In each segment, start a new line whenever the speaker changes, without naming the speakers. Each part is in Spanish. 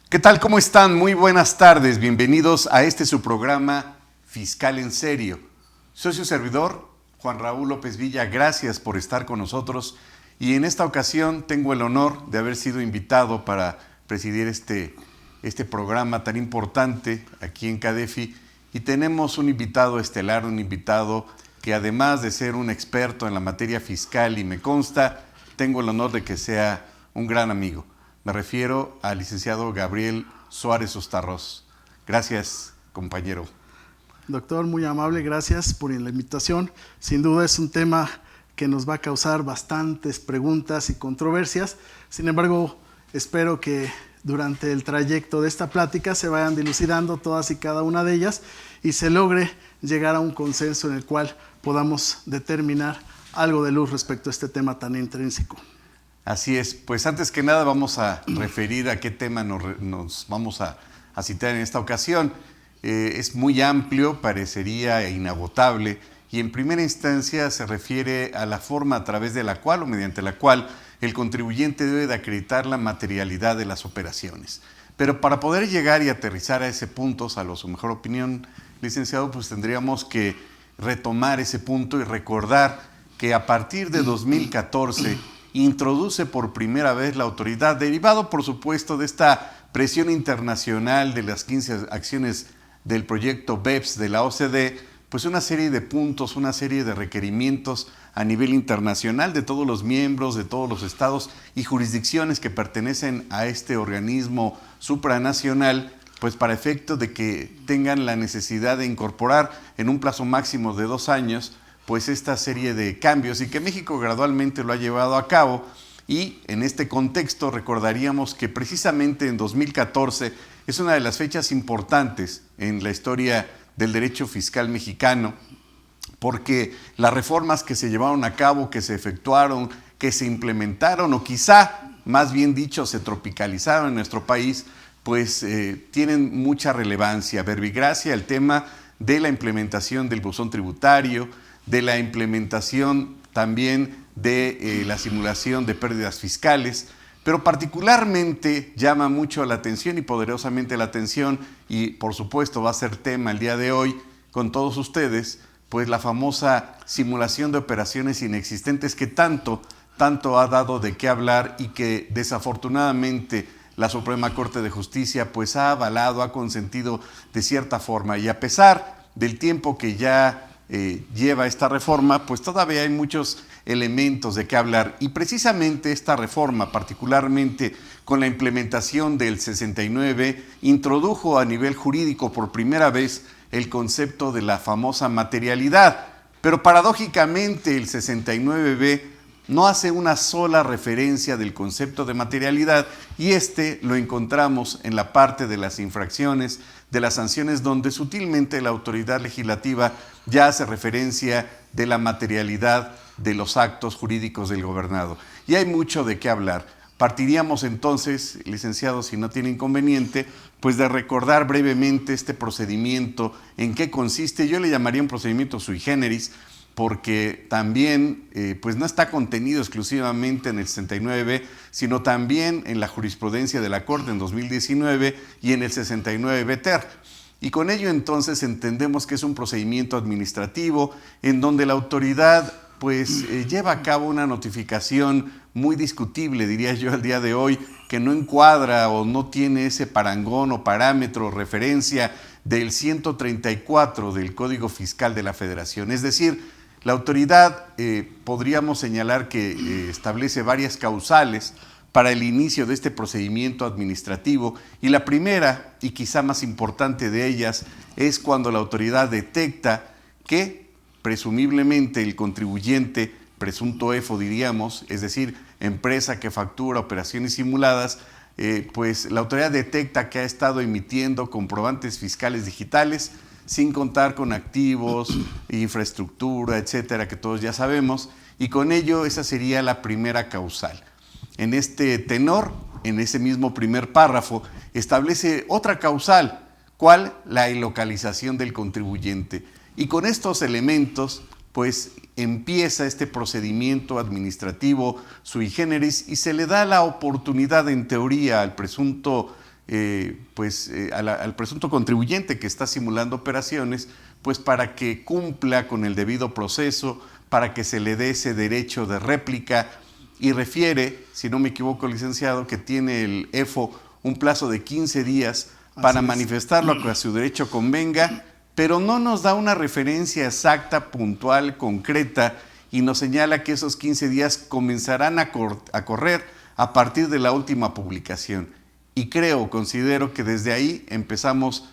¿Qué tal? ¿Cómo están? Muy buenas tardes. Bienvenidos a su programa Fiscal en Serio. Soy su servidor, Juan Raúl López Villa. Gracias por estar con nosotros. Y en esta ocasión tengo el honor de haber sido invitado para presidir este programa tan importante aquí en CADEFI. Y tenemos un invitado estelar, un invitado que además de ser un experto en la materia fiscal, y me consta, tengo el honor de que sea un gran amigo. Me refiero al licenciado Gabriel Suárez Ostarroz. Gracias, compañero.
Doctor, muy amable, gracias por la invitación. Sin duda es un tema que nos va a causar bastantes preguntas y controversias. Sin embargo, espero que durante el trayecto de esta plática se vayan dilucidando todas y cada una de ellas y se logre llegar a un consenso en el cual podamos determinar algo de luz respecto a este tema tan intrínseco.
Así es, pues antes que nada vamos a referir a qué tema nos vamos a citar en esta ocasión. Es muy amplio, parecería inagotable, y en primera instancia se refiere a la forma a través de la cual o mediante la cual el contribuyente debe de acreditar la materialidad de las operaciones. Pero para poder llegar y aterrizar a ese punto, salvo su mejor opinión, licenciado, pues tendríamos que retomar ese punto y recordar que a partir de 2014 introduce por primera vez la autoridad, derivado por supuesto de esta presión internacional de las 15 acciones del proyecto BEPS de la OCDE, pues una serie de puntos, una serie de requerimientos a nivel internacional de todos los miembros, de todos los estados y jurisdicciones que pertenecen a este organismo supranacional, pues para efecto de que tengan la necesidad de incorporar en un plazo máximo de 2 años pues esta serie de cambios, y que México gradualmente lo ha llevado a cabo. Y en este contexto recordaríamos que precisamente en 2014 es una de las fechas importantes en la historia del derecho fiscal mexicano, porque las reformas que se llevaron a cabo, que se efectuaron, que se implementaron, o quizá, más bien dicho, se tropicalizaron en nuestro país, pues tienen mucha relevancia. Verbigracia, el tema de la implementación del buzón tributario, de la implementación también de la simulación de pérdidas fiscales, pero particularmente llama mucho la atención y poderosamente la atención, y por supuesto va a ser tema el día de hoy con todos ustedes, pues la famosa simulación de operaciones inexistentes que tanto ha dado de qué hablar y que desafortunadamente la Suprema Corte de Justicia pues ha avalado, ha consentido de cierta forma, y a pesar del tiempo que ya lleva esta reforma, pues todavía hay muchos elementos de qué hablar, y precisamente esta reforma, particularmente con la implementación del 69, introdujo a nivel jurídico por primera vez el concepto de la famosa materialidad, pero paradójicamente el 69B no hace una sola referencia del concepto de materialidad, y lo encontramos en la parte de las infracciones, de las sanciones, donde sutilmente la autoridad legislativa ya hace referencia de la materialidad de los actos jurídicos del gobernado. Y hay mucho de qué hablar. Partiríamos entonces, licenciado, si no tiene inconveniente, pues de recordar brevemente este procedimiento, en qué consiste. Yo le llamaría un procedimiento sui generis, porque también pues no está contenido exclusivamente en el 69B, sino también en la jurisprudencia de la Corte en 2019 y en el 69B ter. Y con ello entonces entendemos que es un procedimiento administrativo en donde la autoridad pues lleva a cabo una notificación muy discutible, diría yo al día de hoy, que no encuadra o no tiene ese parangón o parámetro o referencia del 134 del Código Fiscal de la Federación. Es decir, la autoridad podríamos señalar que establece varias causales para el inicio de este procedimiento administrativo, y la primera y quizá más importante de ellas es cuando la autoridad detecta que presumiblemente el contribuyente, presunto EFO diríamos, es decir, empresa que factura operaciones simuladas, pues la autoridad detecta que ha estado emitiendo comprobantes fiscales digitales sin contar con activos, infraestructura, etcétera, que todos ya sabemos, y con ello esa sería la primera causal. En este tenor, en ese mismo primer párrafo, establece otra causal. ¿Cuál? La ilocalización del contribuyente. Y con estos elementos, pues empieza este procedimiento administrativo sui generis y se le da la oportunidad, en teoría, al presunto al presunto contribuyente que está simulando operaciones, pues para que cumpla con el debido proceso, para que se le dé ese derecho de réplica, y refiere, si no me equivoco, licenciado, que tiene el EFO un plazo de 15 días para manifestarlo a que a su derecho convenga, pero no nos da una referencia exacta, puntual, concreta, y nos señala que esos 15 días comenzarán a correr a partir de la última publicación. Y considero que desde ahí empezamos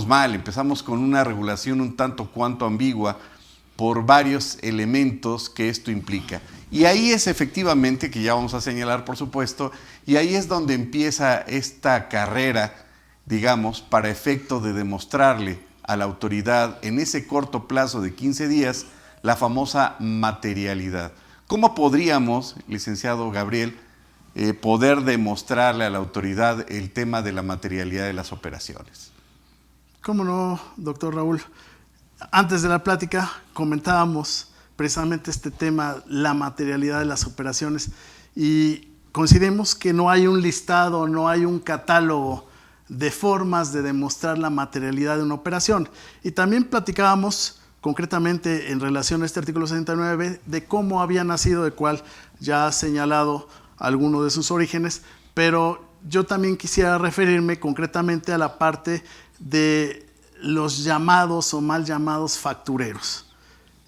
mal, empezamos con una regulación un tanto cuanto ambigua por varios elementos que esto implica. Y ahí es efectivamente, que ya vamos a señalar por supuesto, y ahí es donde empieza esta carrera, digamos, para efecto de demostrarle a la autoridad en ese corto plazo de 15 días la famosa materialidad. ¿Cómo podríamos, licenciado Gabriel, poder demostrarle a la autoridad el tema de la materialidad de las operaciones?
¿Cómo no, doctor Raúl? Antes de la plática comentábamos precisamente este tema, la materialidad de las operaciones, y consideramos que no hay un listado, no hay un catálogo de formas de demostrar la materialidad de una operación. Y también platicábamos concretamente en relación a este artículo 69 de cómo había nacido, de cual ya ha señalado alguno de sus orígenes, pero yo también quisiera referirme concretamente a la parte de los llamados o mal llamados factureros.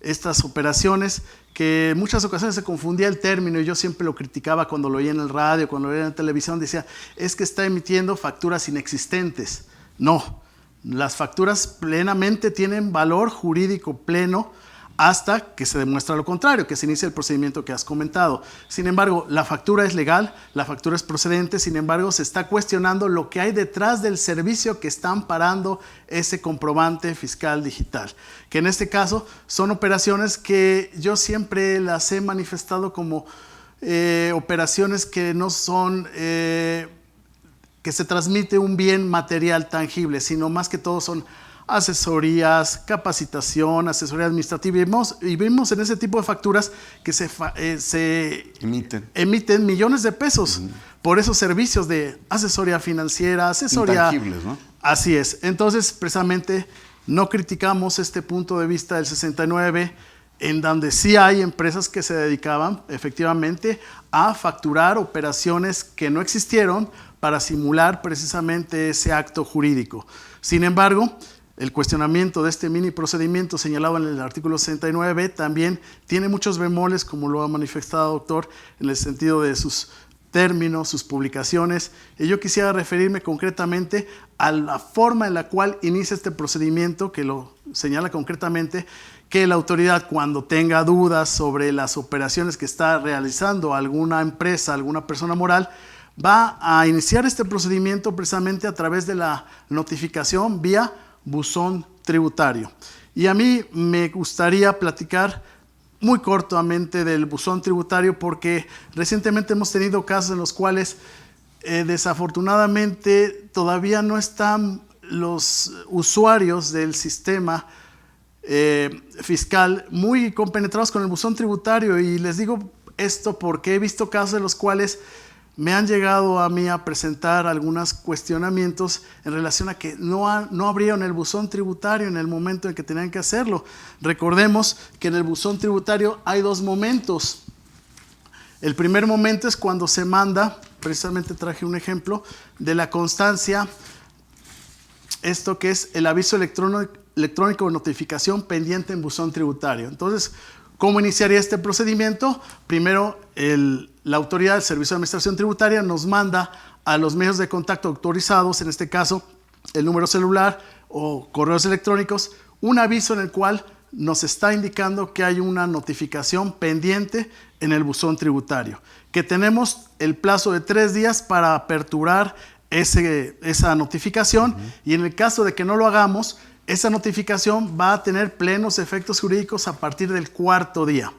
Estas operaciones que en muchas ocasiones se confundía el término, y yo siempre lo criticaba cuando lo oía en el radio, cuando lo oía en la televisión, decía, es que está emitiendo facturas inexistentes. No, las facturas plenamente tienen valor jurídico pleno hasta que se demuestra lo contrario, que se inicia el procedimiento que has comentado. Sin embargo, la factura es legal, la factura es procedente, sin embargo, se está cuestionando lo que hay detrás del servicio que está amparando ese comprobante fiscal digital, que en este caso son operaciones que yo siempre las he manifestado como operaciones que no son, que se transmite un bien material tangible, sino más que todo son asesorías, capacitación, asesoría administrativa, y vemos en ese tipo de facturas que se emiten millones de pesos por esos servicios de asesoría financiera, asesoría...
Intangibles, ¿no?
Así es. Entonces, precisamente, no criticamos este punto de vista del 69, en donde sí hay empresas que se dedicaban efectivamente a facturar operaciones que no existieron para simular precisamente ese acto jurídico. Sin embargo, el cuestionamiento de este mini procedimiento señalado en el artículo 69 también tiene muchos bemoles, como lo ha manifestado, doctor, en el sentido de sus términos, sus publicaciones. Y yo quisiera referirme concretamente a la forma en la cual inicia este procedimiento, que lo señala concretamente, que la autoridad, cuando tenga dudas sobre las operaciones que está realizando alguna empresa, alguna persona moral, va a iniciar este procedimiento precisamente a través de la notificación vía buzón tributario. Y a mí me gustaría platicar muy cortamente del buzón tributario, porque recientemente hemos tenido casos en los cuales desafortunadamente todavía no están los usuarios del sistema fiscal muy compenetrados con el buzón tributario. Y les digo esto porque he visto casos en los cuales me han llegado a mí a presentar algunos cuestionamientos en relación a que no abrieron el buzón tributario en el momento en que tenían que hacerlo. Recordemos que en el buzón tributario hay dos momentos. El primer momento es cuando se manda, precisamente traje un ejemplo, de la constancia, esto que es el aviso electrónico de notificación pendiente en buzón tributario. Entonces, ¿cómo iniciaría este procedimiento? Primero, la autoridad del Servicio de Administración Tributaria nos manda a los medios de contacto autorizados, en este caso el número celular o correos electrónicos, un aviso en el cual nos está indicando que hay una notificación pendiente en el buzón tributario, que tenemos el plazo de 3 días para aperturar esa notificación, y en el caso de que no lo hagamos, esa notificación va a tener plenos efectos jurídicos a partir del 4.º día.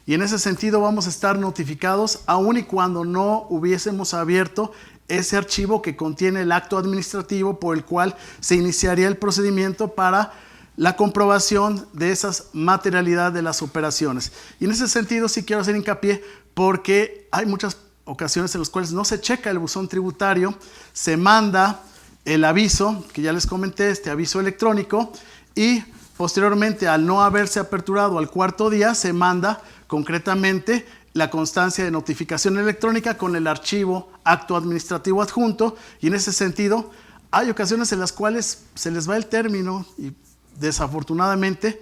Y en ese sentido vamos a estar notificados aun y cuando no hubiésemos abierto ese archivo que contiene el acto administrativo por el cual se iniciaría el procedimiento para la comprobación de esas materialidades de las operaciones. Y en ese sentido sí quiero hacer hincapié, porque hay muchas ocasiones en las cuales no se checa el buzón tributario, se manda el aviso, que ya les comenté, este aviso electrónico, y posteriormente, al no haberse aperturado al cuarto día, se manda concretamente la constancia de notificación electrónica con el archivo acto administrativo adjunto, y en ese sentido hay ocasiones en las cuales se les va el término y desafortunadamente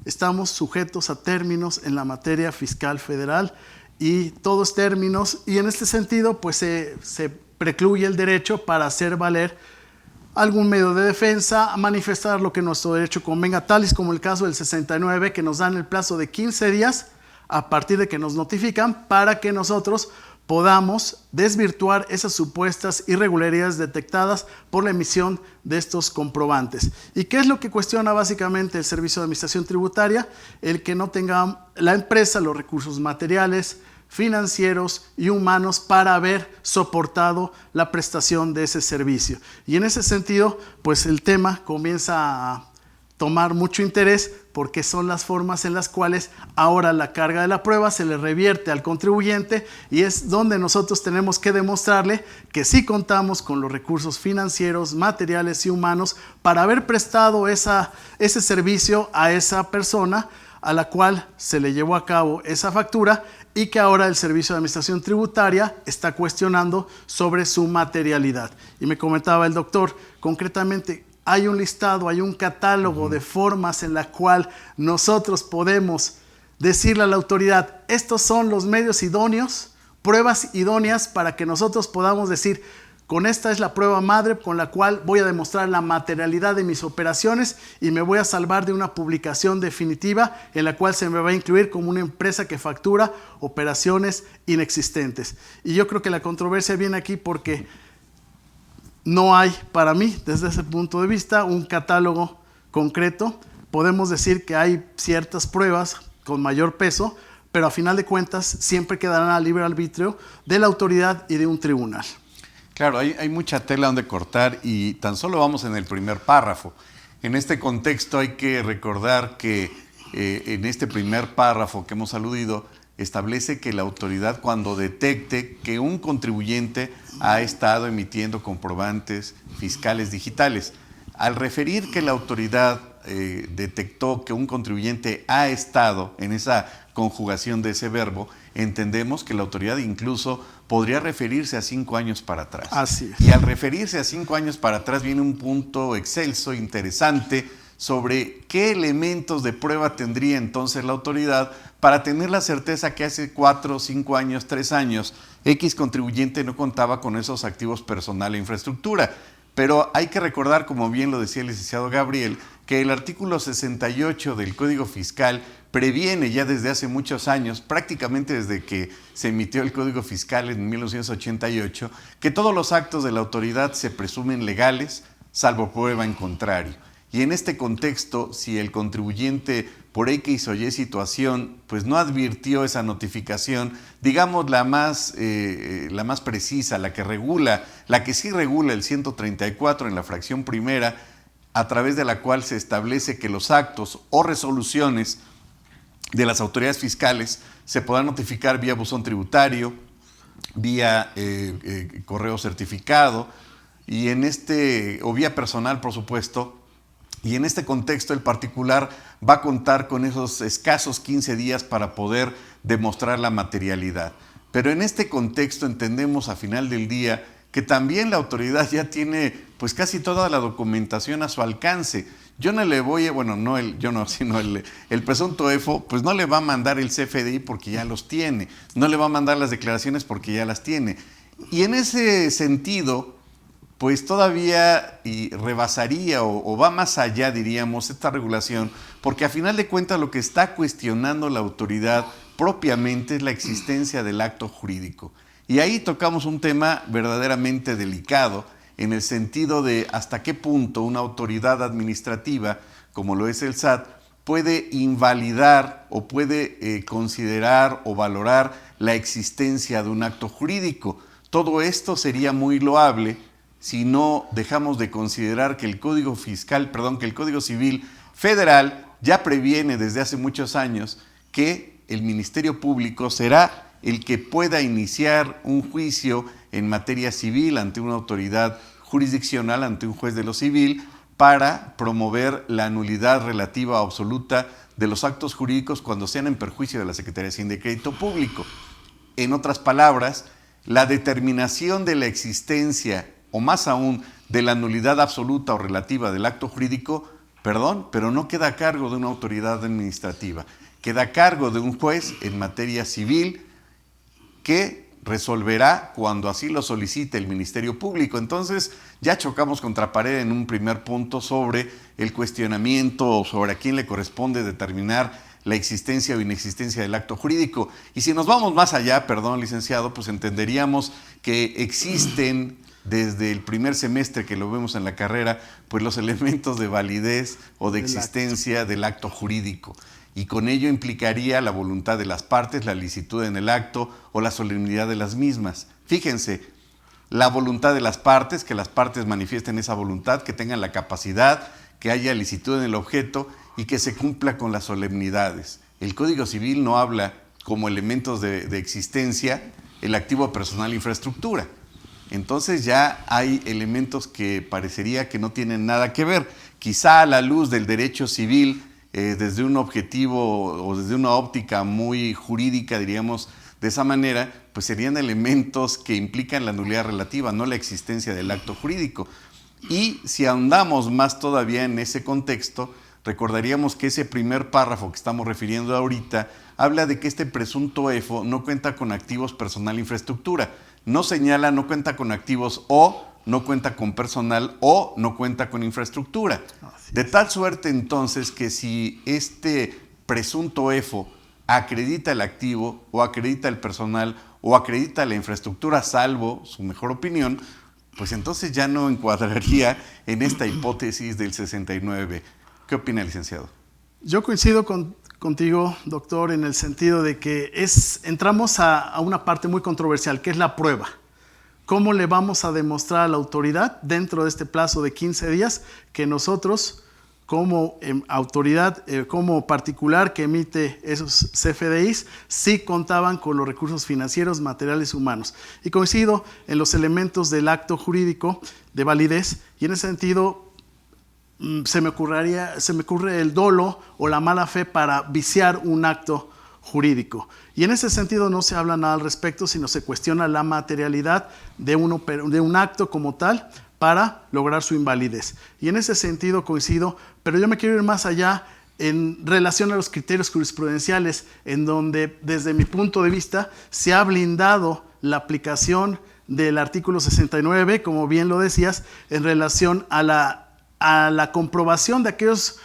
estamos sujetos a términos en la materia fiscal federal y todos términos, y en este sentido pues se precluye el derecho para hacer valer algún medio de defensa, a manifestar lo que nuestro derecho convenga, tales como el caso del 69, que nos dan el plazo de 15 días a partir de que nos notifican para que nosotros podamos desvirtuar esas supuestas irregularidades detectadas por la emisión de estos comprobantes. ¿Y qué es lo que cuestiona básicamente el Servicio de Administración Tributaria? El que no tenga la empresa los recursos materiales, financieros y humanos para haber soportado la prestación de ese servicio. Y en ese sentido, pues el tema comienza a tomar mucho interés porque son las formas en las cuales ahora la carga de la prueba se le revierte al contribuyente, y es donde nosotros tenemos que demostrarle que sí contamos con los recursos financieros, materiales y humanos para haber prestado ese servicio a esa persona a la cual se le llevó a cabo esa factura, y que ahora el Servicio de Administración Tributaria está cuestionando sobre su materialidad. Y me comentaba el doctor, concretamente, hay un listado, hay un catálogo de formas en la cual nosotros podemos decirle a la autoridad, estos son los medios idóneos, pruebas idóneas para que nosotros podamos decir, con esta es la prueba madre con la cual voy a demostrar la materialidad de mis operaciones y me voy a salvar de una publicación definitiva en la cual se me va a incluir como una empresa que factura operaciones inexistentes. Y yo creo que la controversia viene aquí porque no hay, para mí, desde ese punto de vista, un catálogo concreto. Podemos decir que hay ciertas pruebas con mayor peso, pero a final de cuentas siempre quedarán al libre arbitrio de la autoridad y de un tribunal.
Claro, hay mucha tela donde cortar y tan solo vamos en el primer párrafo. En este contexto hay que recordar que en este primer párrafo que hemos aludido, establece que la autoridad, cuando detecte que un contribuyente ha estado emitiendo comprobantes fiscales digitales, al referir que la autoridad detectó que un contribuyente ha estado en esa conjugación de ese verbo, entendemos que la autoridad incluso podría referirse a 5 años para atrás.
Así es.
Y al referirse a 5 años para atrás viene un punto excelso, interesante, sobre qué elementos de prueba tendría entonces la autoridad para tener la certeza que hace 4, 5 años, 3 años, X contribuyente no contaba con esos activos personal e infraestructura. Pero hay que recordar, como bien lo decía el licenciado Gabriel, que el artículo 68 del Código Fiscal previene ya desde hace muchos años, prácticamente desde que se emitió el Código Fiscal en 1988, que todos los actos de la autoridad se presumen legales, salvo prueba en contrario. Y en este contexto, si el contribuyente por X o Y situación pues no advirtió esa notificación, digamos la más precisa, la que sí regula el 134 en la fracción primera, a través de la cual se establece que los actos o resoluciones de las autoridades fiscales se podrán notificar vía buzón tributario, vía correo certificado y o vía personal, por supuesto. Y en este contexto el particular va a contar con esos escasos 15 días para poder demostrar la materialidad. Pero en este contexto entendemos a final del día que también la autoridad ya tiene pues casi toda la documentación a su alcance. Yo no le voy, sino el presunto EFO, pues no le va a mandar el CFDI porque ya los tiene, no le va a mandar las declaraciones porque ya las tiene. Y en ese sentido, pues todavía rebasaría o va más allá, diríamos, esta regulación, porque a final de cuentas lo que está cuestionando la autoridad propiamente es la existencia del acto jurídico. Y ahí tocamos un tema verdaderamente delicado, en el sentido de hasta qué punto una autoridad administrativa, como lo es el SAT, puede invalidar o puede considerar o valorar la existencia de un acto jurídico. Todo esto sería muy loable si no dejamos de considerar que el Código Civil Federal ya previene desde hace muchos años que el Ministerio Público será el que pueda iniciar un juicio en materia civil ante una autoridad jurisdiccional, ante un juez de lo civil, para promover la nulidad relativa o absoluta de los actos jurídicos cuando sean en perjuicio de la Secretaría de Hacienda y Crédito Público. En otras palabras, la determinación de la existencia, o más aún, de la nulidad absoluta o relativa del acto jurídico, pero no queda a cargo de una autoridad administrativa, queda a cargo de un juez en materia civil que resolverá cuando así lo solicite el Ministerio Público. Entonces ya chocamos contra pared en un primer punto sobre el cuestionamiento sobre a quién le corresponde determinar la existencia o inexistencia del acto jurídico. Y si nos vamos más allá, perdón, licenciado, pues entenderíamos que existen desde el primer semestre que lo vemos en la carrera, pues los elementos de validez o de existencia del acto jurídico. Y con ello implicaría la voluntad de las partes, la licitud en el acto o la solemnidad de las mismas. Fíjense, la voluntad de las partes, que las partes manifiesten esa voluntad, que tengan la capacidad, que haya licitud en el objeto y que se cumpla con las solemnidades. El Código Civil no habla como elementos de existencia el activo personal e infraestructura. Entonces ya hay elementos que parecería que no tienen nada que ver. Quizá a la luz del derecho civil, desde un objetivo o desde una óptica muy jurídica, diríamos de esa manera, pues serían elementos que implican la nulidad relativa, no la existencia del acto jurídico. Y si ahondamos más todavía en ese contexto, recordaríamos que ese primer párrafo que estamos refiriendo ahorita habla de que este presunto EFO no cuenta con activos personal e infraestructura. No señala, no cuenta con activos o no cuenta con personal o no cuenta con infraestructura. De tal suerte entonces que si este presunto EFO acredita el activo o acredita el personal o acredita la infraestructura, salvo su mejor opinión, pues entonces ya no encuadraría en esta hipótesis del 69. ¿Qué opina, licenciado?
Yo coincido contigo, doctor, en el sentido de que entramos a una parte muy controversial, que es la prueba. ¿Cómo le vamos a demostrar a la autoridad dentro de este plazo de 15 días que nosotros, como autoridad, como particular que emite esos CFDIs, sí contaban con los recursos financieros, materiales, humanos? Y coincido en los elementos del acto jurídico de validez, y en ese sentido se me ocurre el dolo o la mala fe para viciar un acto jurídico. Y en ese sentido no se habla nada al respecto, sino se cuestiona la materialidad de un acto como tal para lograr su invalidez. Y en ese sentido coincido, pero yo me quiero ir más allá en relación a los criterios jurisprudenciales, en donde desde mi punto de vista se ha blindado la aplicación del artículo 69, como bien lo decías, en relación a la comprobación de aquellos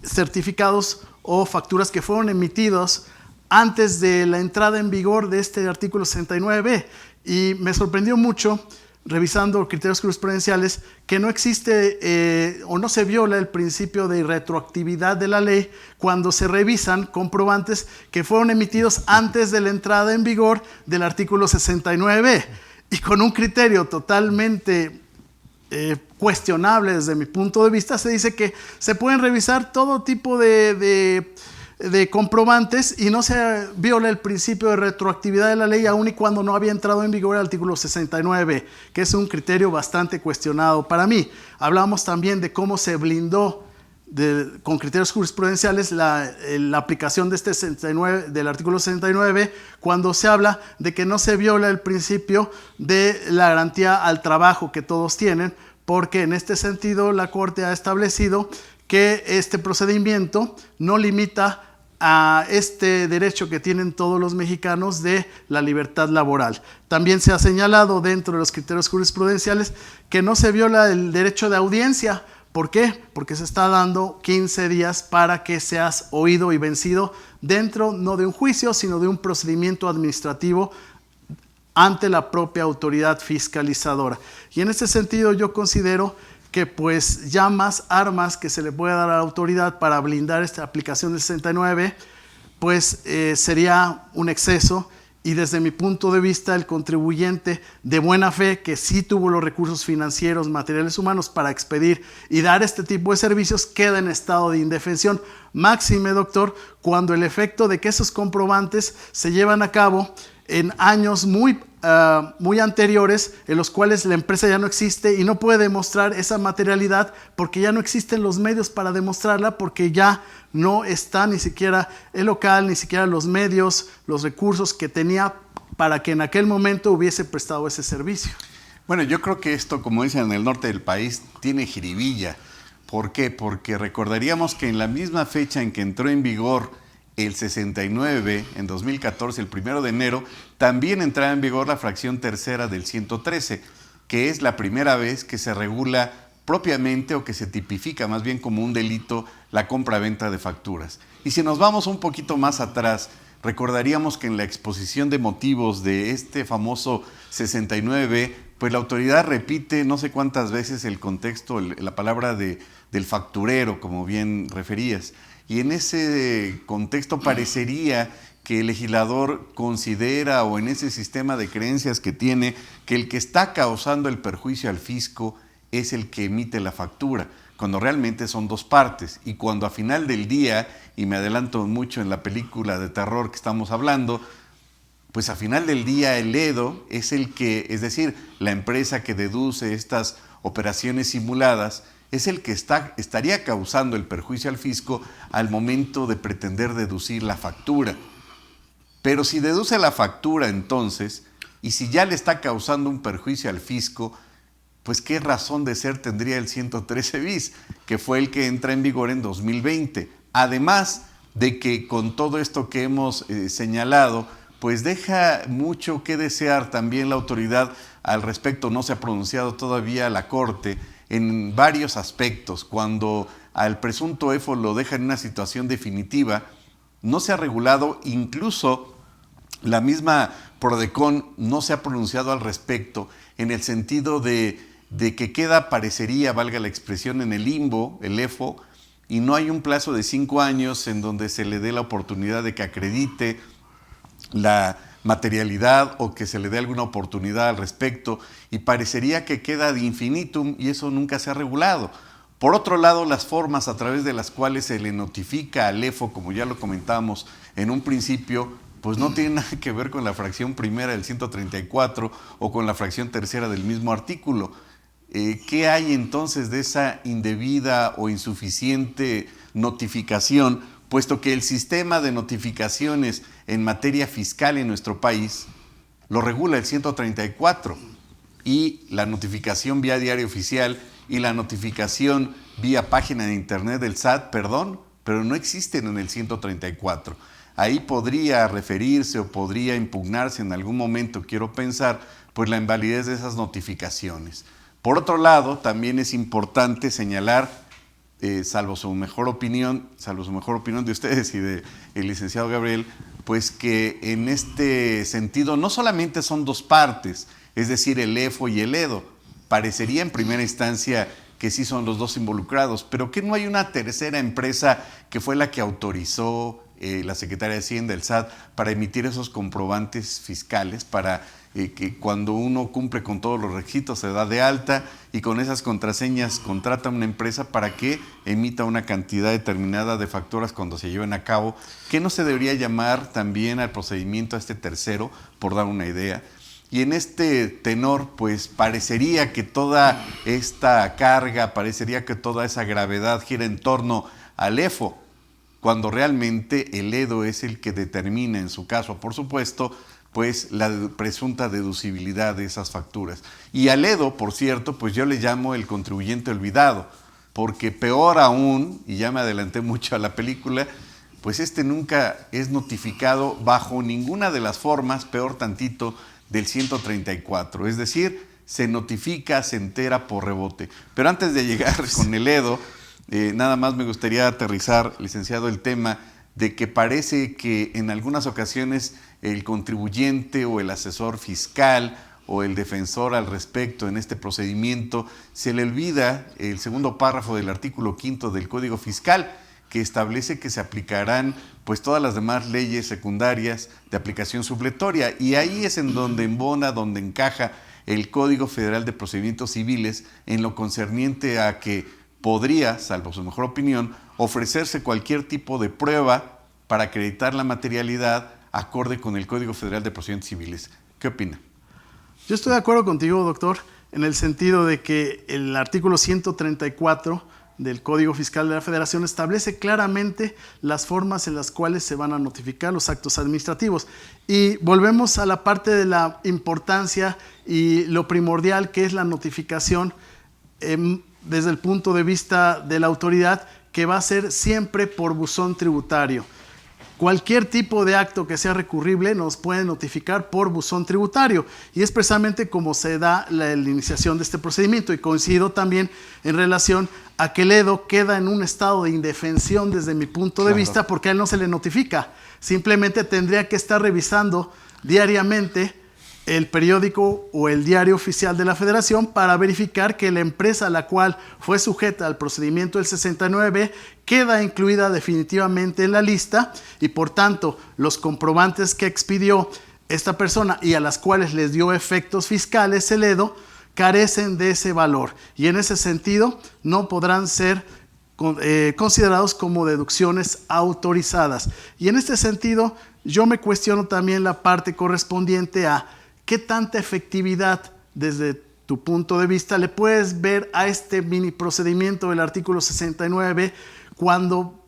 certificados o facturas que fueron emitidos antes de la entrada en vigor de este artículo 69. Y me sorprendió mucho, revisando criterios jurisprudenciales, que no existe o no se viola el principio de retroactividad de la ley cuando se revisan comprobantes que fueron emitidos antes de la entrada en vigor del artículo 69. Y con un criterio totalmente cuestionable desde mi punto de vista, se dice que se pueden revisar todo tipo de comprobantes y no se viola el principio de retroactividad de la ley aun y cuando no había entrado en vigor el artículo 69, que es un criterio bastante cuestionado para mí. Hablamos también de cómo se blindó con criterios jurisprudenciales la aplicación de este 69, del artículo 69, cuando se habla de que no se viola el principio de la garantía al trabajo que todos tienen, porque en este sentido la Corte ha establecido que este procedimiento no limita a este derecho que tienen todos los mexicanos de la libertad laboral. También se ha señalado dentro de los criterios jurisprudenciales que no se viola el derecho de audiencia. ¿Por qué? Porque se está dando 15 días para que seas oído y vencido dentro no de un juicio, sino de un procedimiento administrativo ante la propia autoridad fiscalizadora. Y en ese sentido yo considero que pues ya más armas que se le puede dar a la autoridad para blindar esta aplicación del 69, pues sería un exceso y desde mi punto de vista el contribuyente de buena fe que sí tuvo los recursos financieros, materiales, humanos para expedir y dar este tipo de servicios queda en estado de indefensión. Máxime, doctor, cuando el efecto de que esos comprobantes se llevan a cabo en años muy anteriores, en los cuales la empresa ya no existe y no puede demostrar esa materialidad porque ya no existen los medios para demostrarla, porque ya no está ni siquiera el local, ni siquiera los medios, los recursos que tenía para que en aquel momento hubiese prestado ese servicio.
Bueno, yo creo que esto, como dicen en el norte del país, tiene jiribilla. ¿Por qué? Porque recordaríamos que en la misma fecha en que entró en vigor el 69, en 2014, el 1 de enero, también entraba en vigor la fracción tercera del 113, que es la primera vez que se regula propiamente o que se tipifica más bien como un delito la compra-venta de facturas. Y si nos vamos un poquito más atrás, recordaríamos que en la exposición de motivos de este famoso 69, pues la autoridad repite no sé cuántas veces el contexto, la palabra del facturero, como bien referías. Y en ese contexto parecería que el legislador considera, o en ese sistema de creencias que tiene, que el que está causando el perjuicio al fisco es el que emite la factura, cuando realmente son dos partes. Y cuando a final del día, y me adelanto mucho en la película de terror que estamos hablando, pues a final del día el Edo es el que, es decir, la empresa que deduce estas operaciones simuladas, es el que estaría causando el perjuicio al fisco al momento de pretender deducir la factura. Pero si deduce la factura entonces, y si ya le está causando un perjuicio al fisco, pues qué razón de ser tendría el 113 bis, que fue el que entra en vigor en 2020. Además de que con todo esto que hemos señalado, pues deja mucho que desear también la autoridad al respecto. No se ha pronunciado todavía la Corte en varios aspectos. Cuando al presunto EFO lo deja en una situación definitiva, no se ha regulado, incluso la misma Prodecon no se ha pronunciado al respecto, en el sentido de que queda, parecería, valga la expresión, en el limbo, el EFO, y no hay un plazo de 5 años en donde se le dé la oportunidad de que acredite la materialidad o que se le dé alguna oportunidad al respecto, y parecería que queda de infinitum y eso nunca se ha regulado. Por otro lado, las formas a través de las cuales se le notifica al EFO, como ya lo comentábamos en un principio, pues no tienen nada que ver con la fracción primera del 134 o con la fracción tercera del mismo artículo. ¿Qué hay entonces de esa indebida o insuficiente notificación? Puesto que el sistema de notificaciones en materia fiscal en nuestro país lo regula el 134, y la notificación vía diario oficial y la notificación vía página de internet del SAT, pero no existen en el 134. Ahí podría referirse o podría impugnarse en algún momento, quiero pensar, pues la invalidez de esas notificaciones. Por otro lado, también es importante señalar, salvo su mejor opinión de ustedes y del licenciado Gabriel, pues que en este sentido no solamente son dos partes, es decir, el EFO y el EDO. Parecería en primera instancia que sí son los dos involucrados, pero que no hay una tercera empresa que fue la que autorizó la Secretaría de Hacienda, el SAT, para emitir esos comprobantes fiscales, para que cuando uno cumple con todos los requisitos se da de alta y con esas contraseñas contrata a una empresa para que emita una cantidad determinada de facturas cuando se lleven a cabo. ¿Qué no se debería llamar también al procedimiento a este tercero, por dar una idea? Y en este tenor, pues parecería que toda esta carga, parecería que toda esa gravedad gira en torno al EFO, cuando realmente el EDO es el que determina, en su caso, por supuesto, pues la presunta deducibilidad de esas facturas. Y al EDO, por cierto, pues yo le llamo el contribuyente olvidado, porque peor aún, y ya me adelanté mucho a la película, pues este nunca es notificado bajo ninguna de las formas, peor tantito, del 134, es decir, se notifica, se entera por rebote. Pero antes de llegar con el EDO, nada más me gustaría aterrizar, licenciado, el tema de que parece que en algunas ocasiones el contribuyente o el asesor fiscal o el defensor al respecto en este procedimiento se le olvida el segundo párrafo del artículo 5 del Código Fiscal, que establece que se aplicarán pues todas las demás leyes secundarias de aplicación supletoria, y ahí es en donde embona, donde encaja el Código Federal de Procedimientos Civiles en lo concerniente a que podría, salvo su mejor opinión, ofrecerse cualquier tipo de prueba para acreditar la materialidad acorde con el Código Federal de Procedimientos Civiles. ¿Qué opina?
Yo estoy de acuerdo contigo, doctor, en el sentido de que el artículo 134 del Código Fiscal de la Federación establece claramente las formas en las cuales se van a notificar los actos administrativos. Y volvemos a la parte de la importancia y lo primordial que es la notificación desde el punto de vista de la autoridad, que va a ser siempre por buzón tributario. Cualquier tipo de acto que sea recurrible nos puede notificar por buzón tributario, y es precisamente como se da la iniciación de este procedimiento. Y coincido también en relación a que Ledo queda en un estado de indefensión desde mi punto de vista, porque a él no se le notifica. Simplemente tendría que estar revisando diariamente el periódico o el diario oficial de la Federación para verificar que la empresa a la cual fue sujeta al procedimiento del 69 queda incluida definitivamente en la lista, y por tanto los comprobantes que expidió esta persona y a las cuales les dio efectos fiscales el Ledo carecen de ese valor, y en ese sentido no podrán ser considerados como deducciones autorizadas. Y en este sentido yo me cuestiono también la parte correspondiente a ¿qué tanta efectividad desde tu punto de vista le puedes ver a este mini procedimiento del artículo 69, cuando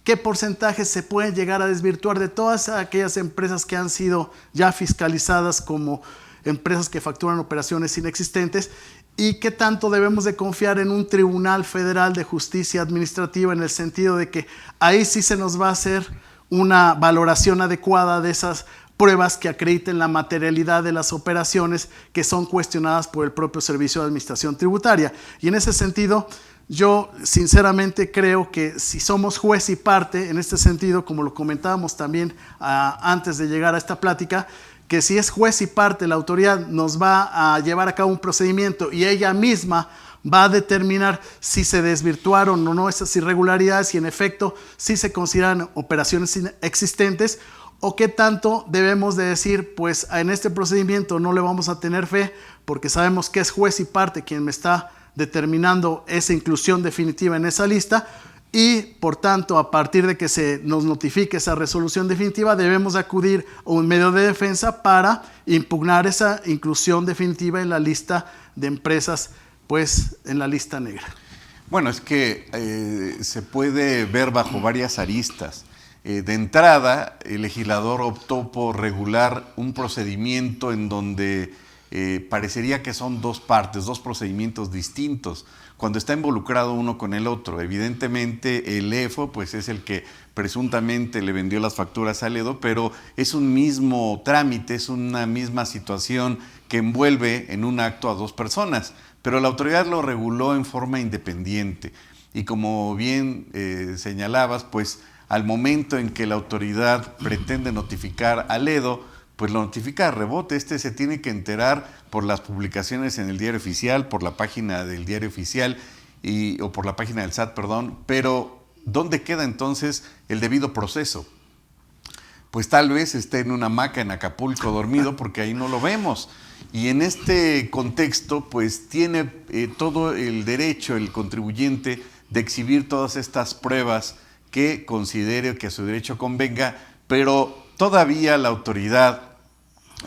qué porcentaje se pueden llegar a desvirtuar de todas aquellas empresas que han sido ya fiscalizadas como empresas que facturan operaciones inexistentes, y qué tanto debemos de confiar en un Tribunal Federal de Justicia Administrativa, en el sentido de que ahí sí se nos va a hacer una valoración adecuada de esas pruebas que acrediten la materialidad de las operaciones que son cuestionadas por el propio Servicio de Administración Tributaria. Y en ese sentido, yo sinceramente creo que si somos juez y parte, en este sentido, como lo comentábamos también antes de llegar a esta plática, que si es juez y parte, la autoridad nos va a llevar a cabo un procedimiento y ella misma va a determinar si se desvirtuaron o no esas irregularidades, y en efecto si se consideran operaciones existentes, o qué tanto debemos de decir, pues en este procedimiento no le vamos a tener fe porque sabemos que es juez y parte quien me está determinando esa inclusión definitiva en esa lista, y por tanto a partir de que se nos notifique esa resolución definitiva debemos acudir a un medio de defensa para impugnar esa inclusión definitiva en la lista de empresas, pues en la lista negra.
Bueno, es que se puede ver bajo varias aristas. De entrada, el legislador optó por regular un procedimiento en donde parecería que son dos partes, dos procedimientos distintos, cuando está involucrado uno con el otro. Evidentemente el EFO pues es el que presuntamente le vendió las facturas a Ledo, pero es un mismo trámite, es una misma situación que envuelve en un acto a dos personas, pero la autoridad lo reguló en forma independiente. Y como bien señalabas, pues al momento en que la autoridad pretende notificar a Ledo, pues lo notifica de rebote. Este se tiene que enterar por las publicaciones en el diario oficial, por la página del diario oficial o por la página del SAT, perdón. Pero ¿dónde queda entonces el debido proceso? Pues tal vez esté en una hamaca en Acapulco dormido, porque ahí no lo vemos. Y en este contexto, pues tiene todo el derecho el contribuyente de exhibir todas estas pruebas que considere que a su derecho convenga, pero todavía la autoridad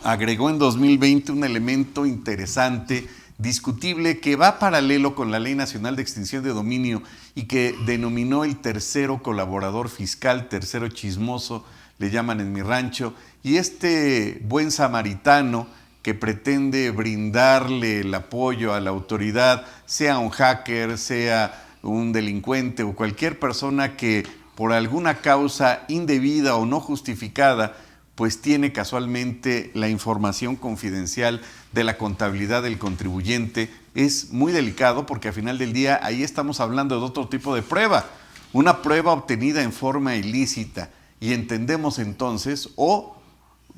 agregó en 2020 un elemento interesante, discutible, que va paralelo con la Ley Nacional de Extinción de Dominio y que denominó el tercero colaborador fiscal, tercero chismoso, le llaman en mi rancho, y este buen samaritano que pretende brindarle el apoyo a la autoridad, sea un hacker, sea un delincuente o cualquier persona que por alguna causa indebida o no justificada pues tiene casualmente la información confidencial de la contabilidad del contribuyente, es muy delicado, porque al final del día ahí estamos hablando de otro tipo de prueba, una prueba obtenida en forma ilícita, y entendemos entonces o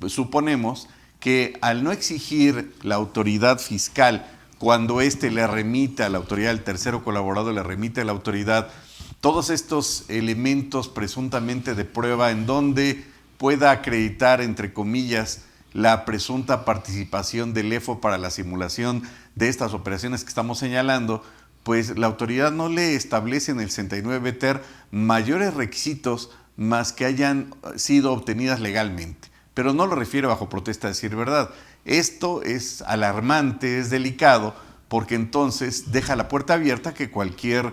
suponemos que al no exigir la autoridad fiscal, cuando éste le remite a la autoridad, el tercero colaborador le remite a la autoridad todos estos elementos presuntamente de prueba en donde pueda acreditar, entre comillas, la presunta participación del EFO para la simulación de estas operaciones que estamos señalando, pues la autoridad no le establece en el 69 ter mayores requisitos más que hayan sido obtenidas legalmente. Pero no lo refiere bajo protesta, a decir verdad. Esto es alarmante, es delicado, porque entonces deja la puerta abierta a que cualquier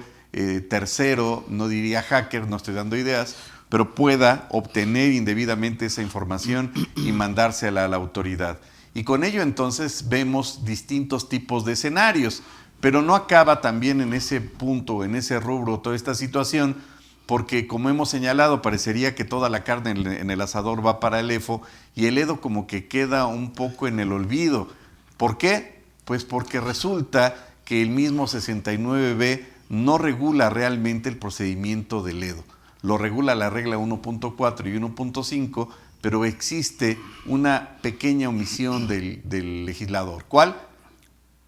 tercero, no diría hacker, no estoy dando ideas, pero pueda obtener indebidamente esa información y mandársela a la autoridad. Y con ello entonces vemos distintos tipos de escenarios, pero no acaba también en ese punto, en ese rubro, toda esta situación, porque como hemos señalado, parecería que toda la carne en el asador va para el EFO y el EDO como que queda un poco en el olvido. ¿Por qué? Pues porque resulta que el mismo 69B no regula realmente el procedimiento del EDO. Lo regula la regla 1.4 y 1.5, pero existe una pequeña omisión del legislador. ¿Cuál?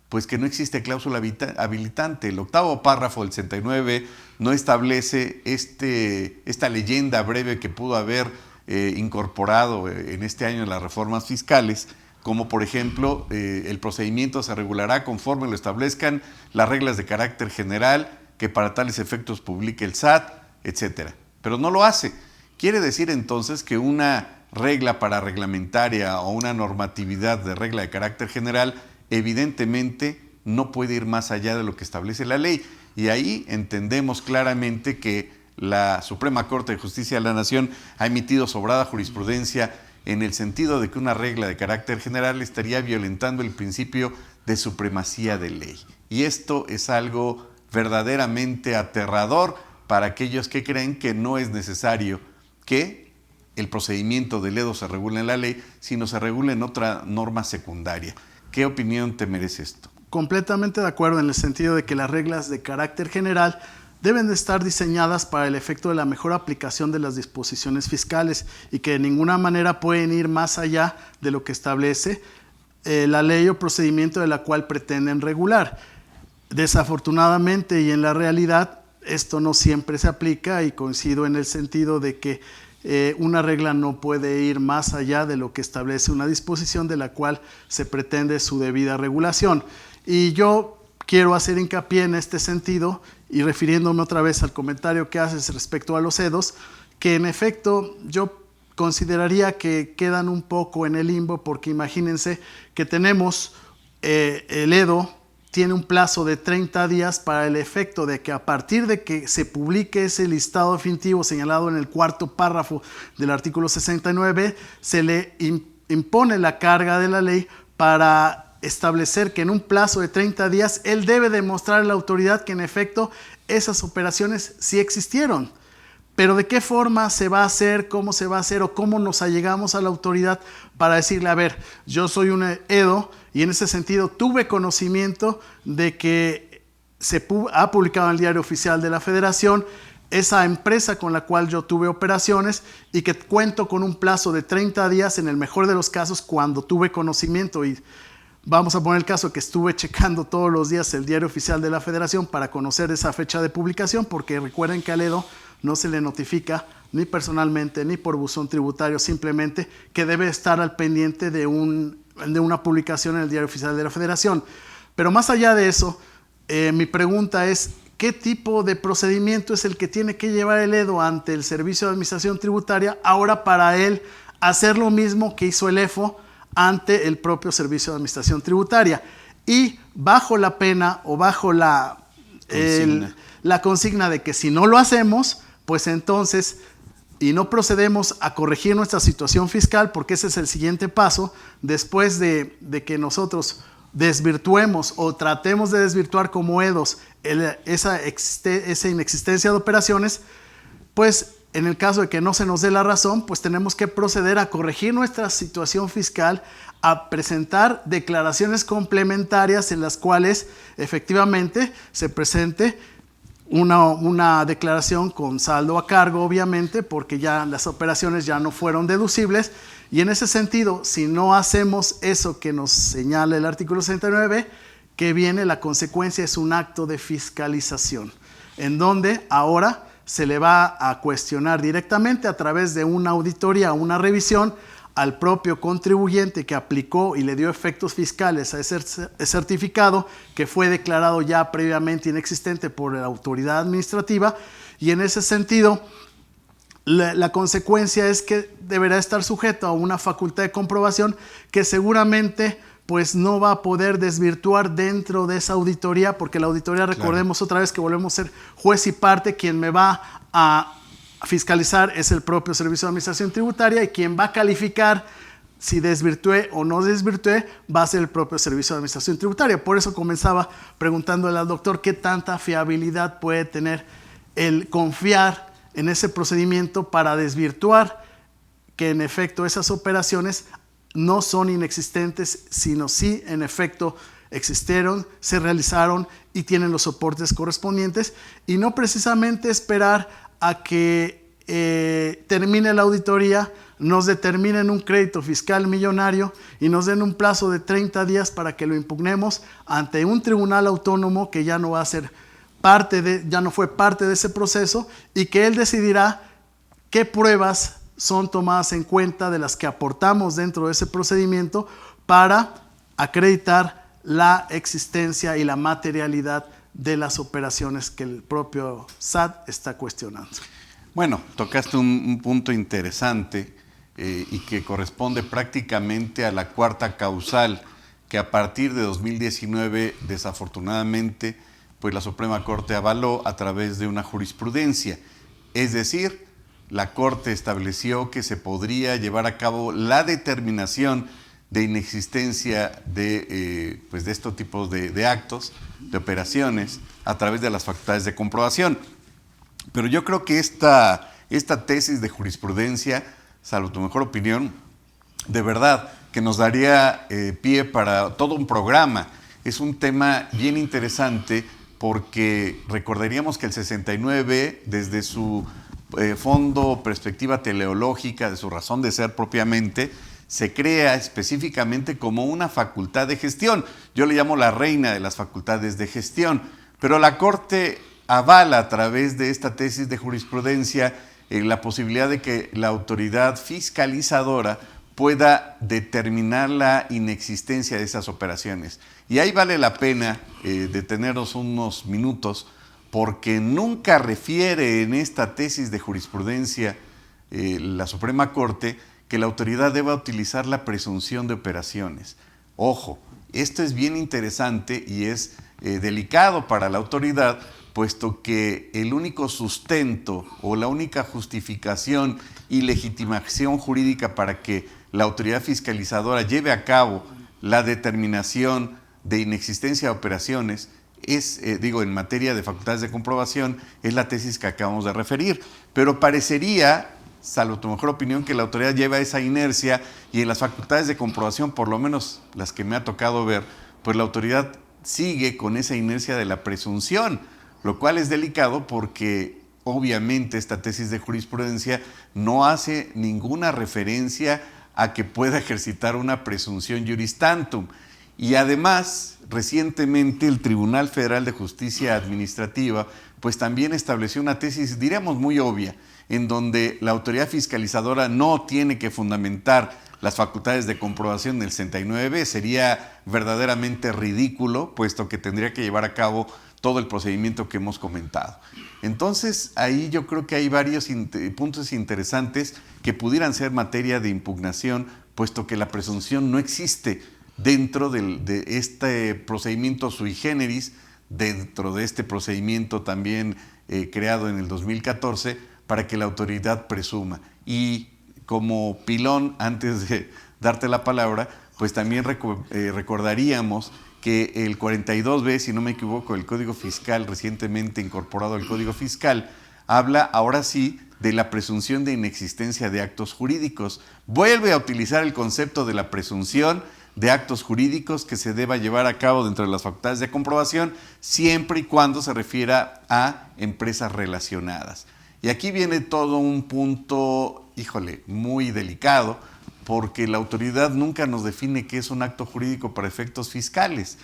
Pues que no existe cláusula habilitante. El octavo párrafo del 69 no establece esta leyenda breve que pudo haber incorporado en este año en las reformas fiscales, como por ejemplo el procedimiento se regulará conforme lo establezcan las reglas de carácter general que para tales efectos publique el SAT, etcétera. Pero no lo hace. Quiere decir entonces que una regla reglamentaria o una normatividad de regla de carácter general evidentemente no puede ir más allá de lo que establece la ley. Y ahí entendemos claramente que la Suprema Corte de Justicia de la Nación ha emitido sobrada jurisprudencia en el sentido de que una regla de carácter general estaría violentando el principio de supremacía de ley. Y esto es algo verdaderamente aterrador para aquellos que creen que no es necesario que el procedimiento del EDO se regule en la ley, sino se regule en otra norma secundaria. ¿Qué opinión te merece esto?
Completamente de acuerdo en el sentido de que las reglas de carácter general deben de estar diseñadas para el efecto de la mejor aplicación de las disposiciones fiscales y que de ninguna manera pueden ir más allá de lo que establece la ley o procedimiento de la cual pretenden regular. Desafortunadamente y en la realidad esto no siempre se aplica y coincido en el sentido de que una regla no puede ir más allá de lo que establece una disposición de la cual se pretende su debida regulación. Y yo quiero hacer hincapié en este sentido y refiriéndome otra vez al comentario que haces respecto a los EDOs, que en efecto yo consideraría que quedan un poco en el limbo porque imagínense que tenemos el EDO tiene un plazo de 30 días para el efecto de que a partir de que se publique ese listado definitivo señalado en el cuarto párrafo del artículo 69, se le impone la carga de la ley para establecer que en un plazo de 30 días él debe demostrar a la autoridad que en efecto esas operaciones sí existieron. Pero ¿de qué forma se va a hacer, cómo se va a hacer o cómo nos allegamos a la autoridad para decirle, a ver, yo soy un EDO y en ese sentido tuve conocimiento de que se ha publicado en el Diario Oficial de la Federación esa empresa con la cual yo tuve operaciones y que cuento con un plazo de 30 días en el mejor de los casos cuando tuve conocimiento? Y vamos a poner el caso que estuve checando todos los días el Diario Oficial de la Federación para conocer esa fecha de publicación, porque recuerden que al EDO no se le notifica ni personalmente ni por buzón tributario, simplemente que debe estar al pendiente de una publicación en el Diario Oficial de la Federación. Pero más allá de eso, mi pregunta es, ¿qué tipo de procedimiento es el que tiene que llevar el EDO ante el Servicio de Administración Tributaria ahora para él hacer lo mismo que hizo el EFO ante el propio Servicio de Administración Tributaria? Y bajo la pena o bajo la consigna de que si no lo hacemos, pues entonces, y no procedemos a corregir nuestra situación fiscal, porque ese es el siguiente paso, después de que nosotros desvirtuemos o tratemos de desvirtuar como EDOs esa inexistencia de operaciones, pues en el caso de que no se nos dé la razón, pues tenemos que proceder a corregir nuestra situación fiscal, a presentar declaraciones complementarias en las cuales efectivamente se presente una declaración con saldo a cargo, obviamente, porque ya las operaciones ya no fueron deducibles. Y en ese sentido, si no hacemos eso que nos señala el artículo 69, que viene, la consecuencia es un acto de fiscalización, en donde ahora se le va a cuestionar directamente a través de una auditoría o una revisión al propio contribuyente que aplicó y le dio efectos fiscales a ese certificado que fue declarado ya previamente inexistente por la autoridad administrativa, y en ese sentido la consecuencia es que deberá estar sujeto a una facultad de comprobación que seguramente pues no va a poder desvirtuar dentro de esa auditoría, porque la auditoría, recordemos otra vez que volvemos a ser juez y parte, quien me va a fiscalizar es el propio Servicio de Administración Tributaria, y quien va a calificar si desvirtué o no desvirtué va a ser el propio Servicio de Administración Tributaria. Por eso comenzaba preguntándole al doctor qué tanta fiabilidad puede tener el confiar en ese procedimiento para desvirtuar que en efecto esas operaciones no son inexistentes, sino sí en efecto existieron, se realizaron y tienen los soportes correspondientes, y no precisamente esperar a que termine la auditoría, nos determinen un crédito fiscal millonario y nos den un plazo de 30 días para que lo impugnemos ante un tribunal autónomo que ya no va a ser ya no fue parte de ese proceso, y que él decidirá qué pruebas son tomadas en cuenta de las que aportamos dentro de ese procedimiento para acreditar la existencia y la materialidad de las operaciones que el propio SAT está cuestionando.
Bueno, tocaste un punto interesante y que corresponde prácticamente a la cuarta causal que a partir de 2019 desafortunadamente pues la Suprema Corte avaló a través de una jurisprudencia. Es decir, la Corte estableció que se podría llevar a cabo la determinación de inexistencia de estos tipos de actos, de operaciones, a través de las facultades de comprobación. Pero yo creo que esta tesis de jurisprudencia, salvo tu mejor opinión, de verdad que nos daría pie para todo un programa. Es un tema bien interesante porque recordaríamos que el 69, desde su fondo, perspectiva teleológica, de su razón de ser propiamente, se crea específicamente como una facultad de gestión. Yo le llamo la reina de las facultades de gestión, pero la Corte avala a través de esta tesis de jurisprudencia la posibilidad de que la autoridad fiscalizadora pueda determinar la inexistencia de esas operaciones. Y ahí vale la pena detenernos unos minutos, porque nunca refiere en esta tesis de jurisprudencia la Suprema Corte que la autoridad deba utilizar la presunción de operaciones. Ojo, esto es bien interesante y es delicado para la autoridad, puesto que el único sustento o la única justificación y legitimación jurídica para que la autoridad fiscalizadora lleve a cabo la determinación de inexistencia de operaciones es, en materia de facultades de comprobación, es la tesis que acabamos de referir. Pero parecería, salvo tu mejor opinión, que la autoridad lleva esa inercia, y en las facultades de comprobación, por lo menos las que me ha tocado ver, pues la autoridad sigue con esa inercia de la presunción, lo cual es delicado porque obviamente esta tesis de jurisprudencia no hace ninguna referencia a que pueda ejercitar una presunción juris tantum. Y además, recientemente el Tribunal Federal de Justicia Administrativa pues también estableció una tesis, diríamos muy obvia, en donde la autoridad fiscalizadora no tiene que fundamentar las facultades de comprobación del 69B. Sería verdaderamente ridículo, puesto que tendría que llevar a cabo todo el procedimiento que hemos comentado. Entonces, ahí yo creo que hay varios puntos interesantes que pudieran ser materia de impugnación, puesto que la presunción no existe dentro de este procedimiento sui generis, dentro de este procedimiento también creado en el 2014, para que la autoridad presuma. Y como pilón, antes de darte la palabra, pues también recordaríamos que el 42B, si no me equivoco, el Código Fiscal recientemente incorporado al Código Fiscal, habla ahora sí de la presunción de inexistencia de actos jurídicos. Vuelve a utilizar el concepto de la presunción de actos jurídicos que se deba llevar a cabo dentro de las facultades de comprobación, siempre y cuando se refiera a empresas relacionadas. Y aquí viene todo un punto, muy delicado, porque la autoridad nunca nos define qué es un acto jurídico para efectos fiscales,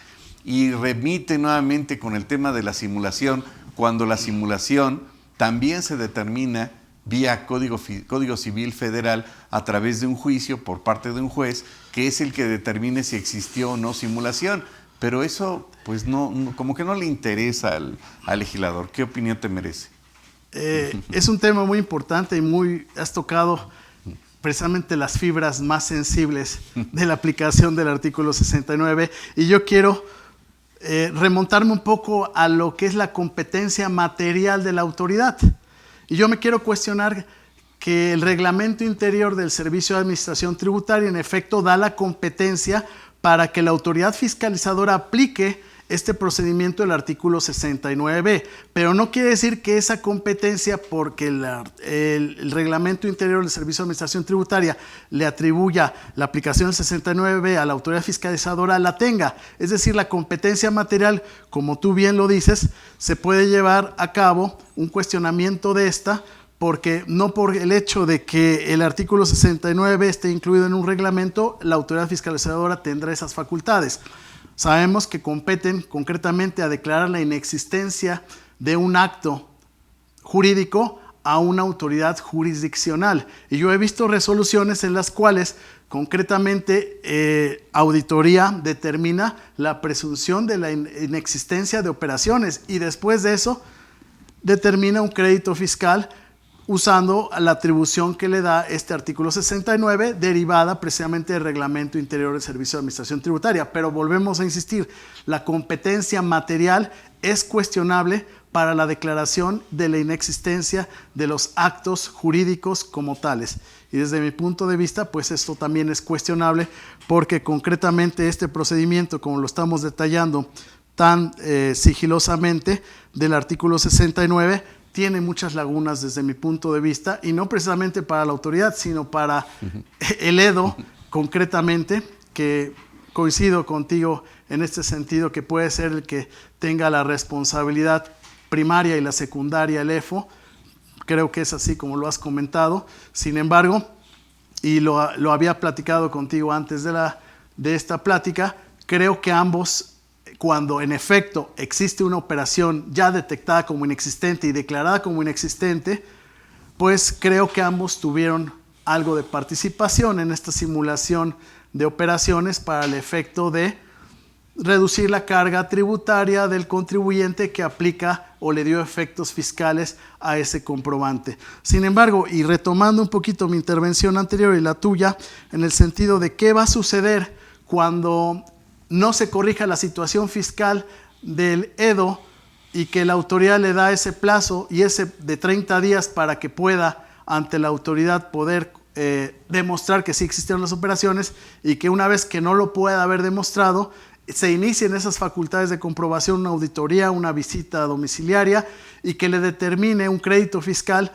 y remite nuevamente con el tema de la simulación, cuando la simulación también se determina vía Código Civil Federal a través de un juicio por parte de un juez, que es el que determine si existió o no simulación. Pero eso, pues como que no le interesa al legislador. ¿Qué opinión te merece?
Es un tema muy importante y has tocado precisamente las fibras más sensibles de la aplicación del artículo 69, y yo quiero remontarme un poco a lo que es la competencia material de la autoridad. Y yo me quiero cuestionar que el reglamento interior del Servicio de Administración Tributaria en efecto da la competencia para que la autoridad fiscalizadora aplique este procedimiento del artículo 69b, pero no quiere decir que esa competencia, porque el reglamento interior del Servicio de Administración Tributaria le atribuya la aplicación del 69b a la autoridad fiscalizadora, la tenga. Es decir, la competencia material, como tú bien lo dices, se puede llevar a cabo un cuestionamiento de esta, porque no por el hecho de que el artículo 69 esté incluido en un reglamento, la autoridad fiscalizadora tendrá esas facultades. Sabemos que competen concretamente a declarar la inexistencia de un acto jurídico a una autoridad jurisdiccional. Y yo he visto resoluciones en las cuales concretamente auditoría determina la presunción de la inexistencia de operaciones y después de eso determina un crédito fiscal usando la atribución que le da este artículo 69, derivada precisamente del Reglamento Interior del Servicio de Administración Tributaria. Pero volvemos a insistir, la competencia material es cuestionable para la declaración de la inexistencia de los actos jurídicos como tales. Y desde mi punto de vista, pues esto también es cuestionable, porque concretamente este procedimiento, como lo estamos detallando tan sigilosamente del artículo 69, tiene muchas lagunas desde mi punto de vista, y no precisamente para la autoridad, sino para el EDO concretamente, que coincido contigo en este sentido, que puede ser el que tenga la responsabilidad primaria y la secundaria, el EFO. Creo que es así como lo has comentado. Sin embargo, y lo había platicado contigo antes de esta plática, creo que ambos, cuando en efecto existe una operación ya detectada como inexistente y declarada como inexistente, pues creo que ambos tuvieron algo de participación en esta simulación de operaciones para el efecto de reducir la carga tributaria del contribuyente que aplica o le dio efectos fiscales a ese comprobante. Sin embargo, y retomando un poquito mi intervención anterior y la tuya, en el sentido de qué va a suceder cuando no se corrija la situación fiscal del EDO y que la autoridad le da ese plazo y ese de 30 días para que pueda ante la autoridad poder demostrar que sí existieron las operaciones, y que una vez que no lo pueda haber demostrado, se inicien esas facultades de comprobación, una auditoría, una visita domiciliaria, y que le determine un crédito fiscal.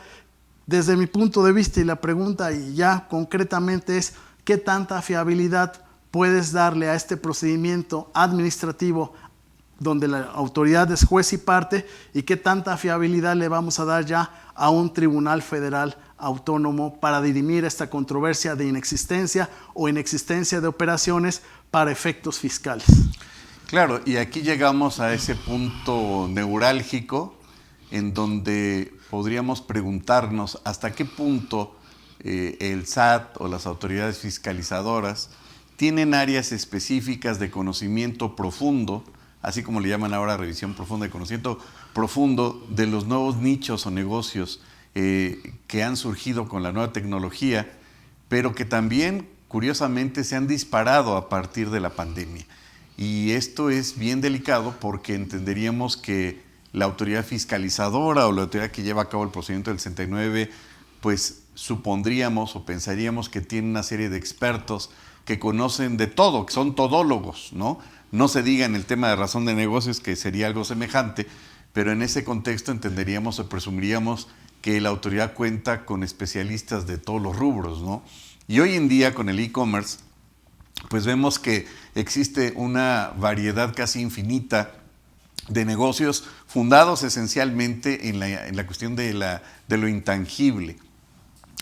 Desde mi punto de vista, y la pregunta y ya concretamente es, ¿qué tanta fiabilidad puedes darle a este procedimiento administrativo donde la autoridad es juez y parte, y qué tanta fiabilidad le vamos a dar ya a un tribunal federal autónomo para dirimir esta controversia de inexistencia o inexistencia de operaciones para efectos fiscales?
Claro, y aquí llegamos a ese punto neurálgico en donde podríamos preguntarnos hasta qué punto el SAT o las autoridades fiscalizadoras tienen áreas específicas de conocimiento profundo, así como le llaman ahora revisión profunda, de conocimiento profundo de los nuevos nichos o negocios que han surgido con la nueva tecnología, pero que también, curiosamente, se han disparado a partir de la pandemia. Y esto es bien delicado porque entenderíamos que la autoridad fiscalizadora o la autoridad que lleva a cabo el procedimiento del 69, pues supondríamos o pensaríamos que tiene una serie de expertos que conocen de todo, que son todólogos, ¿no? No se diga en el tema de razón de negocios, que sería algo semejante, pero en ese contexto entenderíamos o presumiríamos que la autoridad cuenta con especialistas de todos los rubros, ¿no? Y hoy en día con el e-commerce, pues vemos que existe una variedad casi infinita de negocios fundados esencialmente en la cuestión de lo intangible.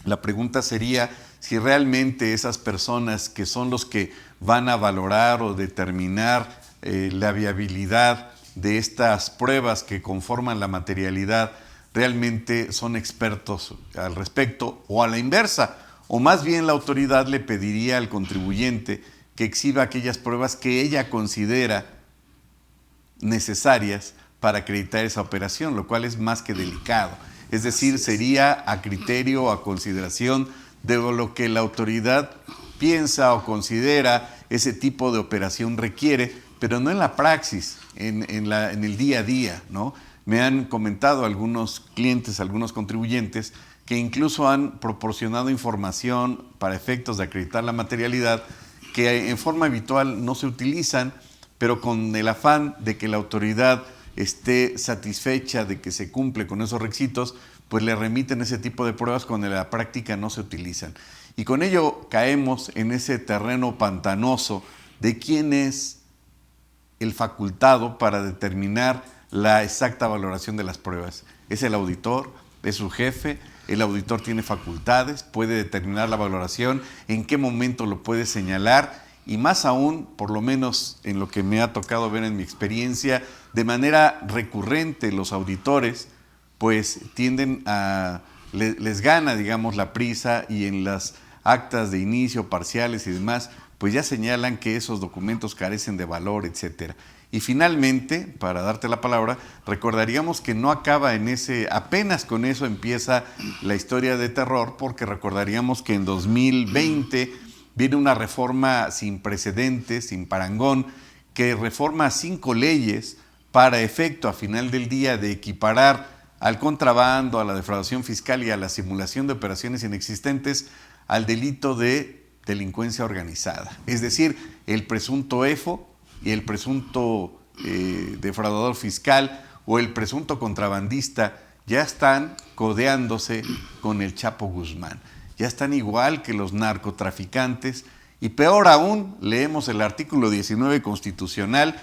La pregunta sería si realmente esas personas que son los que van a valorar o determinar la viabilidad de estas pruebas que conforman la materialidad realmente son expertos al respecto, o a la inversa, o más bien la autoridad le pediría al contribuyente que exhiba aquellas pruebas que ella considera necesarias para acreditar esa operación, lo cual es más que delicado. Es decir, sería a criterio o a consideración de lo que la autoridad piensa o considera ese tipo de operación requiere, pero no en la praxis, en el día a día, ¿no? Me han comentado algunos clientes, algunos contribuyentes, que incluso han proporcionado información para efectos de acreditar la materialidad que en forma habitual no se utilizan, pero con el afán de que la autoridad esté satisfecha de que se cumple con esos requisitos, pues le remiten ese tipo de pruebas cuando en la práctica no se utilizan. Y con ello caemos en ese terreno pantanoso de quién es el facultado para determinar la exacta valoración de las pruebas. ¿Es el auditor? ¿Es su jefe? El auditor tiene facultades, puede determinar la valoración, en qué momento lo puede señalar, y más aún, por lo menos en lo que me ha tocado ver en mi experiencia, de manera recurrente los auditores pues tienden a, les gana, digamos, la prisa, y en las actas de inicio, parciales y demás, pues ya señalan que esos documentos carecen de valor, etcétera. Y finalmente, para darte la palabra, recordaríamos que no acaba en ese, apenas con eso empieza la historia de terror, porque recordaríamos que en 2020 viene una reforma sin precedentes, sin parangón, que reforma 5 leyes para efecto, a final del día, de equiparar al contrabando, a la defraudación fiscal y a la simulación de operaciones inexistentes al delito de delincuencia organizada. Es decir, el presunto EFO y el presunto defraudador fiscal o el presunto contrabandista ya están codeándose con el Chapo Guzmán. Ya están igual que los narcotraficantes, y peor aún, leemos el artículo 19 constitucional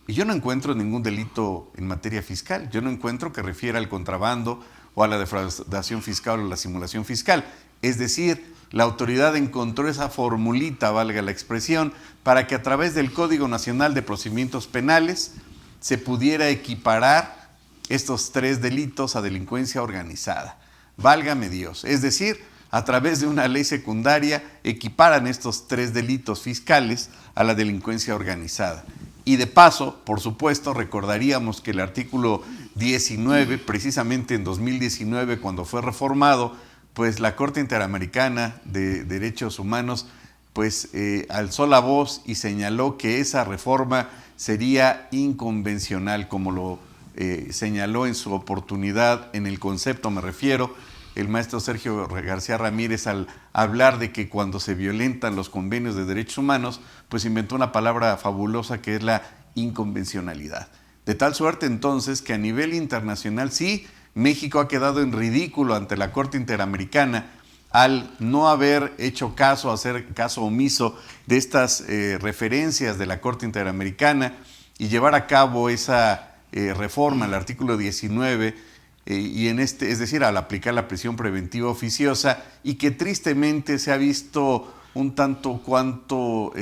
y yo no encuentro ningún delito en materia fiscal. Yo no encuentro que refiera al contrabando o a la defraudación fiscal o la simulación fiscal. Es decir, la autoridad encontró esa formulita, valga la expresión, para que a través del Código Nacional de Procedimientos Penales se pudiera equiparar estos 3 delitos a delincuencia organizada. Válgame Dios. Es decir, a través de una ley secundaria equiparan estos 3 delitos fiscales a la delincuencia organizada. Y de paso, por supuesto, recordaríamos que el artículo 19, precisamente en 2019, cuando fue reformado, pues la Corte Interamericana de Derechos Humanos pues alzó la voz y señaló que esa reforma sería inconvencional, como lo señaló en su oportunidad, en el concepto me refiero, el maestro Sergio García Ramírez, al hablar de que cuando se violentan los convenios de derechos humanos, pues inventó una palabra fabulosa que es la inconvencionalidad. De tal suerte entonces que a nivel internacional sí, México ha quedado en ridículo ante la Corte Interamericana al no haber hecho caso, hacer caso omiso de estas referencias de la Corte Interamericana y llevar a cabo esa reforma, el artículo 19, y es decir, al aplicar la prisión preventiva oficiosa, y que tristemente se ha visto un tanto cuanto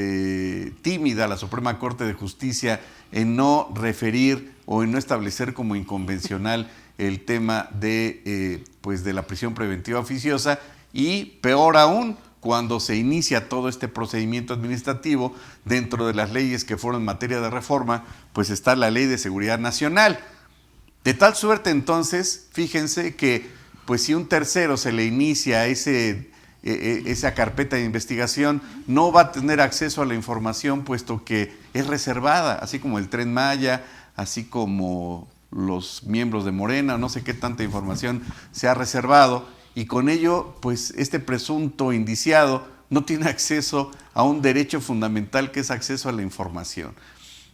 tímida la Suprema Corte de Justicia en no referir o en no establecer como inconvencional el tema de la prisión preventiva oficiosa, y peor aún, cuando se inicia todo este procedimiento administrativo, dentro de las leyes que fueron en materia de reforma, pues está la Ley de Seguridad Nacional. De tal suerte entonces, fíjense que pues si un tercero se le inicia esa carpeta de investigación, no va a tener acceso a la información, puesto que es reservada, así como el Tren Maya, así como los miembros de Morena, no sé qué tanta información se ha reservado, y con ello pues este presunto indiciado no tiene acceso a un derecho fundamental, que es acceso a la información.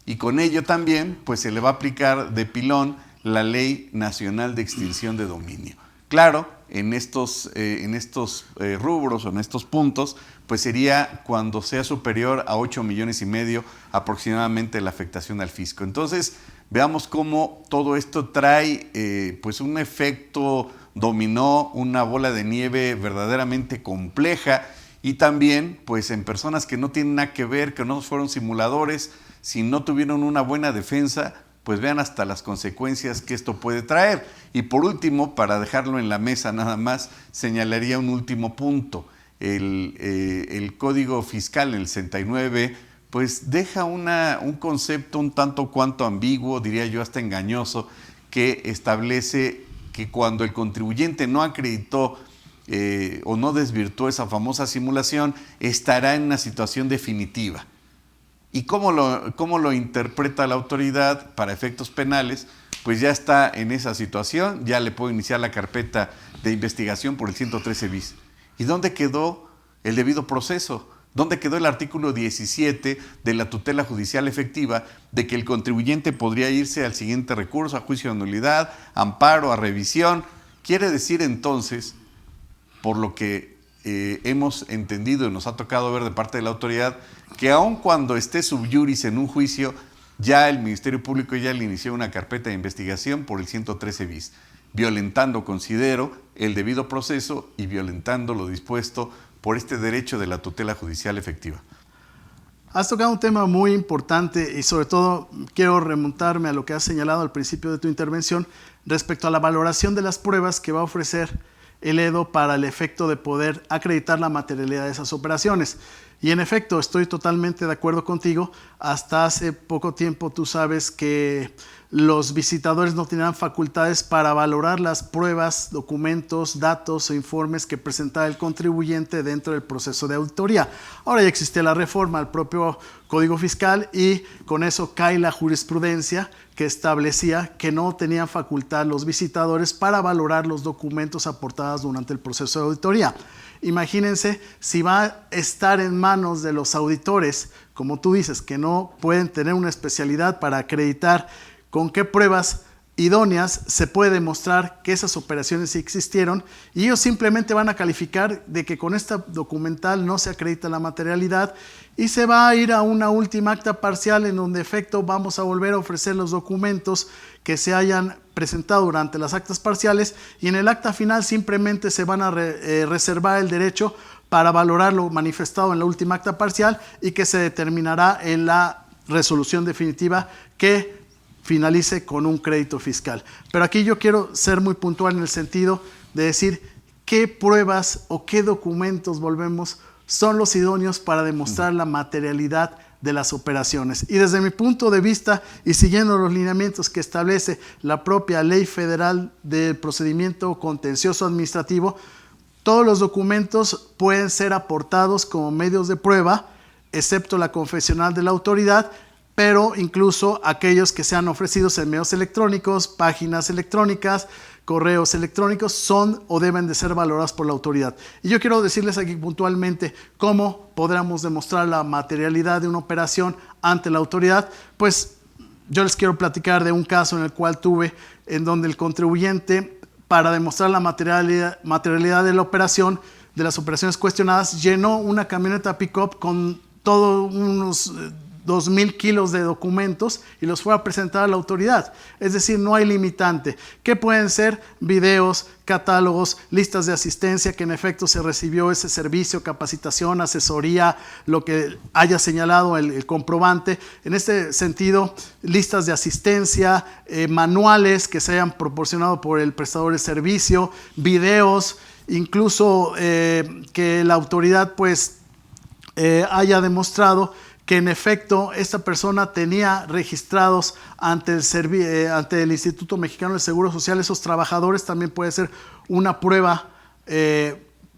Y con ello también pues se le va a aplicar de pilón la Ley Nacional de Extinción de Dominio. Claro, en estos rubros o en estos puntos, pues sería cuando sea superior a 8,5 millones aproximadamente la afectación al fisco. Entonces, veamos cómo todo esto trae pues un efecto dominó, una bola de nieve verdaderamente compleja, y también pues en personas que no tienen nada que ver, que no fueron simuladores, si no tuvieron una buena defensa, pues vean hasta las consecuencias que esto puede traer. Y por último, para dejarlo en la mesa nada más, señalaría un último punto. El Código Fiscal, el 69, pues deja un concepto un tanto cuanto ambiguo, diría yo hasta engañoso, que establece que cuando el contribuyente no acreditó o no desvirtuó esa famosa simulación, estará en una situación definitiva. ¿Y cómo lo interpreta la autoridad para efectos penales? Pues ya está en esa situación, ya le puedo iniciar la carpeta de investigación por el 113 bis. ¿Y dónde quedó el debido proceso? ¿Dónde quedó el artículo 17 de la tutela judicial efectiva de que el contribuyente podría irse al siguiente recurso, a juicio de nulidad, amparo, a revisión? Quiere decir entonces, por lo que hemos entendido y nos ha tocado ver de parte de la autoridad, que aun cuando esté sub iuris en un juicio, ya el Ministerio Público ya le inició una carpeta de investigación por el 113 bis, violentando, considero, el debido proceso y violentando lo dispuesto por este derecho de la tutela judicial efectiva.
Has tocado un tema muy importante y sobre todo quiero remontarme a lo que has señalado al principio de tu intervención respecto a la valoración de las pruebas que va a ofrecer el EDO para el efecto de poder acreditar la materialidad de esas operaciones. Y en efecto, estoy totalmente de acuerdo contigo. Hasta hace poco tiempo tú sabes que los visitadores no tenían facultades para valorar las pruebas, documentos, datos o informes que presentaba el contribuyente dentro del proceso de auditoría. Ahora ya existe la reforma al propio Código Fiscal y con eso cae la jurisprudencia que establecía que no tenían facultad los visitadores para valorar los documentos aportados durante el proceso de auditoría. Imagínense si va a estar en manos de los auditores, como tú dices, que no pueden tener una especialidad para acreditar con qué pruebas idóneas se puede demostrar que esas operaciones sí existieron, y ellos simplemente van a calificar de que con esta documental no se acredita la materialidad y se va a ir a una última acta parcial en donde de efecto vamos a volver a ofrecer los documentos que se hayan presentado durante las actas parciales, y en el acta final simplemente se van a reservar el derecho para valorar lo manifestado en la última acta parcial y que se determinará en la resolución definitiva que finalice con un crédito fiscal. Pero aquí yo quiero ser muy puntual en el sentido de decir qué pruebas o qué documentos son los idóneos para demostrar la materialidad de las operaciones. Y desde mi punto de vista y siguiendo los lineamientos que establece la propia Ley Federal del Procedimiento Contencioso Administrativo, todos los documentos pueden ser aportados como medios de prueba, excepto la confesional de la autoridad, pero incluso aquellos que sean ofrecidos en medios electrónicos, páginas electrónicas, correos electrónicos, son o deben de ser valorados por la autoridad. Y yo quiero decirles aquí puntualmente cómo podremos demostrar la materialidad de una operación ante la autoridad. Pues yo les quiero platicar de un caso en el cual tuve, en donde el contribuyente, para demostrar la materialidad de la operación, de las operaciones cuestionadas, llenó una camioneta pick-up con todos unos 2,000 kilos de documentos y los fue a presentar a la autoridad. Es decir, no hay limitante. ¿Qué pueden ser? Videos, catálogos, listas de asistencia, que en efecto se recibió ese servicio, capacitación, asesoría, lo que haya señalado el comprobante. En este sentido, listas de asistencia, manuales que se hayan proporcionado por el prestador de servicio, videos, incluso que la autoridad pues haya demostrado que en efecto esta persona tenía registrados ante el Instituto Mexicano del Seguro Social esos trabajadores. También puede ser una prueba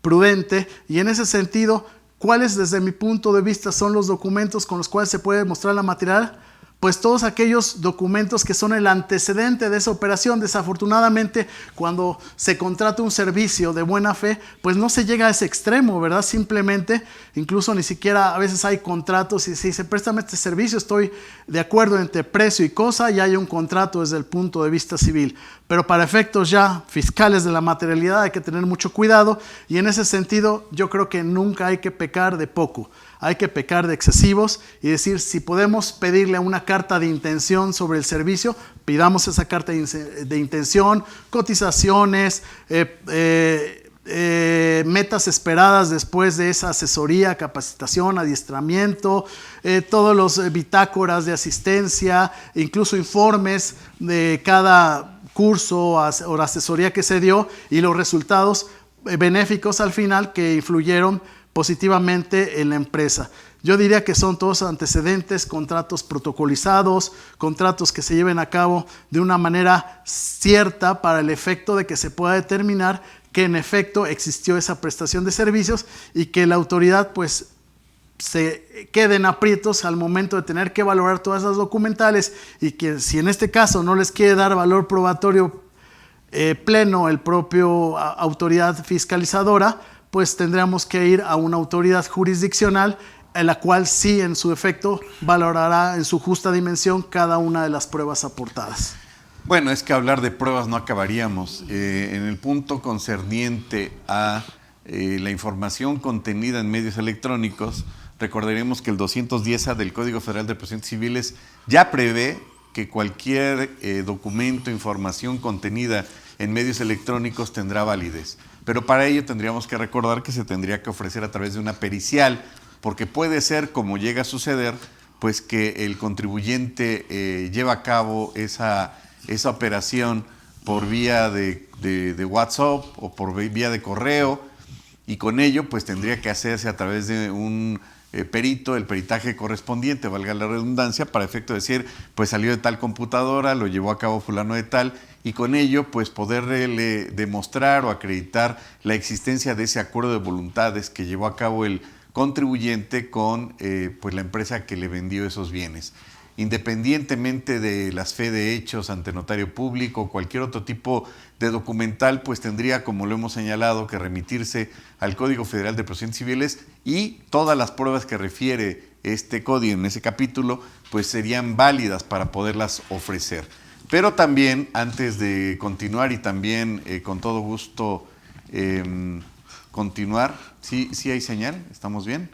prudente. Y en ese sentido, ¿cuáles desde mi punto de vista son los documentos con los cuales se puede demostrar la materialidad? Pues todos aquellos documentos que son el antecedente de esa operación. Desafortunadamente, cuando se contrata un servicio de buena fe, pues no se llega a ese extremo, ¿verdad? Simplemente, incluso ni siquiera a veces hay contratos y se dice, préstame este servicio, estoy de acuerdo entre precio y cosa, y hay un contrato desde el punto de vista civil. Pero para efectos ya fiscales de la materialidad hay que tener mucho cuidado, y en ese sentido yo creo que nunca hay que pecar de poco. Hay que pecar de excesivos y decir, si podemos pedirle una carta de intención sobre el servicio, pidamos esa carta de intención, cotizaciones, metas esperadas después de esa asesoría, capacitación, adiestramiento, todos los bitácoras de asistencia, incluso informes de cada curso o asesoría que se dio y los resultados benéficos al final que influyeron positivamente en la empresa. Yo diría que son todos antecedentes, contratos protocolizados, contratos que se lleven a cabo de una manera cierta para el efecto de que se pueda determinar que en efecto existió esa prestación de servicios y que la autoridad pues se queden aprietos al momento de tener que valorar todas las documentales y que si en este caso no les quiere dar valor probatorio pleno el propio autoridad fiscalizadora, pues tendríamos que ir a una autoridad jurisdiccional en la cual sí en su efecto valorará en su justa dimensión cada una de las pruebas aportadas.
Bueno, es que hablar de pruebas no acabaríamos. En el punto concerniente a la información contenida en medios electrónicos, recordaremos que el 210A del Código Federal de Procedimientos Civiles ya prevé que cualquier documento, información contenida en medios electrónicos tendrá validez. Pero para ello tendríamos que recordar que se tendría que ofrecer a través de una pericial, porque puede ser, como llega a suceder, pues que el contribuyente lleva a cabo esa operación por vía de WhatsApp o por vía de correo, y con ello pues tendría que hacerse a través de un perito, el peritaje correspondiente, valga la redundancia, para efecto de decir, pues salió de tal computadora, lo llevó a cabo fulano de tal, y con ello pues poderle demostrar o acreditar la existencia de ese acuerdo de voluntades que llevó a cabo el contribuyente con pues la empresa que le vendió esos bienes. Independientemente de las fe de hechos ante notario público o cualquier otro tipo de documental, pues tendría, como lo hemos señalado, que remitirse al Código Federal de Procedimientos Civiles, y todas las pruebas que refiere este código en ese capítulo, pues serían válidas para poderlas ofrecer. Pero también, antes de continuar y también con todo gusto continuar, ¿sí hay señal? ¿Estamos bien?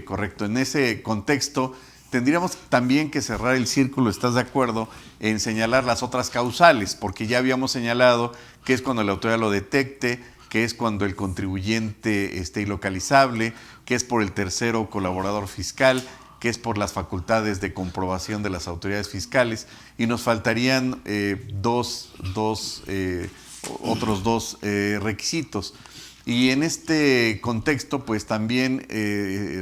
Correcto. En ese contexto, tendríamos también que cerrar el círculo, ¿estás de acuerdo?, en señalar las otras causales, porque ya habíamos señalado que es cuando la autoridad lo detecte, que es cuando el contribuyente esté ilocalizable, que es por el tercero colaborador fiscal, que es por las facultades de comprobación de las autoridades fiscales, y nos faltarían otros dos requisitos. Y en este contexto, pues también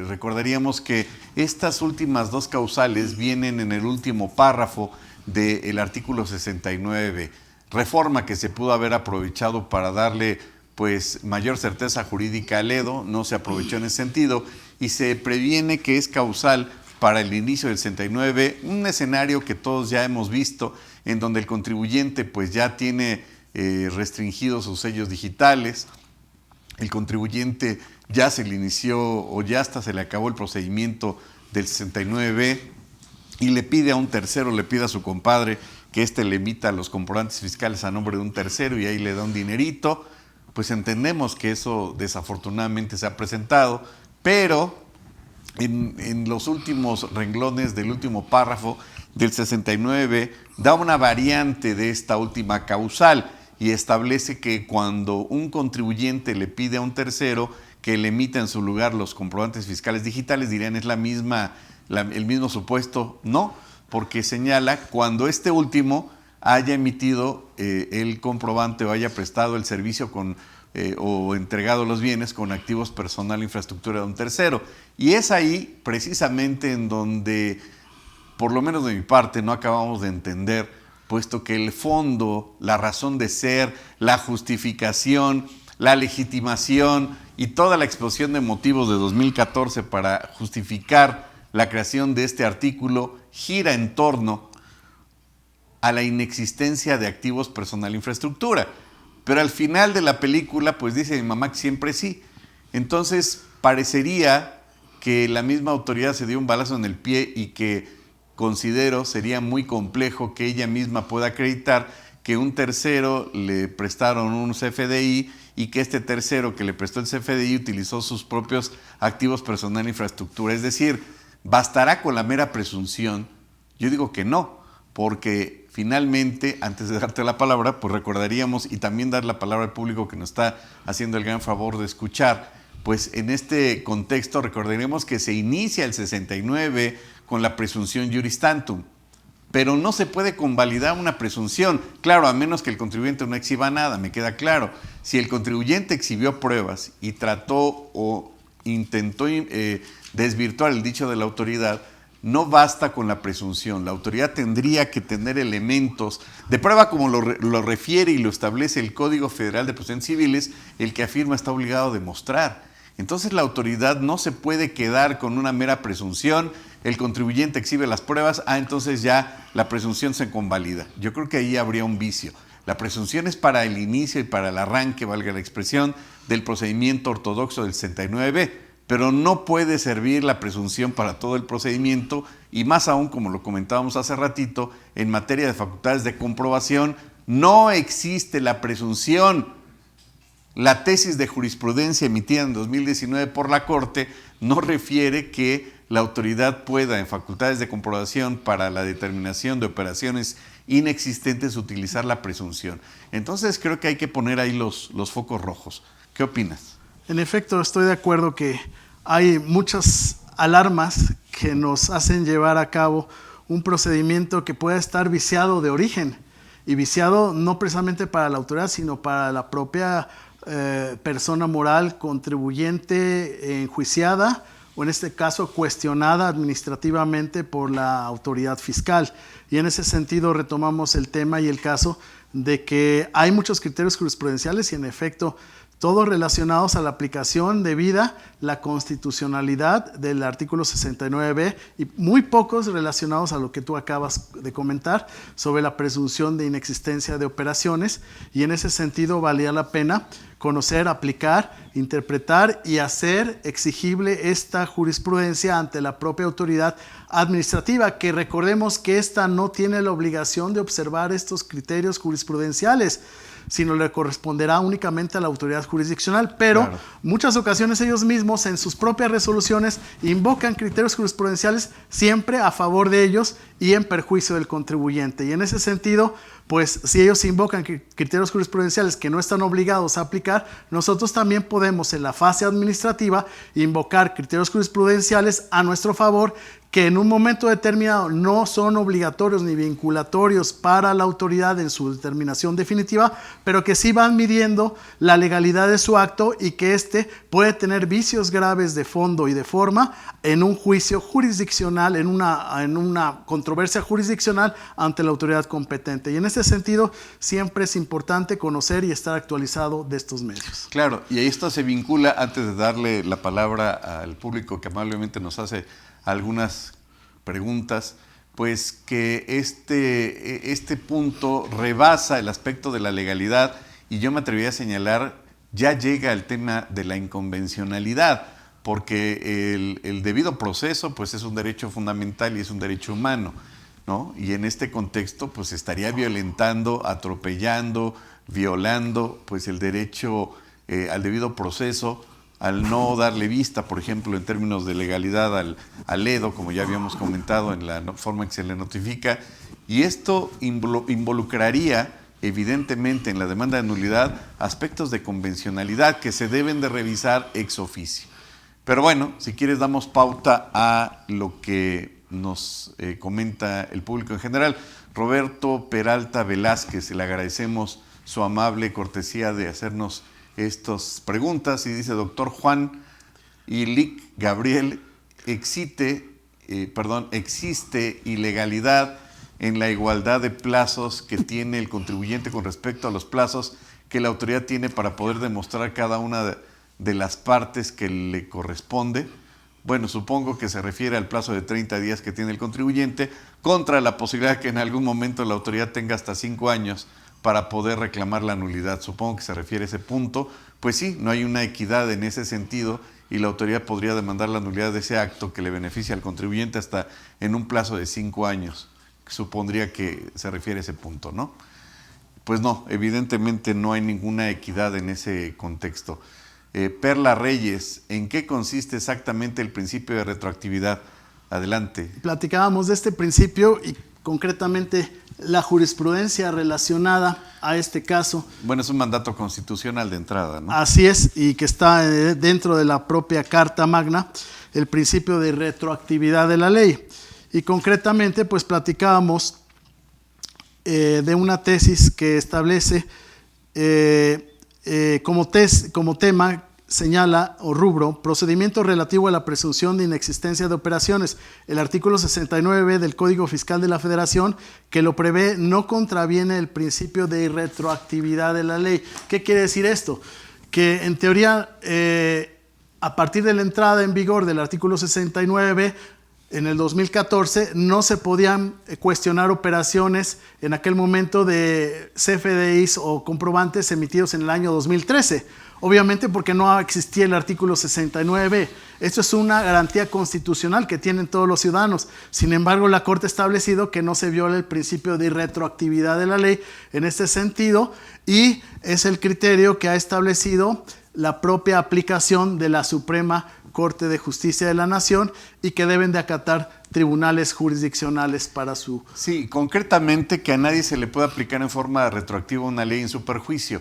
recordaríamos que estas últimas dos causales vienen en el último párrafo del artículo 69b, reforma que se pudo haber aprovechado para darle pues mayor certeza jurídica al EDO, no se aprovechó en ese sentido, y se previene que es causal para el inicio del 69b, un escenario que todos ya hemos visto, en donde el contribuyente pues ya tiene restringidos sus sellos digitales, el contribuyente ya se le inició o ya hasta se le acabó el procedimiento del 69b y le pide a un tercero, le pide a su compadre que éste le emita los comprobantes fiscales a nombre de un tercero y ahí le da un dinerito. Pues entendemos que eso desafortunadamente se ha presentado, pero en los últimos renglones del último párrafo del 69b da una variante de esta última causal y establece que cuando un contribuyente le pide a un tercero que le emita en su lugar los comprobantes fiscales digitales, dirían es el mismo supuesto. No, porque señala cuando este último haya emitido el comprobante o haya prestado el servicio o entregado los bienes con activos personal e infraestructura de un tercero. Y es ahí precisamente en donde, por lo menos de mi parte, no acabamos de entender, puesto que el fondo, la razón de ser, la justificación, la legitimación y toda la exposición de motivos de 2014 para justificar la creación de este artículo gira en torno a la inexistencia de activos personal e infraestructura. Pero al final de la película, pues dice mi mamá que siempre sí. Entonces parecería que la misma autoridad se dio un balazo en el pie y que considero sería muy complejo que ella misma pueda acreditar que un tercero le prestaron un CFDI y que este tercero que le prestó el CFDI utilizó sus propios activos personal e infraestructura. Es decir, ¿bastará con la mera presunción? Yo digo que no, porque finalmente, antes de darte la palabra, pues recordaríamos y también dar la palabra al público que nos está haciendo el gran favor de escuchar, pues en este contexto recordaremos que se inicia el 69 con la presunción juris tantum, pero no se puede convalidar una presunción, claro, a menos que el contribuyente no exhiba nada, me queda claro. Si el contribuyente exhibió pruebas y trató o intentó desvirtuar el dicho de la autoridad, no basta con la presunción. La autoridad tendría que tener elementos de prueba como lo refiere y lo establece el Código Federal de Procedimientos Civiles, el que afirma está obligado a demostrar. Entonces la autoridad no se puede quedar con una mera presunción, el contribuyente exhibe las pruebas, entonces ya la presunción se convalida. Yo creo que ahí habría un vicio. La presunción es para el inicio y para el arranque, valga la expresión, del procedimiento ortodoxo del 69B, pero no puede servir la presunción para todo el procedimiento y más aún, como lo comentábamos hace ratito, en materia de facultades de comprobación, no existe la presunción. La tesis de jurisprudencia emitida en 2019 por la Corte no refiere que la autoridad pueda, en facultades de comprobación para la determinación de operaciones inexistentes, utilizar la presunción. Entonces creo que hay que poner ahí los focos rojos. ¿Qué opinas?
En efecto, estoy de acuerdo que hay muchas alarmas que nos hacen llevar a cabo un procedimiento que pueda estar viciado de origen, y viciado no precisamente para la autoridad, sino para la propia persona moral contribuyente enjuiciada, o en este caso cuestionada administrativamente por la autoridad fiscal. Y en ese sentido retomamos el tema y el caso de que hay muchos criterios jurisprudenciales y en efecto todos relacionados a la aplicación debida, la constitucionalidad del artículo 69b y muy pocos relacionados a lo que tú acabas de comentar sobre la presunción de inexistencia de operaciones, y en ese sentido valía la pena conocer, aplicar, interpretar y hacer exigible esta jurisprudencia ante la propia autoridad administrativa, que recordemos que esta no tiene la obligación de observar estos criterios jurisprudenciales, sino le corresponderá únicamente a la autoridad jurisdiccional, pero claro, muchas ocasiones ellos mismos en sus propias resoluciones invocan criterios jurisprudenciales siempre a favor de ellos y en perjuicio del contribuyente. Y en ese sentido, pues si ellos invocan criterios jurisprudenciales que no están obligados a aplicar, nosotros también podemos en la fase administrativa invocar criterios jurisprudenciales a nuestro favor, que en un momento determinado no son obligatorios ni vinculatorios para la autoridad en su determinación definitiva, pero que sí van midiendo la legalidad de su acto y que éste puede tener vicios graves de fondo y de forma en un juicio jurisdiccional, en una controversia jurisdiccional ante la autoridad competente. Y en este sentido siempre es importante conocer y estar actualizado de estos medios.
Claro, y esto se vincula, antes de darle la palabra al público que amablemente nos hace algunas preguntas, pues que este punto rebasa el aspecto de la legalidad y yo me atrevería a señalar, ya llega el tema de la inconvencionalidad, porque el debido proceso pues es un derecho fundamental y es un derecho humano, ¿no? Y en este contexto pues estaría violentando, atropellando, violando pues el derecho al debido proceso, al no darle vista, por ejemplo, en términos de legalidad al EDO, como ya habíamos comentado en la forma en que se le notifica, y esto involucraría evidentemente en la demanda de nulidad aspectos de convencionalidad que se deben de revisar ex oficio. Pero bueno, si quieres damos pauta a lo que nos comenta el público en general. Roberto Peralta Velázquez, le agradecemos su amable cortesía de hacernos estas preguntas y dice: doctor Juan Ilic Gabriel, ¿existe ilegalidad en la igualdad de plazos que tiene el contribuyente con respecto a los plazos que la autoridad tiene para poder demostrar cada una de las partes que le corresponde? Bueno, supongo que se refiere al plazo de 30 días que tiene el contribuyente contra la posibilidad que en algún momento la autoridad tenga hasta 5 años para poder reclamar la nulidad. Supongo que se refiere a ese punto. Pues sí, no hay una equidad en ese sentido y la autoridad podría demandar la nulidad de ese acto que le beneficia al contribuyente hasta en un plazo de 5 años. Supondría que se refiere a ese punto, ¿no? Pues no, evidentemente no hay ninguna equidad en ese contexto. Perla Reyes, ¿en qué consiste exactamente el principio de retroactividad? Adelante.
Platicábamos de este principio y concretamente la jurisprudencia relacionada a este caso.
Bueno, es un mandato constitucional de entrada, ¿no?
Así es, y que está dentro de la propia Carta Magna, el principio de retroactividad de la ley. Y concretamente, pues platicábamos de una tesis que establece como tema, señala o rubro, procedimiento relativo a la presunción de inexistencia de operaciones. El artículo 69 del Código Fiscal de la Federación, que lo prevé, no contraviene el principio de irretroactividad de la ley. ¿Qué quiere decir esto? Que en teoría, a partir de la entrada en vigor del artículo 69, en el 2014 no se podían cuestionar operaciones en aquel momento de CFDIs o comprobantes emitidos en el año 2013. Obviamente porque no existía el artículo 69. Esto es una garantía constitucional que tienen todos los ciudadanos. Sin embargo, la Corte ha establecido que no se viola el principio de irretroactividad de la ley en este sentido, y es el criterio que ha establecido la propia aplicación de la Suprema Corte de Justicia de la Nación, y que deben de acatar tribunales jurisdiccionales para su...
Sí, concretamente que a nadie se le puede aplicar en forma retroactiva una ley en su perjuicio.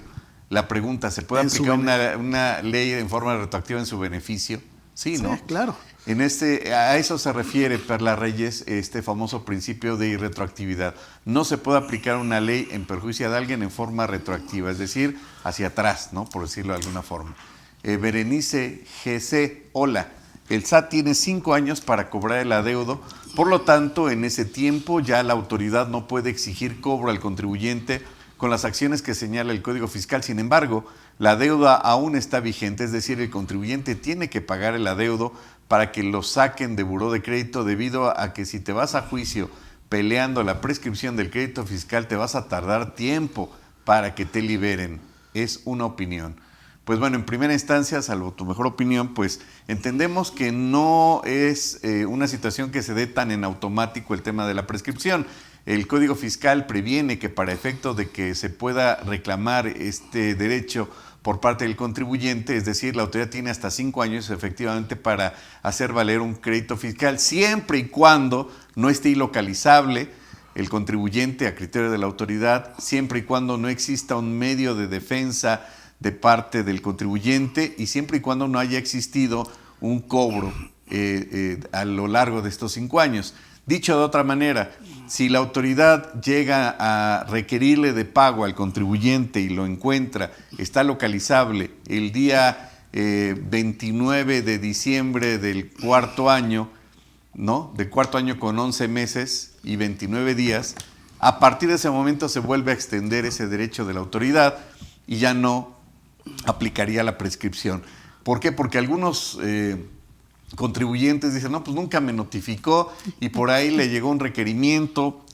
La pregunta, ¿se puede aplicar una ley en forma retroactiva en su beneficio? Sí, ¿no?
Sí, claro.
A eso se refiere, Perla Reyes, este famoso principio de irretroactividad. No se puede aplicar una ley en perjuicio de alguien en forma retroactiva, es decir, hacia atrás, ¿no? Por decirlo de alguna forma. Berenice GC, hola. El SAT tiene 5 años para cobrar el adeudo, por lo tanto, en ese tiempo ya la autoridad no puede exigir cobro al contribuyente con las acciones que señala el Código Fiscal. Sin embargo, la deuda aún está vigente, es decir, el contribuyente tiene que pagar el adeudo para que lo saquen de buró de crédito, debido a que si te vas a juicio peleando la prescripción del crédito fiscal, te vas a tardar tiempo para que te liberen. Es una opinión. Pues bueno, en primera instancia, salvo tu mejor opinión, pues entendemos que no es una situación que se dé tan en automático el tema de la prescripción. El Código Fiscal previene que para efecto de que se pueda reclamar este derecho por parte del contribuyente, es decir, la autoridad tiene hasta 5 años efectivamente para hacer valer un crédito fiscal, siempre y cuando no esté ilocalizable el contribuyente a criterio de la autoridad, siempre y cuando no exista un medio de defensa de parte del contribuyente, y siempre y cuando no haya existido un cobro a lo largo de estos 5 años. Dicho de otra manera, si la autoridad llega a requerirle de pago al contribuyente y lo encuentra, está localizable el día 29 de diciembre del cuarto año, ¿no? Del cuarto año con 11 meses y 29 días, a partir de ese momento se vuelve a extender ese derecho de la autoridad y ya no aplicaría la prescripción. ¿Por qué? Porque algunos contribuyentes dicen, no, pues nunca me notificó, y por ahí le llegó un requerimiento,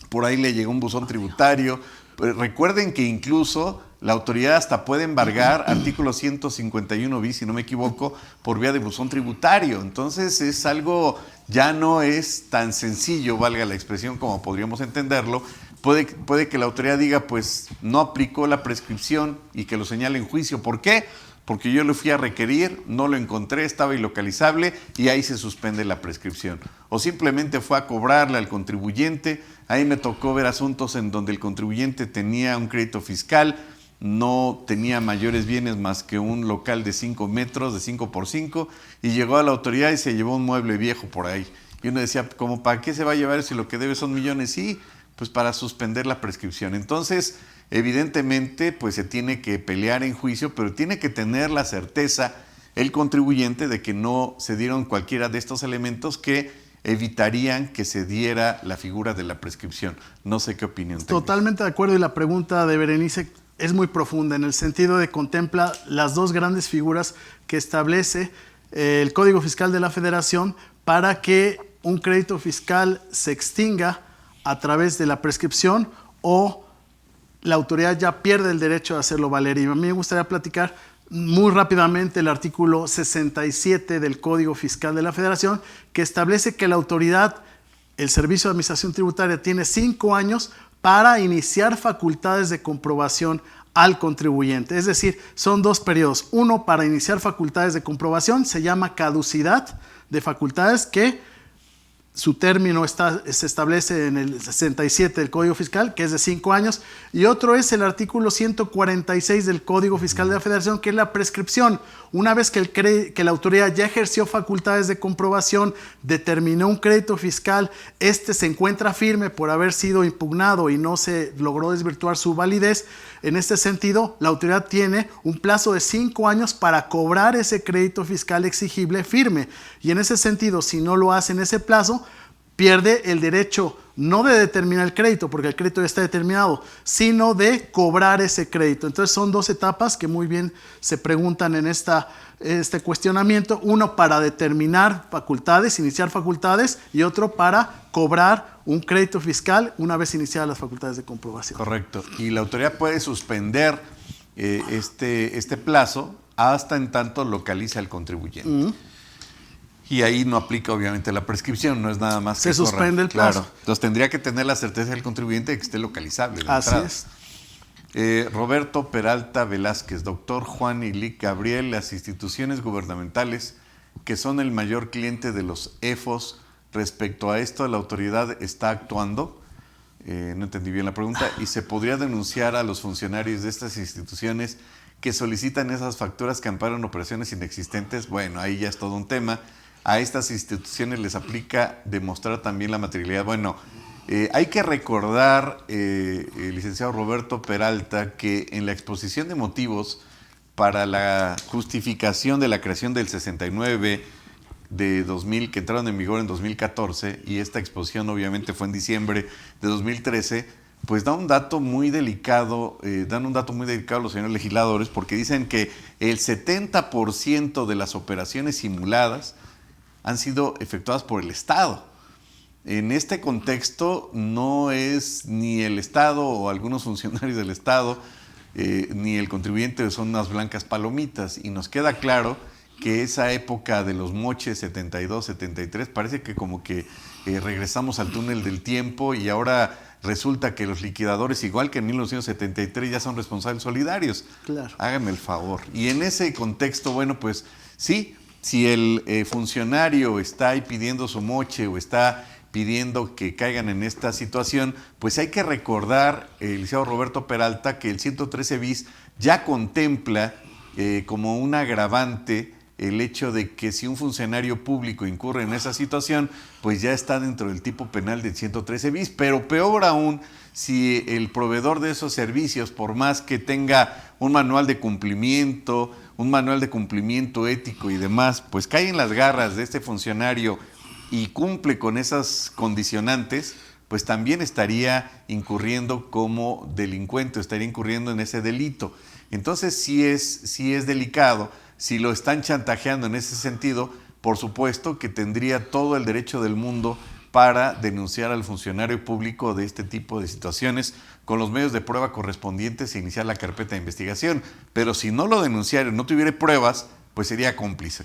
por ahí le llegó un buzón tributario. Pero recuerden que incluso la autoridad hasta puede embargar artículo 151 bis, si no me equivoco, por vía de buzón tributario. Entonces es algo, ya no es tan sencillo, valga la expresión, como podríamos entenderlo. Puede que la autoridad diga, pues no aplicó la prescripción, y que lo señale en juicio. ¿Por qué? Porque yo lo fui a requerir, no lo encontré, estaba ilocalizable, y ahí se suspende la prescripción. O simplemente fue a cobrarle al contribuyente. Ahí me tocó ver asuntos en donde el contribuyente tenía un crédito fiscal, no tenía mayores bienes más que un local de 5 metros, de 5 por 5, y llegó a la autoridad y se llevó un mueble viejo por ahí. Y uno decía, ¿cómo para qué se va a llevar si lo que debe son millones? Sí, pues para suspender la prescripción. Entonces, evidentemente, pues se tiene que pelear en juicio, pero tiene que tener la certeza el contribuyente de que no se dieron cualquiera de estos elementos que evitarían que se diera la figura de la prescripción. No sé qué opinión tengas.
Totalmente de acuerdo, y la pregunta de Berenice es muy profunda, en el sentido de contempla las dos grandes figuras que establece el Código Fiscal de la Federación para que un crédito fiscal se extinga a través de la prescripción, o la autoridad ya pierde el derecho de hacerlo valer. Y a mí me gustaría platicar muy rápidamente el artículo 67 del Código Fiscal de la Federación, que establece que la autoridad, el Servicio de Administración Tributaria, tiene 5 años para iniciar facultades de comprobación al contribuyente. Es decir, son 2 periodos. Uno, para iniciar facultades de comprobación, se llama caducidad de facultades, que su término se establece en el 67 del Código Fiscal, que es de 5 años, y otro es el artículo 146 del Código Fiscal de la Federación, que es la prescripción. Una vez que la autoridad ya ejerció facultades de comprobación, determinó un crédito fiscal, se encuentra firme por haber sido impugnado y no se logró desvirtuar su validez. En este sentido, la autoridad tiene un plazo de 5 años para cobrar ese crédito fiscal exigible firme. Y en ese sentido, si no lo hace en ese plazo, pierde el derecho no de determinar el crédito, porque el crédito ya está determinado, sino de cobrar ese crédito. Entonces son 2 etapas que muy bien se preguntan en este cuestionamiento. Uno para determinar facultades, iniciar facultades, y otro para cobrar un crédito fiscal una vez iniciadas las facultades de comprobación.
Correcto. Y la autoridad puede suspender este plazo hasta en tanto localiza al contribuyente. Y ahí no aplica obviamente la prescripción, no es nada más que
se suspende el plazo.
Claro. Entonces tendría que tener la certeza del contribuyente de que esté localizable.
Así es.
Roberto Peralta Velázquez, doctor Juan Ilic Gabriel, las instituciones gubernamentales que son el mayor cliente de los EFOS, respecto a esto, ¿la autoridad está actuando? No entendí bien la pregunta. ¿Y se podría denunciar a los funcionarios de estas instituciones que solicitan esas facturas que amparan operaciones inexistentes? Bueno, ahí ya es todo un tema. A estas instituciones les aplica demostrar también la materialidad. Bueno, hay que recordar, el licenciado Roberto Peralta, que en la exposición de motivos para la justificación de la creación del 69 de 2000, que entraron en vigor en 2014, y esta exposición obviamente fue en diciembre de 2013, pues dan un dato muy delicado los señores legisladores, porque dicen que el 70% de las operaciones simuladas han sido efectuadas por el Estado. En este contexto no es ni el Estado o algunos funcionarios del Estado ni el contribuyente, son unas blancas palomitas, y nos queda claro que esa época de los moches 72, 73 parece que como que regresamos al túnel del tiempo, y ahora resulta que los liquidadores, igual que en 1973, ya son responsables solidarios.
Claro.
Háganme el favor. Y en ese contexto, bueno, pues sí, si el funcionario está ahí pidiendo su moche o está pidiendo que caigan en esta situación, pues hay que recordar, el licenciado Roberto Peralta, que el 113 bis ya contempla como un agravante el hecho de que si un funcionario público incurre en esa situación, pues ya está dentro del tipo penal del 113 bis, pero peor aún, si el proveedor de esos servicios, por más que tenga un manual de cumplimiento ético y demás, pues cae en las garras de este funcionario y cumple con esas condicionantes, pues también estaría incurriendo como delincuente, estaría incurriendo en ese delito. Entonces sí es delicado. Si lo están chantajeando en ese sentido, por supuesto que tendría todo el derecho del mundo para denunciar al funcionario público de este tipo de situaciones con los medios de prueba correspondientes e iniciar la carpeta de investigación. Pero si no lo denunciara, no tuviera pruebas, pues sería cómplice.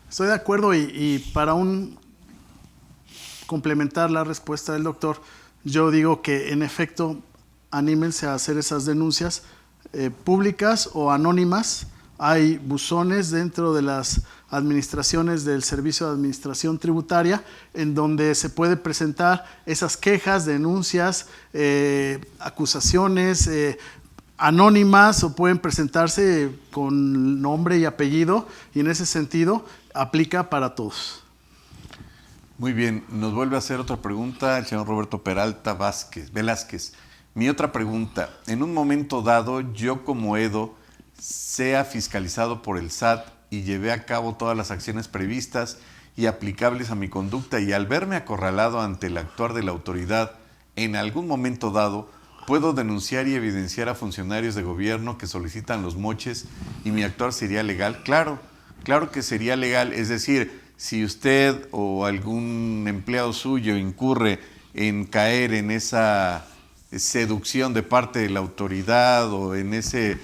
Estoy de acuerdo, y para complementar la respuesta del doctor, yo digo que en efecto anímense a hacer esas denuncias públicas o anónimas. Hay buzones dentro de las administraciones del Servicio de Administración Tributaria en donde se puede presentar esas quejas, denuncias, acusaciones anónimas, o pueden presentarse con nombre y apellido, y en ese sentido aplica para todos.
Muy bien, nos vuelve a hacer otra pregunta el señor Roberto Peralta Velázquez. Mi otra pregunta: en un momento dado, yo como Edo sea fiscalizado por el SAT y llevé a cabo todas las acciones previstas y aplicables a mi conducta, y al verme acorralado ante el actuar de la autoridad, en algún momento dado, ¿puedo denunciar y evidenciar a funcionarios de gobierno que solicitan los moches y mi actuar sería legal? Claro que sería legal. Es decir, si usted o algún empleado suyo incurre en caer en esa seducción de parte de la autoridad o en esa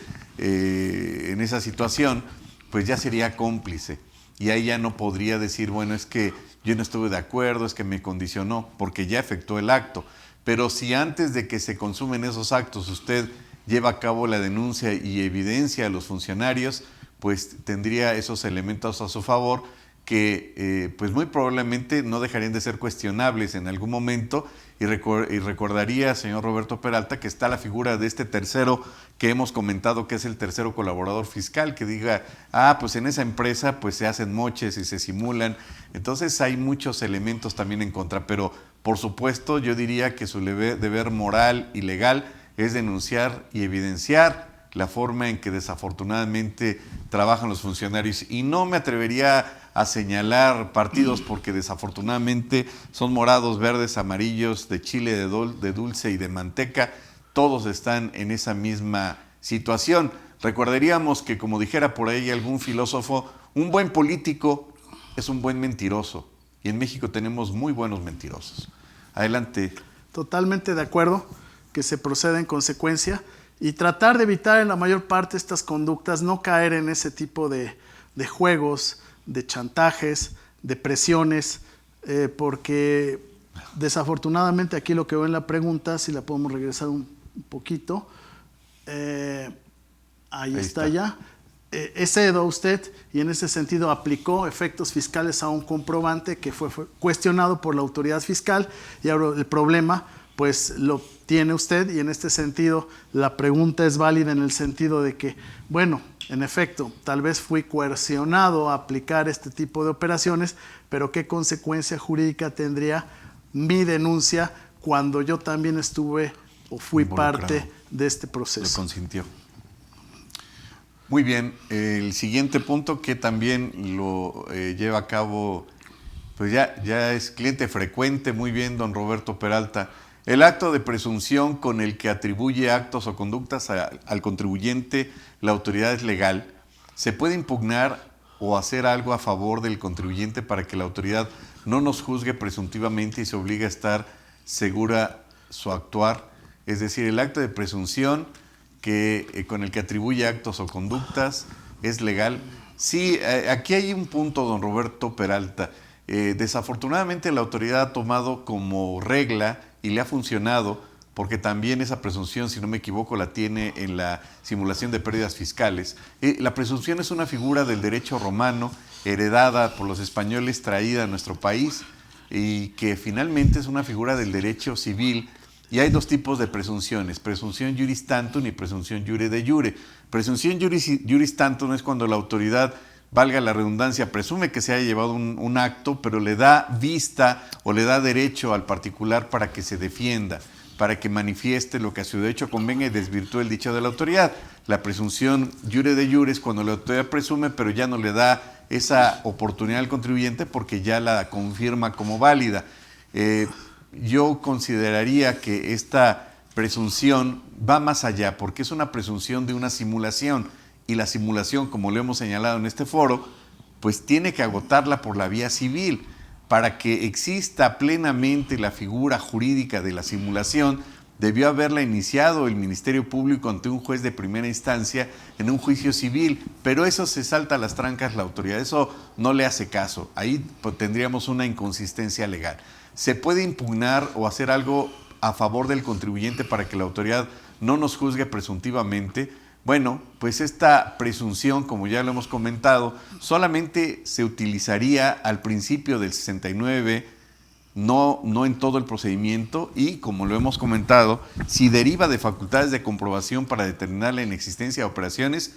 situación, pues ya sería cómplice, y ahí ya no podría decir, bueno, es que yo no estuve de acuerdo, es que me condicionó, porque ya efectuó el acto. Pero si antes de que se consumen esos actos usted lleva a cabo la denuncia y evidencia a los funcionarios, pues tendría esos elementos a su favor que pues muy probablemente no dejarían de ser cuestionables en algún momento. Y recordaría, señor Roberto Peralta, que está la figura de este tercero que hemos comentado, que es el tercero colaborador fiscal, que diga, pues en esa empresa pues se hacen moches y se simulan. Entonces hay muchos elementos también en contra, pero por supuesto yo diría que su deber moral y legal es denunciar y evidenciar la forma en que desafortunadamente trabajan los funcionarios. Y no me atrevería a señalar partidos porque desafortunadamente son morados, verdes, amarillos, de chile, de dulce y de manteca. Todos están en esa misma situación. Recordaríamos que, como dijera por ahí algún filósofo, un buen político es un buen mentiroso. Y en México tenemos muy buenos mentirosos. Adelante.
Totalmente de acuerdo, que se proceda en consecuencia y tratar de evitar en la mayor parte estas conductas, no caer en ese tipo de juegos, de chantajes, de presiones, porque desafortunadamente aquí lo que veo en la pregunta, si la podemos regresar un poquito, ahí está ya, es Edo usted y en ese sentido aplicó efectos fiscales a un comprobante que fue cuestionado por la autoridad fiscal y ahora el problema pues lo tiene usted y en este sentido la pregunta es válida en el sentido de que, bueno, en efecto, tal vez fui coercionado a aplicar este tipo de operaciones, pero ¿qué consecuencia jurídica tendría mi denuncia cuando yo también estuve o fui parte de este proceso?
Lo consintió. Muy bien, el siguiente punto que también lo lleva a cabo, pues ya es cliente frecuente, muy bien, don Roberto Peralta. El acto de presunción con el que atribuye actos o conductas al contribuyente la autoridad es legal. ¿Se puede impugnar o hacer algo a favor del contribuyente para que la autoridad no nos juzgue presuntivamente y se obligue a estar segura su actuar? Es decir, el acto de presunción con el que atribuye actos o conductas es legal. Sí, aquí hay un punto, don Roberto Peralta. Desafortunadamente la autoridad ha tomado como regla y le ha funcionado, porque también esa presunción, si no me equivoco, la tiene en la simulación de pérdidas fiscales. La presunción es una figura del derecho romano, heredada por los españoles, traída a nuestro país, y que finalmente es una figura del derecho civil. Y hay dos tipos de presunciones, presunción juris tantum y presunción jure de jure. Presunción juris tantum es cuando la autoridad, valga la redundancia, presume que se haya llevado un acto, pero le da vista o le da derecho al particular para que se defienda, para que manifieste lo que a su derecho convenga y desvirtúe el dicho de la autoridad. La presunción jure de jure es cuando la autoridad presume, pero ya no le da esa oportunidad al contribuyente porque ya la confirma como válida. Yo consideraría que esta presunción va más allá, porque es una presunción de una simulación, y la simulación, como lo hemos señalado en este foro, pues tiene que agotarla por la vía civil. Para que exista plenamente la figura jurídica de la simulación, debió haberla iniciado el Ministerio Público ante un juez de primera instancia en un juicio civil, pero eso se salta a las trancas la autoridad, eso no le hace caso. Ahí pues, tendríamos una inconsistencia legal. ¿Se puede impugnar o hacer algo a favor del contribuyente para que la autoridad no nos juzgue presuntivamente? Bueno, pues esta presunción, como ya lo hemos comentado, solamente se utilizaría al principio del 69, no en todo el procedimiento, y como lo hemos comentado, si deriva de facultades de comprobación para determinar la inexistencia de operaciones,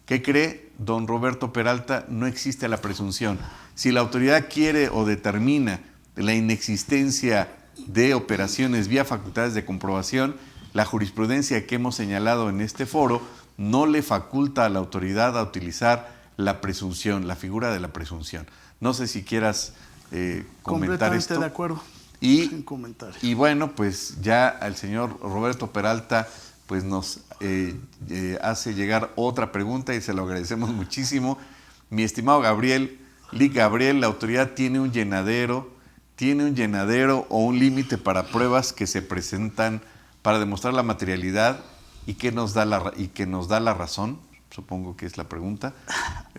¿qué cree don Roberto Peralta? No existe la presunción. Si la autoridad quiere o determina la inexistencia de operaciones vía facultades de comprobación, la jurisprudencia que hemos señalado en este foro no le faculta a la autoridad a utilizar la presunción, la figura de la presunción. No sé si quieras comentar esto.
Completamente de acuerdo.
Sin
comentario.
Y bueno, pues ya el señor Roberto Peralta pues nos hace llegar otra pregunta y se lo agradecemos muchísimo. Mi estimado Gabriel, la autoridad tiene un llenadero o un límite para pruebas que se presentan para demostrar la materialidad y que nos da la razón, supongo que es la pregunta.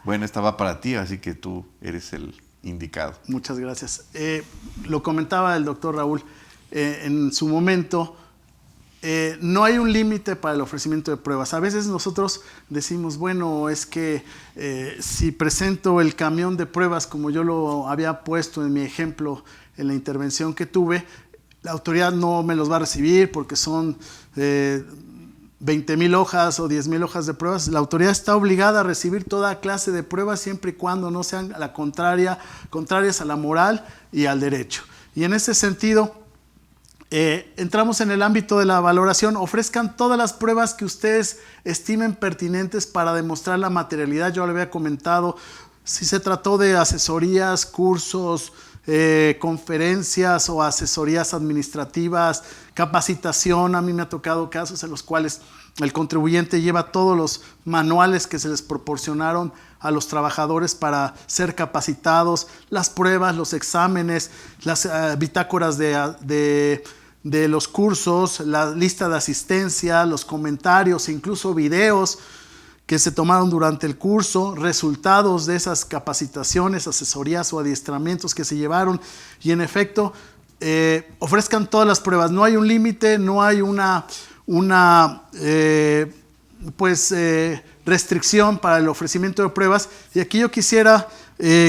Bueno, esta va para ti, así que tú eres el indicado.
Muchas gracias. Lo comentaba el doctor Raúl, en su momento no hay un límite para el ofrecimiento de pruebas. A veces nosotros decimos, bueno, es que si presento el camión de pruebas como yo lo había puesto en mi ejemplo en la intervención que tuve, la autoridad no me los va a recibir porque son 20,000 hojas o 10,000 hojas de pruebas. La autoridad está obligada a recibir toda clase de pruebas siempre y cuando no sean contrarias a la moral y al derecho. Y en ese sentido, entramos en el ámbito de la valoración. Ofrezcan todas las pruebas que ustedes estimen pertinentes para demostrar la materialidad. Yo le había comentado, si se trató de asesorías, cursos, conferencias o asesorías administrativas, capacitación. A mí me ha tocado casos en los cuales el contribuyente lleva todos los manuales que se les proporcionaron a los trabajadores para ser capacitados, las pruebas, los exámenes, las bitácoras de los cursos, la lista de asistencia, los comentarios, incluso videos que se tomaron durante el curso, resultados de esas capacitaciones, asesorías o adiestramientos que se llevaron. Y en efecto, ofrezcan todas las pruebas. No hay un límite, no hay una restricción para el ofrecimiento de pruebas. Y aquí yo quisiera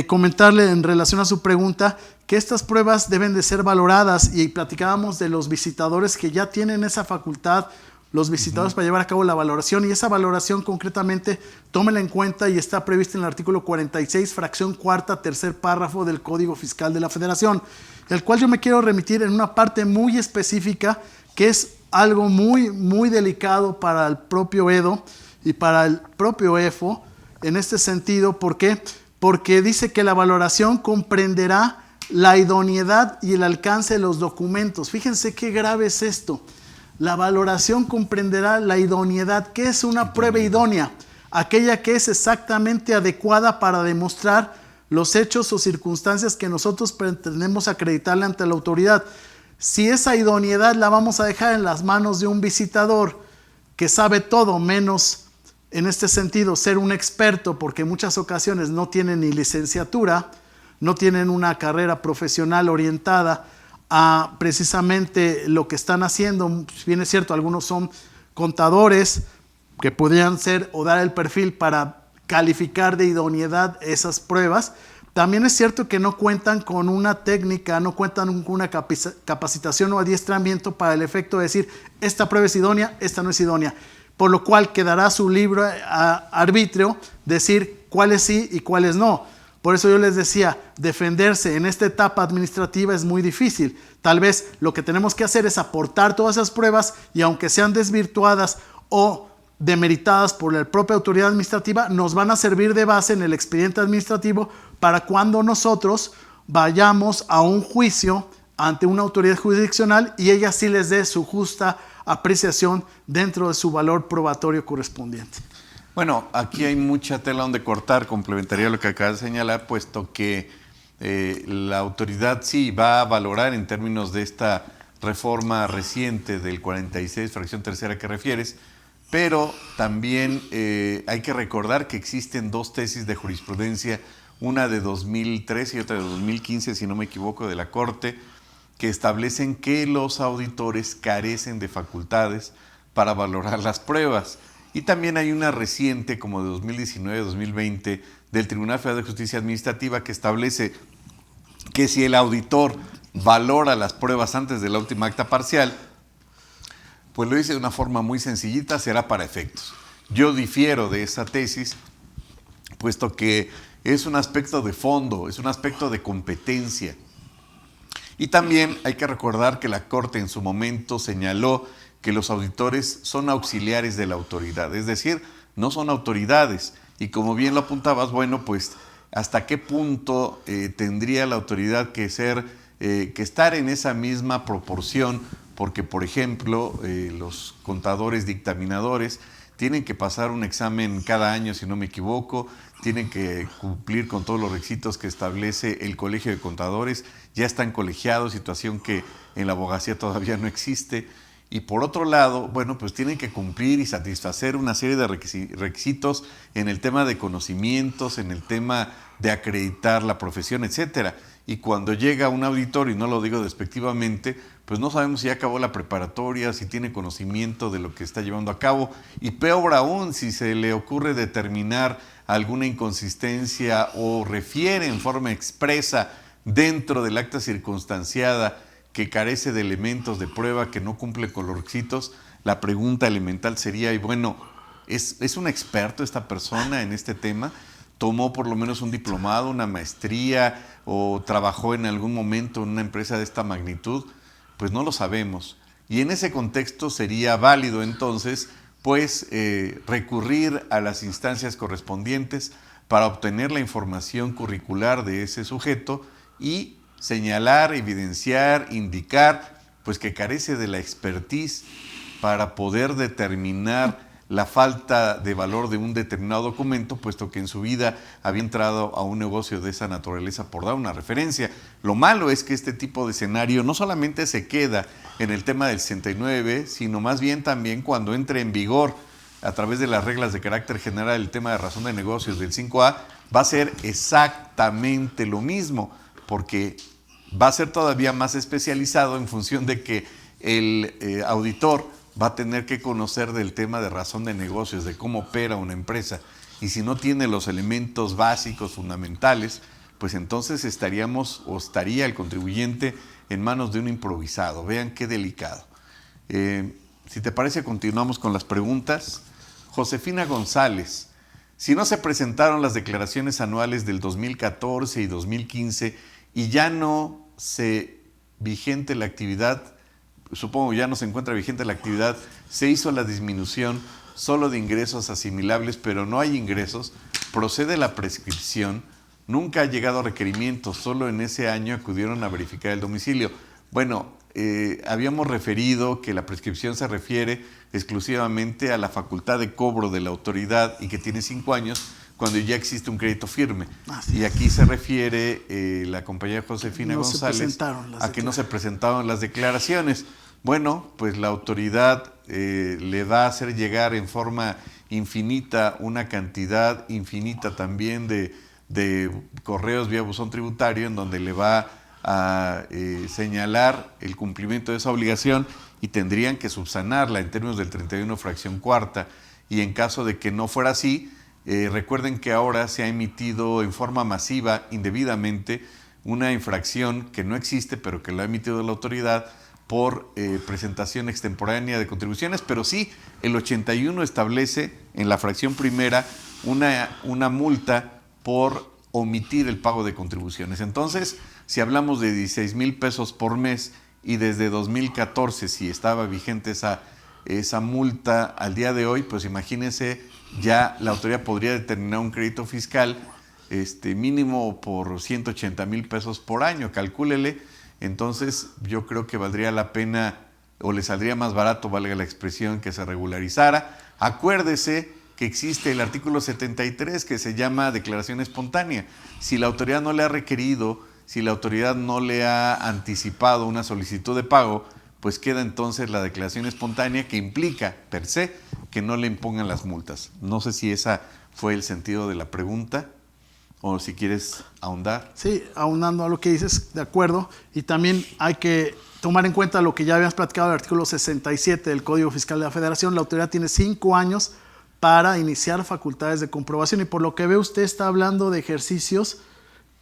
comentarle en relación a su pregunta que estas pruebas deben de ser valoradas, y platicábamos de los visitadores que ya tienen esa facultad, los visitadores para llevar a cabo la valoración, y esa valoración concretamente tómela en cuenta y está prevista en el artículo 46, fracción cuarta, tercer párrafo del Código Fiscal de la Federación, el cual yo me quiero remitir en una parte muy específica que es algo muy, muy delicado para el propio EDO y para el propio EFO en este sentido. ¿Por qué? Porque dice que la valoración comprenderá la idoneidad y el alcance de los documentos. Fíjense qué grave es esto. La valoración comprenderá la idoneidad. ¿Qué es una prueba idónea? Aquella que es exactamente adecuada para demostrar los hechos o circunstancias que nosotros pretendemos acreditarle ante la autoridad. Si esa idoneidad la vamos a dejar en las manos de un visitador que sabe todo, menos en este sentido ser un experto, porque en muchas ocasiones no tienen ni licenciatura, no tienen una carrera profesional orientada a precisamente lo que están haciendo. Bien es cierto, algunos son contadores que podrían ser o dar el perfil para calificar de idoneidad esas pruebas. También es cierto que no cuentan con una técnica, no cuentan con una capacitación o adiestramiento para el efecto de decir esta prueba es idónea, esta no es idónea, por lo cual quedará su libre arbitrio decir cuáles sí y cuáles no. Por eso yo les decía, defenderse en esta etapa administrativa es muy difícil. Tal vez lo que tenemos que hacer es aportar todas esas pruebas, y aunque sean desvirtuadas o demeritadas por la propia autoridad administrativa, nos van a servir de base en el expediente administrativo para cuando nosotros vayamos a un juicio ante una autoridad jurisdiccional y ella sí les dé su justa apreciación dentro de su valor probatorio correspondiente.
Bueno, aquí hay mucha tela donde cortar, complementaría lo que acabas de señalar, puesto que la autoridad sí va a valorar en términos de esta reforma reciente del 46, fracción tercera que refieres, pero también hay que recordar que existen dos tesis de jurisprudencia, una de 2013 y otra de 2015, si no me equivoco, de la Corte, que establecen que los auditores carecen de facultades para valorar las pruebas. Y también hay una reciente, como de 2019-2020, del Tribunal Federal de Justicia Administrativa, que establece que si el auditor valora las pruebas antes de la última acta parcial, pues lo dice de una forma muy sencillita, será para efectos. Yo difiero de esa tesis, puesto que es un aspecto de fondo, es un aspecto de competencia. Y también hay que recordar que la Corte en su momento señaló que los auditores son auxiliares de la autoridad, es decir, no son autoridades. Y como bien lo apuntabas, bueno, pues hasta qué punto tendría la autoridad que estar en esa misma proporción, porque por ejemplo los contadores dictaminadores tienen que pasar un examen cada año, si no me equivoco, tienen que cumplir con todos los requisitos que establece el Colegio de Contadores, ya están colegiados, situación que en la abogacía todavía no existe. Y por otro lado, bueno, pues tienen que cumplir y satisfacer una serie de requisitos en el tema de conocimientos, en el tema de acreditar la profesión, etcétera. y cuando llega un auditor, y no lo digo despectivamente, pues no sabemos si ya acabó la preparatoria, si tiene conocimiento de lo que está llevando a cabo, y peor aún, si se le ocurre determinar alguna inconsistencia o refiere en forma expresa dentro del acta circunstanciada que carece de elementos de prueba, que no cumple con los requisitos, la pregunta elemental sería, y bueno, ¿es un experto esta persona en este tema? ¿Tomó por lo menos un diplomado, una maestría o trabajó en algún momento en una empresa de esta magnitud? Pues no lo sabemos. Y en ese contexto sería válido entonces pues recurrir a las instancias correspondientes para obtener la información curricular de ese sujeto y señalar, evidenciar, indicar pues que carece de la expertise para poder determinar la falta de valor de un determinado documento, puesto que en su vida había entrado a un negocio de esa naturaleza, por dar una referencia. Lo malo es que este tipo de escenario no solamente se queda en el tema del 69, sino más bien también cuando entre en vigor a través de las reglas de carácter general el tema de razón de negocios del 5A, va a ser exactamente lo mismo, porque va a ser todavía más especializado en función de que el auditor va a tener que conocer del tema de razón de negocios, de cómo opera una empresa. Y si no tiene los elementos básicos, fundamentales, pues entonces estaría el contribuyente en manos de un improvisado. Vean qué delicado. Si te parece, continuamos con las preguntas. Josefina González, si no se presentaron las declaraciones anuales del 2014 y 2015 y ya no se vigente la actividad, supongo ya no se encuentra vigente la actividad, se hizo la disminución solo de ingresos asimilables, pero no hay ingresos, procede la prescripción, nunca ha llegado requerimiento, solo en ese año acudieron a verificar el domicilio. Bueno, habíamos referido que la prescripción se refiere exclusivamente a la facultad de cobro de la autoridad y que tiene 5 años cuando ya existe un crédito firme. Y aquí se refiere la compañera Josefina González a que no se presentaron las declaraciones. Bueno, pues la autoridad le va a hacer llegar en forma infinita una cantidad infinita también de correos vía buzón tributario en donde le va a señalar el cumplimiento de esa obligación y tendrían que subsanarla en términos del 31 fracción cuarta. Y en caso de que no fuera así, recuerden que ahora se ha emitido en forma masiva, indebidamente, una infracción que no existe, pero que lo ha emitido la autoridad por presentación extemporánea de contribuciones, pero sí, el 81 establece en la fracción primera una multa por omitir el pago de contribuciones. Entonces, si hablamos de 16,000 pesos por mes y desde 2014, si estaba vigente esa multa al día de hoy, pues imagínense, ya la autoridad podría determinar un crédito fiscal mínimo por 180,000 pesos por año, calcúlele. Entonces yo creo que valdría la pena o le saldría más barato, valga la expresión, que se regularizara. Acuérdese que existe el artículo 73 que se llama declaración espontánea. Si la autoridad no le ha requerido, si la autoridad no le ha anticipado una solicitud de pago, pues queda entonces la declaración espontánea que implica per se que no le impongan las multas. No sé si ese fue el sentido de la pregunta o si quieres ahondar.
Sí, aunando a lo que dices, de acuerdo. Y también hay que tomar en cuenta lo que ya habíamos platicado del artículo 67 del Código Fiscal de la Federación. La autoridad tiene 5 años para iniciar facultades de comprobación y por lo que ve usted está hablando de ejercicios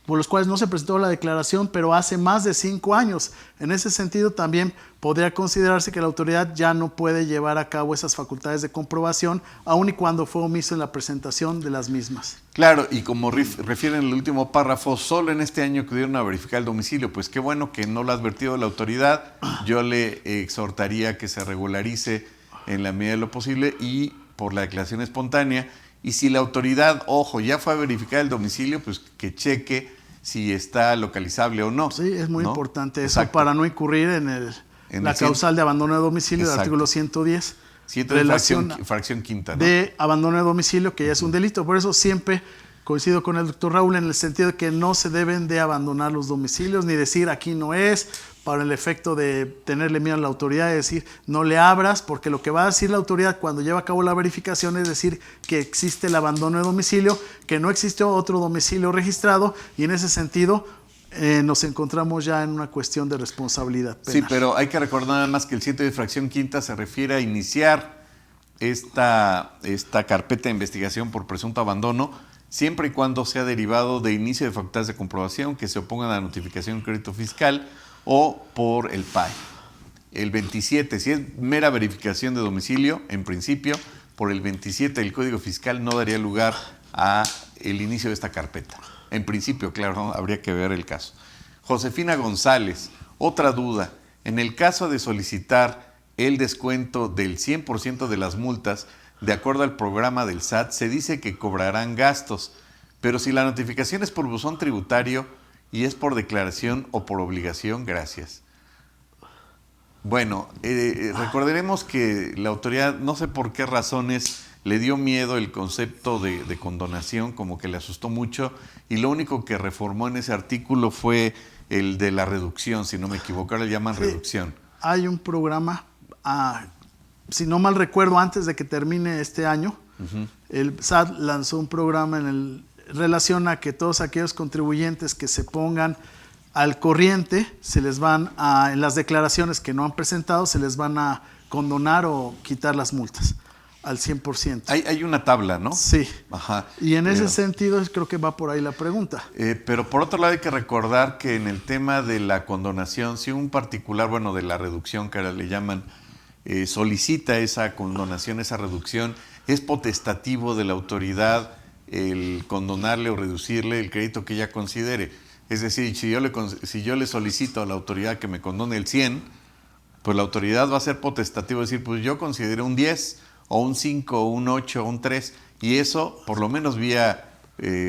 por los cuales no se presentó la declaración, pero hace más de 5 años. En ese sentido, también podría considerarse que la autoridad ya no puede llevar a cabo esas facultades de comprobación, aun y cuando fue omiso en la presentación de las mismas.
Claro, y como refiere en el último párrafo, solo en este año acudieron a verificar el domicilio. Pues qué bueno que no lo ha advertido la autoridad. Yo le exhortaría que se regularice en la medida de lo posible y por la declaración espontánea. Y si la autoridad, ojo, ya fue a verificar el domicilio, pues que cheque si está localizable o no.
Sí, es muy importante eso.
Exacto.
Para no incurrir en la causal de abandono de domicilio del artículo 110.
Fracción quinta, ¿no?
De abandono de domicilio, que ya es un delito. Por eso siempre coincido con el doctor Raúl en el sentido de que no se deben de abandonar los domicilios, ni decir aquí no es, para el efecto de tenerle miedo a la autoridad, es decir, no le abras, porque lo que va a decir la autoridad cuando lleva a cabo la verificación es decir que existe el abandono de domicilio, que no existe otro domicilio registrado, y en ese sentido nos encontramos ya en una cuestión de responsabilidad penal.
Sí, pero hay que recordar nada más que el 100 de fracción quinta se refiere a iniciar esta carpeta de investigación por presunto abandono, siempre y cuando sea derivado de inicio de facultades de comprobación que se opongan a la notificación de crédito fiscal o por el PAE. El 27, si es mera verificación de domicilio, en principio, por el 27 del Código Fiscal no daría lugar a el inicio de esta carpeta. En principio, claro, ¿no? Habría que ver el caso. Josefina González, otra duda. En el caso de solicitar el descuento del 100% de las multas, de acuerdo al programa del SAT, se dice que cobrarán gastos, pero si la notificación es por buzón tributario y es por declaración o por obligación, gracias. Bueno, recordaremos que la autoridad, no sé por qué razones, le dio miedo el concepto de condonación, como que le asustó mucho, y lo único que reformó en ese artículo fue el de la reducción, si no me equivoco, ahora le llaman reducción.
Hay un programa, si no mal recuerdo, antes de que termine este año, el SAT lanzó un programa en relación a que todos aquellos contribuyentes que se pongan al corriente, se les van en las declaraciones que no han presentado, se les van a condonar o quitar las multas al 100%.
Hay una tabla, ¿no?
Sí.
Ajá.
Y en ese sentido creo que va por ahí la pregunta.
Pero por otro lado hay que recordar que en el tema de la condonación, si un particular, bueno, de la reducción que ahora le llaman, solicita esa condonación, esa reducción, es potestativo de la autoridad el condonarle o reducirle el crédito que ella considere. Es decir, si yo le solicito a la autoridad que me condone el 100, pues la autoridad va a ser potestativo de decir, pues yo consideré un 10, o un 5, o un 8, o un 3, y eso, por lo menos vía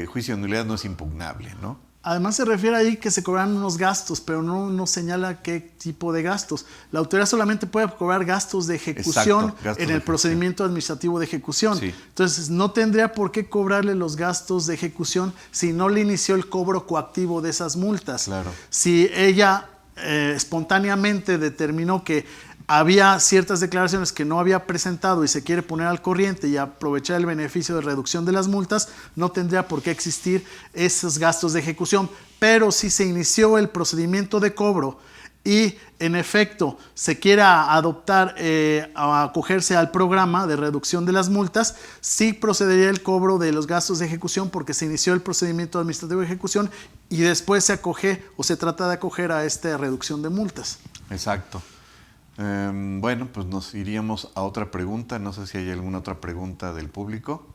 juicio de nulidad, no es impugnable, ¿no?
Además se refiere ahí que se cobran unos gastos, pero no señala qué tipo de gastos. La autoridad solamente puede cobrar gastos de ejecución.
Exacto, gastos
en el procedimiento administrativo de ejecución.
Sí.
Entonces no tendría por qué cobrarle los gastos de ejecución si no le inició el cobro coactivo de esas multas.
Claro.
Si ella espontáneamente determinó que había ciertas declaraciones que no había presentado y se quiere poner al corriente y aprovechar el beneficio de reducción de las multas, no tendría por qué existir esos gastos de ejecución. Pero si se inició el procedimiento de cobro y en efecto se quiera adoptar, acogerse al programa de reducción de las multas, sí procedería el cobro de los gastos de ejecución porque se inició el procedimiento administrativo de ejecución y después se acoge o se trata de acoger a esta reducción de multas.
Exacto. Bueno, pues nos iríamos a otra pregunta. No sé si hay alguna otra pregunta del público.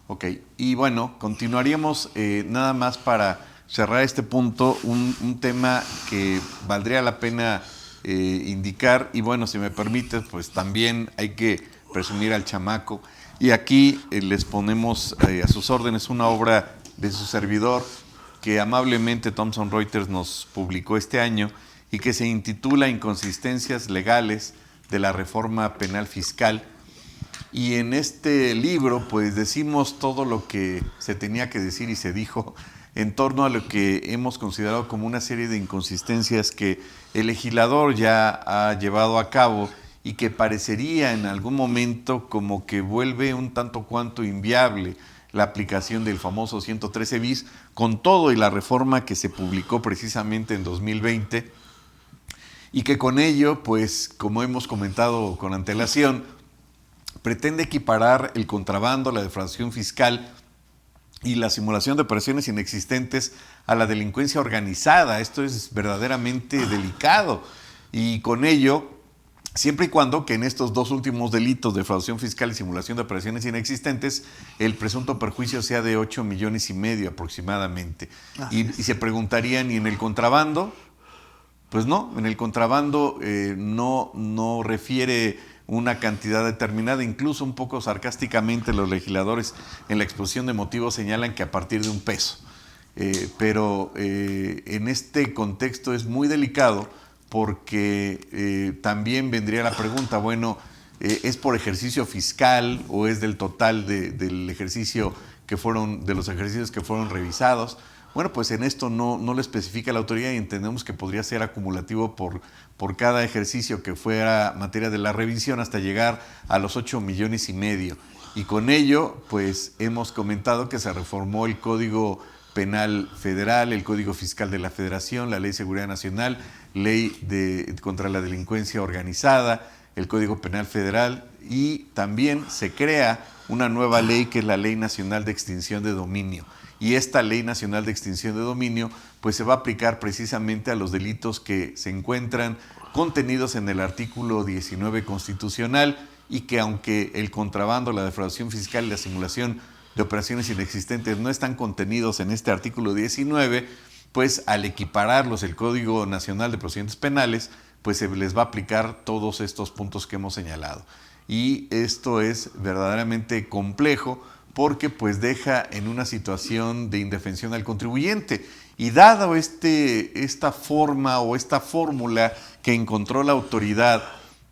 Ok, y bueno, continuaríamos nada más para cerrar este punto, un tema que valdría la pena indicar. Y bueno, si me permites, pues también hay que presumir al chamaco. Y aquí les ponemos a sus órdenes una obra de su servidor que amablemente Thomson Reuters nos publicó este año, y que se intitula Inconsistencias legales de la reforma penal fiscal. Y en este libro pues decimos todo lo que se tenía que decir y se dijo en torno a lo que hemos considerado como una serie de inconsistencias que el legislador ya ha llevado a cabo y que parecería en algún momento como que vuelve un tanto cuanto inviable la aplicación del famoso 113 bis con todo y la reforma que se publicó precisamente en 2020. Y que con ello, pues, como hemos comentado con antelación, pretende equiparar el contrabando, la defraudación fiscal y la simulación de operaciones inexistentes a la delincuencia organizada. Esto es verdaderamente delicado. Y con ello, siempre y cuando que en estos dos últimos delitos, defraudación fiscal y simulación de operaciones inexistentes, el presunto perjuicio sea de 8,5 millones aproximadamente. Y se preguntarían, ¿y en el contrabando? Pues no, en el contrabando no refiere una cantidad determinada, incluso un poco sarcásticamente los legisladores en la exposición de motivos señalan que a partir de $1. Pero en este contexto es muy delicado porque también vendría la pregunta, bueno, ¿es por ejercicio fiscal o es del total del ejercicio de los ejercicios que fueron revisados? Bueno, pues en esto no lo especifica la autoridad y entendemos que podría ser acumulativo por cada ejercicio que fuera materia de la revisión hasta llegar a los 8,5 millones. Y con ello, pues hemos comentado que se reformó el Código Penal Federal, el Código Fiscal de la Federación, la Ley de Seguridad Nacional, Ley contra la Delincuencia Organizada, el Código Penal Federal, y también se crea una nueva ley que es la Ley Nacional de Extinción de Dominio. Y esta Ley Nacional de Extinción de Dominio pues se va a aplicar precisamente a los delitos que se encuentran contenidos en el artículo 19 constitucional, y que aunque el contrabando, la defraudación fiscal y la simulación de operaciones inexistentes no están contenidos en este artículo 19, pues al equipararlos el Código Nacional de Procedimientos Penales, pues se les va a aplicar todos estos puntos que hemos señalado. Y esto es verdaderamente complejo porque pues deja en una situación de indefensión al contribuyente. Y dado esta forma o esta fórmula que encontró la autoridad,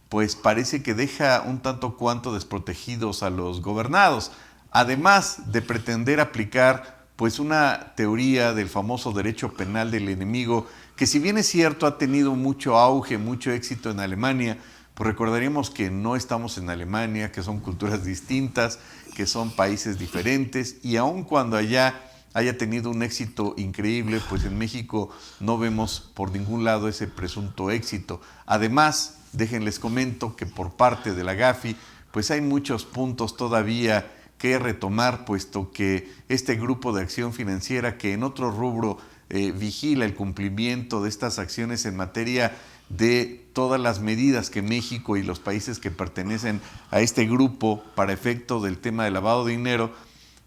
pues parece que deja un tanto cuanto desprotegidos a los gobernados, además de pretender aplicar pues una teoría del famoso derecho penal del enemigo, que si bien es cierto ha tenido mucho auge, mucho éxito en Alemania, pues recordaríamos que no estamos en Alemania, que son culturas distintas, que son países diferentes, y aun cuando allá haya tenido un éxito increíble, pues en México no vemos por ningún lado ese presunto éxito. Además, déjenles comento que por parte de la GAFI, pues hay muchos puntos todavía que retomar, puesto que este grupo de acción financiera, que en otro rubro vigila el cumplimiento de estas acciones en materia de todas las medidas que México y los países que pertenecen a este grupo para efecto del tema de lavado de dinero,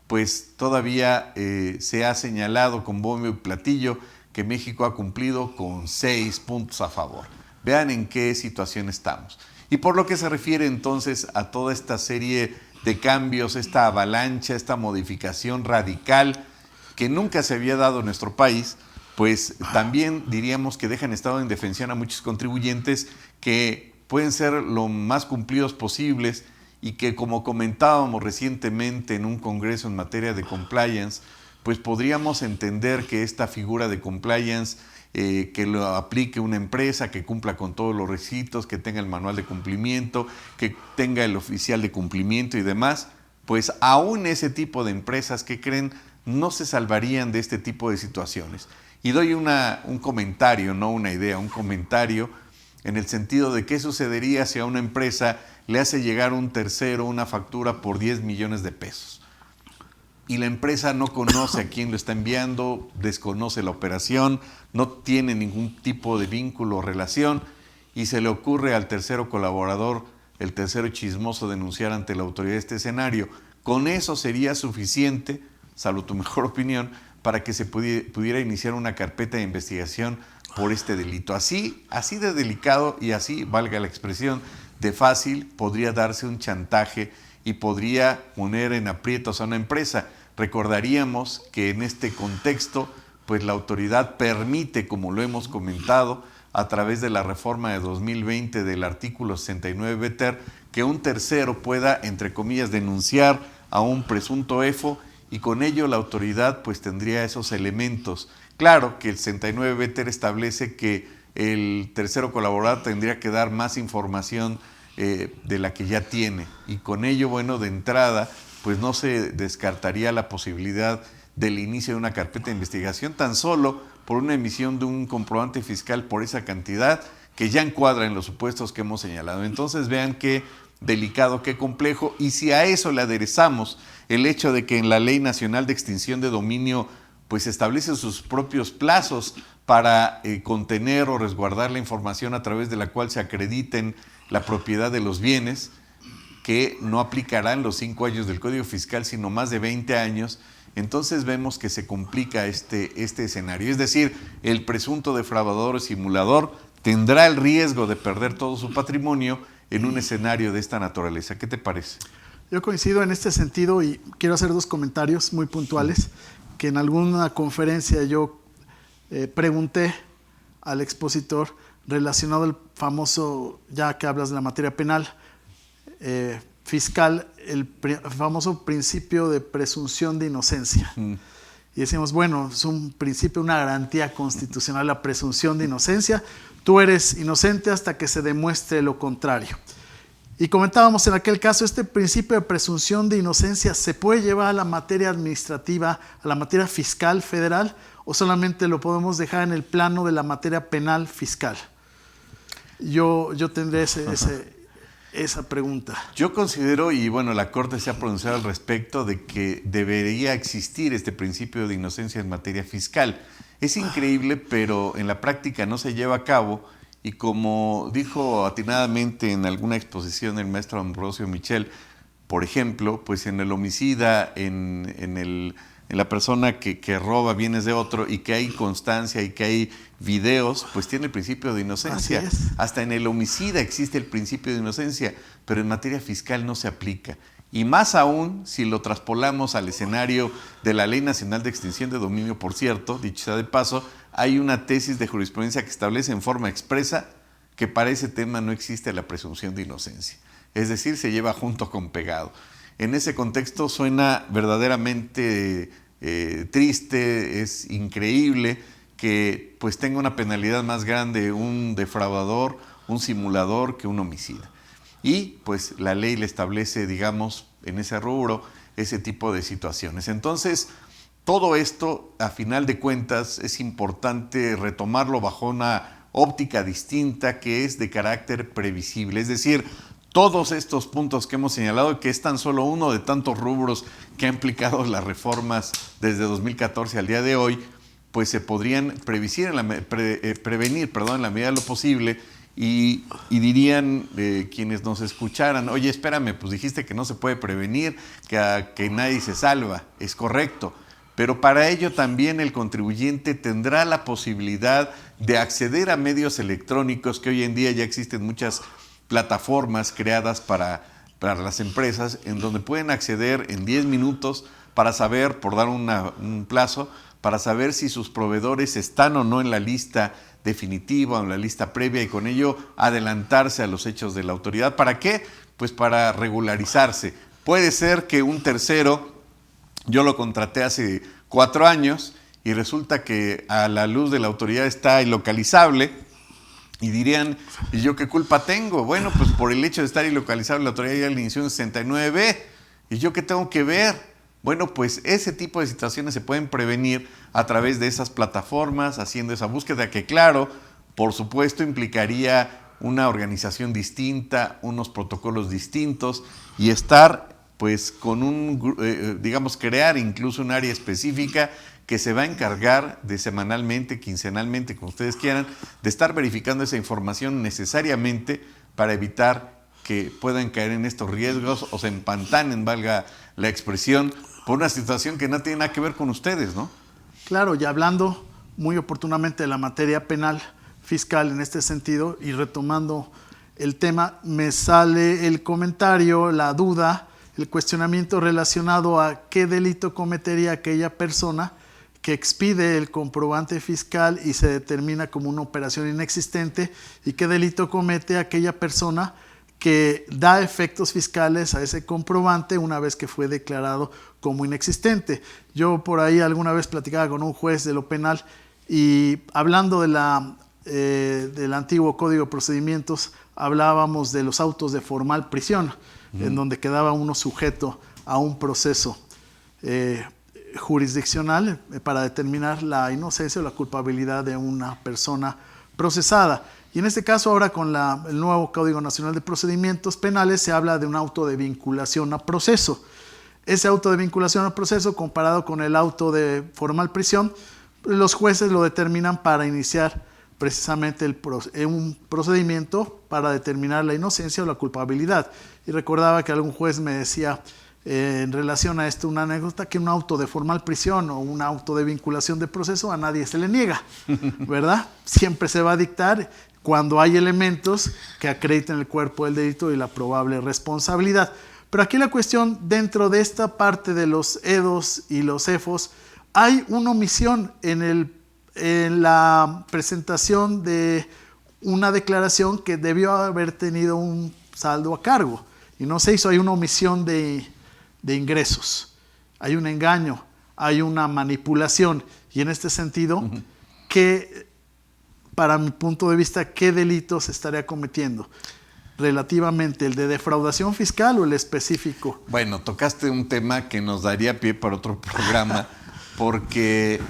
pues todavía se ha señalado con bombo y platillo que México ha cumplido con 6 puntos a favor. Vean en qué situación estamos. Y por lo que se refiere entonces a toda esta serie de cambios, esta avalancha, esta modificación radical que nunca se había dado en nuestro país, pues también diríamos que deja en estado de indefensión a muchos contribuyentes que pueden ser lo más cumplidos posibles, y que, como comentábamos recientemente en un congreso en materia de compliance, pues podríamos entender que esta figura de compliance que lo aplique una empresa, que cumpla con todos los requisitos, que tenga el manual de cumplimiento, que tenga el oficial de cumplimiento y demás, pues aún ese tipo de empresas que creen no se salvarían de este tipo de situaciones. Y doy un comentario, no una idea, un comentario en el sentido de qué sucedería si a una empresa le hace llegar un tercero una factura por 10 millones de pesos. Y la empresa no conoce a quién lo está enviando, desconoce la operación, no tiene ningún tipo de vínculo o relación, y se le ocurre al tercero colaborador, el tercero chismoso, denunciar ante la autoridad este escenario. Con eso sería suficiente, salvo tu mejor opinión, para que se pudiera iniciar una carpeta de investigación por este delito. Así de delicado y así, valga la expresión, de fácil podría darse un chantaje y podría poner en aprietos a una empresa. Recordaríamos que en este contexto, pues la autoridad permite, como lo hemos comentado, a través de la reforma de 2020 del artículo 69 BTER, que un tercero pueda, entre comillas, denunciar a un presunto EFO, y con ello la autoridad pues tendría esos elementos. Claro que el 69 BTER establece que el tercero colaborador tendría que dar más información de la que ya tiene, y con ello, bueno, de entrada, pues no se descartaría la posibilidad del inicio de una carpeta de investigación tan solo por una emisión de un comprobante fiscal por esa cantidad que ya encuadra en los supuestos que hemos señalado. Entonces vean qué delicado, qué complejo, y si a eso le aderezamos el hecho de que en la Ley Nacional de Extinción de Dominio pues establece sus propios plazos para contener o resguardar la información a través de la cual se acrediten la propiedad de los bienes, que no aplicarán los 5 años del Código Fiscal, sino más de 20 años, entonces vemos que se complica este escenario. Es decir, el presunto defraudador o simulador tendrá el riesgo de perder todo su patrimonio en un escenario de esta naturaleza. ¿Qué te parece?
Yo coincido en este sentido y quiero hacer 2 comentarios muy puntuales, que en alguna conferencia yo pregunté al expositor relacionado al famoso, ya que hablas de la materia penal, fiscal, el famoso principio de presunción de inocencia. Y decimos, bueno, es un principio, una garantía constitucional, la presunción de inocencia. Tú eres inocente hasta que se demuestre lo contrario. Y comentábamos en aquel caso, este principio de presunción de inocencia se puede llevar a la materia administrativa, a la materia fiscal federal, o solamente lo podemos dejar en el plano de la materia penal fiscal. Yo tendré esa pregunta.
Yo considero, y bueno, la Corte se ha pronunciado al respecto, de que debería existir este principio de inocencia en materia fiscal. Es increíble, pero en la práctica no se lleva a cabo, y como dijo atinadamente en alguna exposición el maestro Ambrosio Michel, por ejemplo, pues en el homicida, en la persona que roba bienes de otro y que hay constancia y que hay videos, pues tiene el principio de inocencia.
Así es.
Hasta en el homicida existe el principio de inocencia, pero en materia fiscal no se aplica. Y más aún si lo traspolamos al escenario de la Ley Nacional de Extinción de Dominio, por cierto, dicho sea de paso, hay una tesis de jurisprudencia que establece en forma expresa que para ese tema no existe la presunción de inocencia. Es decir, se lleva junto con pegado. En ese contexto suena verdaderamente triste, es increíble que pues tenga una penalidad más grande un defraudador, un simulador que un homicida. Y pues la ley le establece, digamos, en ese rubro, ese tipo de situaciones. Entonces, todo esto, a final de cuentas, es importante retomarlo bajo una óptica distinta que es de carácter previsible. Es decir, todos estos puntos que hemos señalado, que es tan solo uno de tantos rubros que ha implicado las reformas desde 2014 al día de hoy, pues se podrían prevenir en la medida de lo posible. Y dirían quienes nos escucharan, oye, espérame, pues dijiste que no se puede prevenir, que nadie se salva. Es correcto, pero para ello también el contribuyente tendrá la posibilidad de acceder a medios electrónicos, que hoy en día ya existen muchas plataformas creadas para las empresas, en donde pueden acceder en 10 minutos para saber, por dar un plazo, para saber si sus proveedores están o no en la lista definitiva o en la lista previa, y con ello adelantarse a los hechos de la autoridad. ¿Para qué? Pues para regularizarse. Puede ser que un tercero, yo lo contraté hace 4 años y resulta que a la luz de la autoridad está ilocalizable, y dirían, ¿y yo qué culpa tengo? Bueno, pues por el hecho de estar ilocalizable, la autoridad ya le inició un 69B, ¿y yo qué tengo que ver? Bueno, pues ese tipo de situaciones se pueden prevenir a través de esas plataformas, haciendo esa búsqueda que, claro, por supuesto implicaría una organización distinta, unos protocolos distintos, y estar pues con digamos, crear incluso un área específica que se va a encargar de semanalmente, quincenalmente, como ustedes quieran, de estar verificando esa información necesariamente para evitar que puedan caer en estos riesgos o se empantanen, valga la expresión, por una situación que no tiene nada que ver con ustedes, ¿no?
Claro, y hablando muy oportunamente de la materia penal fiscal en este sentido, y retomando el tema, me sale el comentario, la duda, el cuestionamiento relacionado a qué delito cometería aquella persona que expide el comprobante fiscal y se determina como una operación inexistente, y qué delito comete aquella persona que da efectos fiscales a ese comprobante una vez que fue declarado como inexistente. Yo por ahí alguna vez platicaba con un juez de lo penal, y hablando del antiguo Código de Procedimientos, hablábamos de los autos de formal prisión, en donde quedaba uno sujeto a un proceso jurisdiccional para determinar la inocencia o la culpabilidad de una persona procesada. Y en este caso, ahora con el nuevo Código Nacional de Procedimientos Penales, se habla de un auto de vinculación a proceso. Ese auto de vinculación a proceso, comparado con el auto de formal prisión, los jueces lo determinan para iniciar precisamente un procedimiento para determinar la inocencia o la culpabilidad. Y recordaba que algún juez me decía, en relación a esto, una anécdota, que un auto de formal prisión o un auto de vinculación de proceso a nadie se le niega, ¿verdad? Siempre se va a dictar cuando hay elementos que acrediten el cuerpo del delito y la probable responsabilidad. Pero aquí la cuestión, dentro de esta parte de los EDOS y los EFOS, hay una omisión en la presentación de una declaración que debió haber tenido un saldo a cargo, y no se hizo. Hay una omisión de ingresos, hay un engaño, hay una manipulación, y en este sentido, para mi punto de vista, ¿qué delitos estaría cometiendo? relativamente, el de defraudación fiscal o el específico?
Bueno, tocaste un tema que nos daría pie para otro programa, porque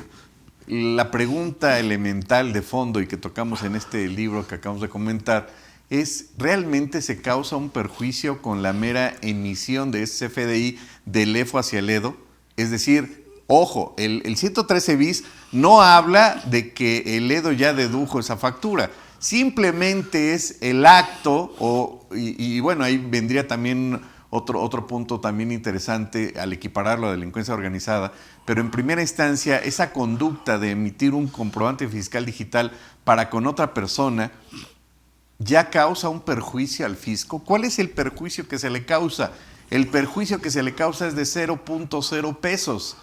la pregunta elemental de fondo y que tocamos en este libro que acabamos de comentar es, ¿realmente se causa un perjuicio con la mera emisión de ese CFDI del EFO hacia el EDO? Es decir, ojo, el 113 bis no habla de que el EDO ya dedujo esa factura. Simplemente es el acto, y bueno, ahí vendría también otro punto también interesante al equipararlo a delincuencia organizada, pero en primera instancia esa conducta de emitir un comprobante fiscal digital para con otra persona ya causa un perjuicio al fisco. ¿Cuál es el perjuicio que se le causa? El perjuicio que se le causa es de 0.0 pesos.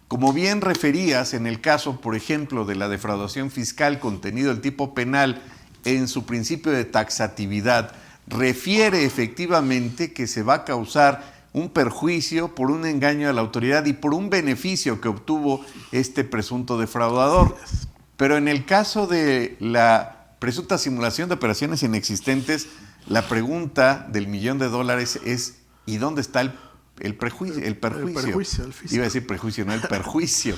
Como bien referías, en el caso, por ejemplo, de la defraudación fiscal contenido el tipo penal en su principio de taxatividad, refiere efectivamente que se va a causar un perjuicio por un engaño a la autoridad y por un beneficio que obtuvo este presunto defraudador. Pero en el caso de la presunta simulación de operaciones inexistentes, la pregunta del $1.000.000 es ¿y dónde está el perjuicio?
El perjuicio, el fisco.
Iba a decir prejuicio, no el perjuicio.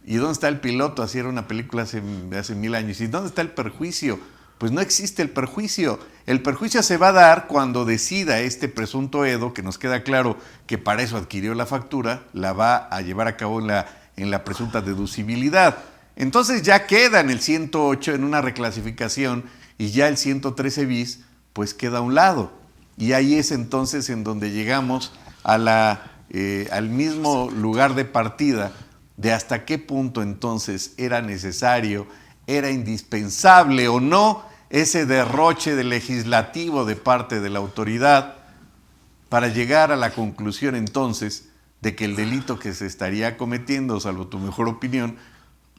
¿Y dónde está el piloto? Así era una película hace 1000 años. ¿Y dónde está el perjuicio? Pues no existe el perjuicio. El perjuicio se va a dar cuando decida este presunto EDO, que nos queda claro que para eso adquirió la factura, la va a llevar a cabo en la presunta deducibilidad. Entonces ya queda en el 108 en una reclasificación y ya el 113 bis pues queda a un lado. Y ahí es entonces en donde llegamos a al mismo lugar de partida de hasta qué punto entonces era necesario, era indispensable o no ese derroche de legislativo de parte de la autoridad para llegar a la conclusión entonces de que el delito que se estaría cometiendo, salvo tu mejor opinión,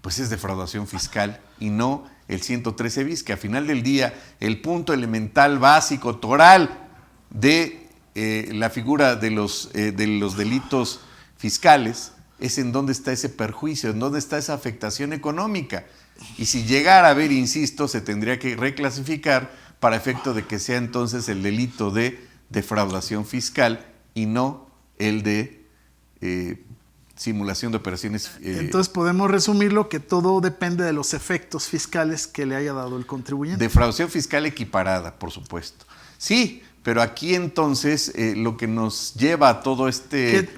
pues es defraudación fiscal y no el 113 bis, que a final del día el punto elemental básico, toral de la figura de los delitos fiscales es en dónde está ese perjuicio, en dónde está esa afectación económica. Y si llegara a haber, insisto, se tendría que reclasificar para efecto de que sea entonces el delito de defraudación fiscal y no el de simulación de operaciones.
Entonces podemos resumirlo que todo depende de los efectos fiscales que le haya dado el contribuyente.
Defraudación fiscal equiparada, por supuesto. Sí, pero aquí entonces lo que nos lleva a todo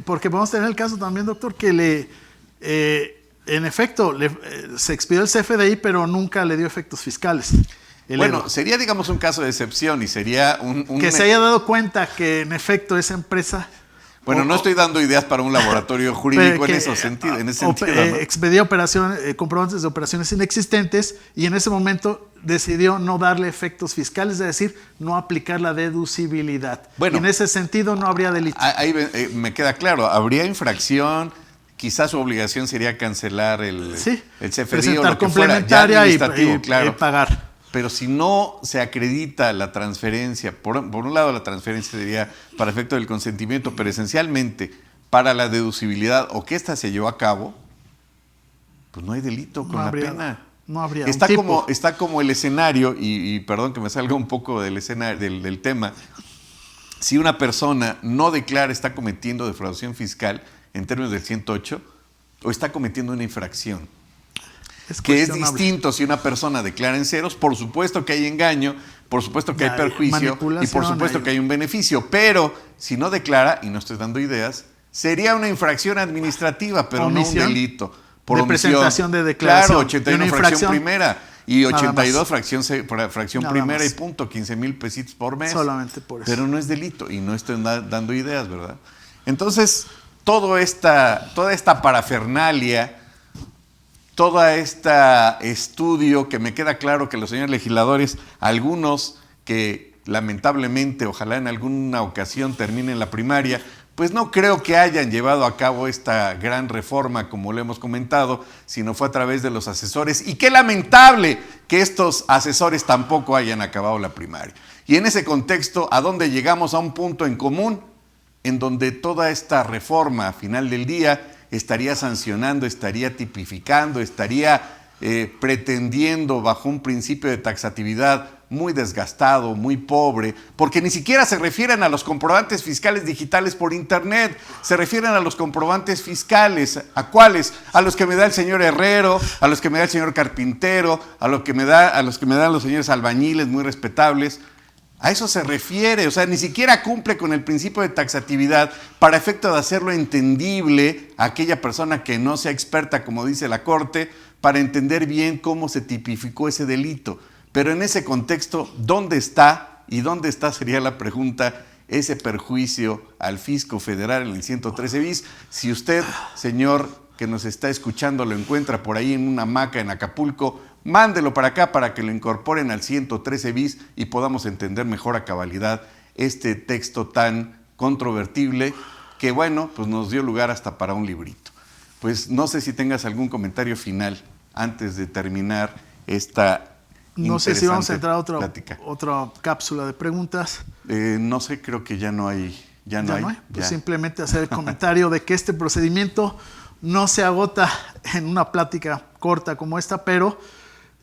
porque podemos tener el caso también, doctor, que en efecto se expidió el CFDI, pero nunca le dio efectos fiscales.
Bueno, sería digamos un caso de excepción y sería
que se haya dado cuenta que en efecto esa empresa...
Bueno, no estoy dando ideas para un laboratorio jurídico en ese sentido. ¿No?
Expedía comprobantes de operaciones inexistentes y en ese momento decidió no darle efectos fiscales, es decir, no aplicar la deducibilidad. Bueno, y en ese sentido no habría delito.
Ahí me queda claro, habría infracción, quizás su obligación sería cancelar el CFDI o lo que fuera, ya administrativo, y
pagar.
Pero si no se acredita la transferencia, por un lado la transferencia sería para efecto del consentimiento, pero esencialmente para la deducibilidad o que ésta se llevó a cabo, pues no hay delito con la pena.
No habría.
Está como el escenario, y perdón que me salga un poco del tema, si una persona no declara está cometiendo defraudación fiscal en términos del 108 o está cometiendo una infracción. Que es distinto si una persona declara en ceros, por supuesto que hay engaño, por supuesto que hay perjuicio y por supuesto que hay un beneficio, pero si no declara, y no estoy dando ideas, sería una infracción administrativa, pero omisión, no un delito.
Por omisión. Presentación de declaración.
Claro, 81 fracción primera y 82 fracción primera y punto, 15,000 pesitos por mes.
Solamente por eso.
Pero no es delito y no estoy dando ideas, ¿verdad? Entonces, toda esta parafernalia, todo este estudio que me queda claro que los señores legisladores, algunos que lamentablemente, ojalá en alguna ocasión terminen la primaria, pues no creo que hayan llevado a cabo esta gran reforma como lo hemos comentado, sino fue a través de los asesores. Y qué lamentable que estos asesores tampoco hayan acabado la primaria. Y en ese contexto, ¿a dónde llegamos? A un punto en común, en donde toda esta reforma, a final del día, estaría sancionando, estaría tipificando, estaría pretendiendo bajo un principio de taxatividad muy desgastado, muy pobre, porque ni siquiera se refieren a los comprobantes fiscales digitales por internet, se refieren a los comprobantes fiscales. ¿A cuáles? A los que me da el señor herrero, a los que me da el señor carpintero, a los que me dan los señores albañiles muy respetables. A eso se refiere, o sea, ni siquiera cumple con el principio de taxatividad para efecto de hacerlo entendible a aquella persona que no sea experta, como dice la Corte, para entender bien cómo se tipificó ese delito. Pero en ese contexto, ¿dónde está? Y ¿dónde está, sería la pregunta, ese perjuicio al fisco federal en el 113 bis? Si usted, señor que nos está escuchando, lo encuentra por ahí en una hamaca en Acapulco, mándelo para acá para que lo incorporen al 113 bis y podamos entender mejor a cabalidad este texto tan controvertible que, bueno, pues nos dio lugar hasta para un librito. Pues no sé si tengas algún comentario final antes de terminar esta
no sé si vamos a entrar a
plática.
Otra cápsula de preguntas.
No sé, creo que ya no hay. Ya no hay.
Pues simplemente hacer el comentario de que este procedimiento no se agota en una plática corta como esta, pero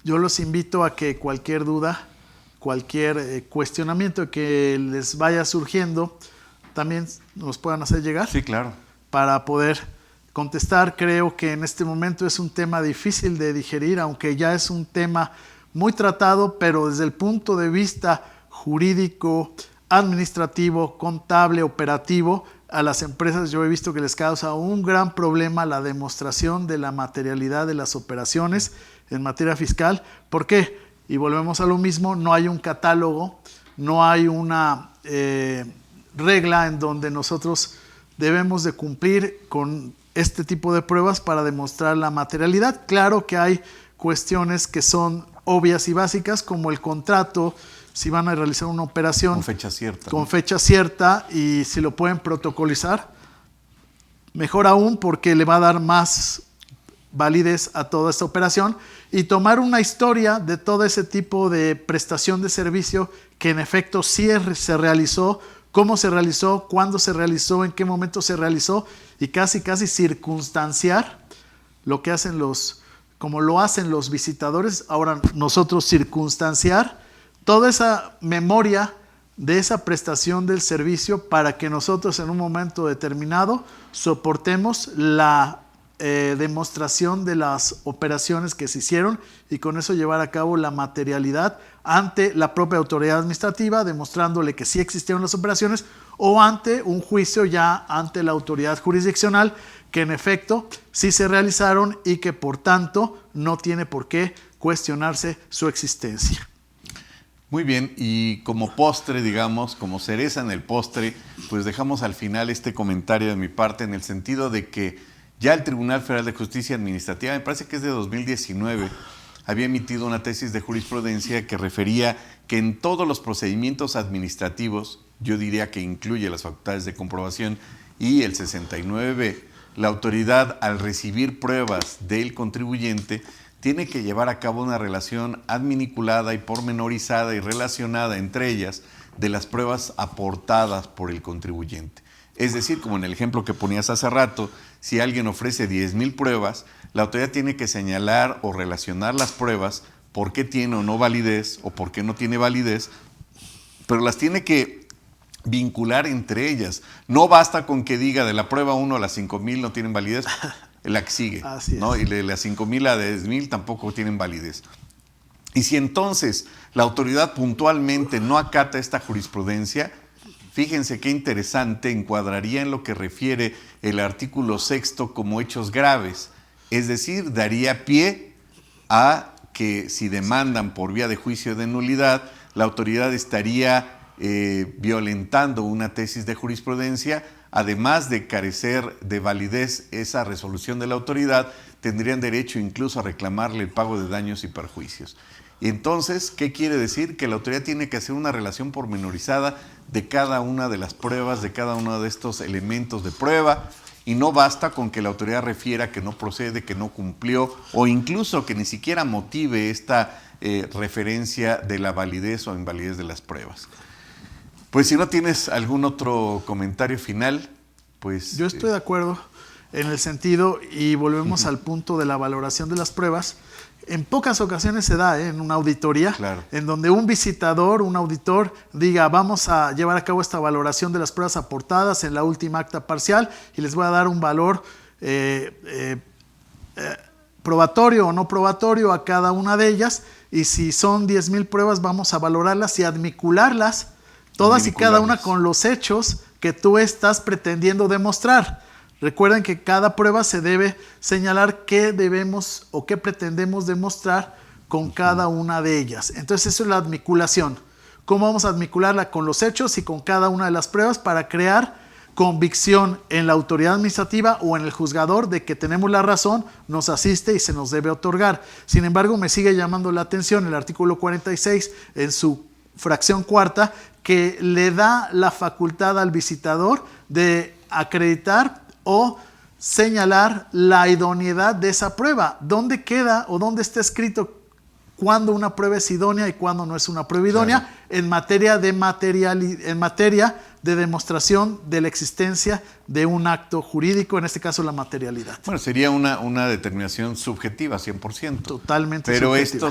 yo los invito a que cualquier duda, cualquier cuestionamiento que les vaya surgiendo, también nos puedan hacer llegar.
Sí, claro.
Para poder contestar. Creo que en este momento es un tema difícil de digerir, aunque ya es un tema muy tratado, pero desde el punto de vista jurídico, administrativo, contable, operativo, a las empresas yo he visto que les causa un gran problema la demostración de la materialidad de las operaciones en materia fiscal. ¿Por qué? Y volvemos a lo mismo, no hay un catálogo, no hay una regla en donde nosotros debemos de cumplir con este tipo de pruebas para demostrar la materialidad. Claro que hay cuestiones que son obvias y básicas, como el contrato, si van a realizar una operación
con fecha cierta.
Con fecha cierta, y si lo pueden protocolizar, mejor aún, porque le va a dar más validez a toda esta operación, y tomar una historia de todo ese tipo de prestación de servicio que en efecto sí se realizó, cómo se realizó, cuándo se realizó, en qué momento se realizó, y casi circunstanciar lo que hacen como lo hacen los visitadores. Ahora nosotros circunstanciar toda esa memoria de esa prestación del servicio para que nosotros en un momento determinado soportemos la demostración de las operaciones que se hicieron, y con eso llevar a cabo la materialidad ante la propia autoridad administrativa, demostrándole que sí existieron las operaciones, o ante un juicio ya ante la autoridad jurisdiccional, que en efecto sí se realizaron y que por tanto no tiene por qué cuestionarse su existencia.
Muy bien, y como postre, digamos, como cereza en el postre, pues dejamos al final este comentario de mi parte, en el sentido de que ya el Tribunal Federal de Justicia Administrativa, me parece que es de 2019, había emitido una tesis de jurisprudencia que refería que en todos los procedimientos administrativos, yo diría que incluye las facultades de comprobación y el 69b, la autoridad, al recibir pruebas del contribuyente, tiene que llevar a cabo una relación adminiculada y pormenorizada y relacionada entre ellas de las pruebas aportadas por el contribuyente. Es decir, como en el ejemplo que ponías hace rato, si alguien ofrece 10,000 pruebas, la autoridad tiene que señalar o relacionar las pruebas, por qué tiene o no validez o por qué no tiene validez, pero las tiene que vincular entre ellas. No basta con que diga de la prueba 1 a las 5,000 no tienen validez, la que sigue, ¿no? Y de las 5,000 a 10,000 tampoco tienen validez. Y si entonces la autoridad puntualmente no acata esta jurisprudencia, fíjense qué interesante, encuadraría en lo que refiere el artículo 6º como hechos graves. Es decir, daría pie a que si demandan por vía de juicio de nulidad, la autoridad estaría violentando una tesis de jurisprudencia. Además de carecer de validez esa resolución de la autoridad, tendrían derecho incluso a reclamarle el pago de daños y perjuicios. Y entonces, ¿qué quiere decir? Que la autoridad tiene que hacer una relación pormenorizada de cada una de las pruebas, de cada uno de estos elementos de prueba, y no basta con que la autoridad refiera que no procede, que no cumplió, o incluso que ni siquiera motive esta referencia de la validez o invalidez de las pruebas. Pues si no tienes algún otro comentario final, pues...
Yo estoy de acuerdo en el sentido, y volvemos al punto de la valoración de las pruebas. en pocas ocasiones se da en una auditoría,
claro,
en donde un visitador, un auditor, diga, vamos a llevar a cabo esta valoración de las pruebas aportadas en la última acta parcial y les voy a dar un valor probatorio o no probatorio a cada una de ellas, y si son 10,000 pruebas vamos a valorarlas y admicularlas, todas y cada una con los hechos que tú estás pretendiendo demostrar. Recuerden que cada prueba se debe señalar qué debemos o qué pretendemos demostrar con cada una de ellas. Entonces eso es la admiculación. ¿Cómo vamos a admicularla? Con los hechos y con cada una de las pruebas para crear convicción en la autoridad administrativa o en el juzgador de que tenemos la razón, nos asiste y se nos debe otorgar. Sin embargo, me sigue llamando la atención el artículo 46 en su fracción cuarta, que le da la facultad al visitador de acreditar o señalar la idoneidad de esa prueba. ¿Dónde queda o dónde está escrito cuándo una prueba es idónea y cuándo no es una prueba idónea? Claro. En materia de demostración de la existencia de un acto jurídico, en este caso la materialidad.
Bueno, sería una determinación subjetiva, 100%.
Totalmente
pero
subjetiva.
Esto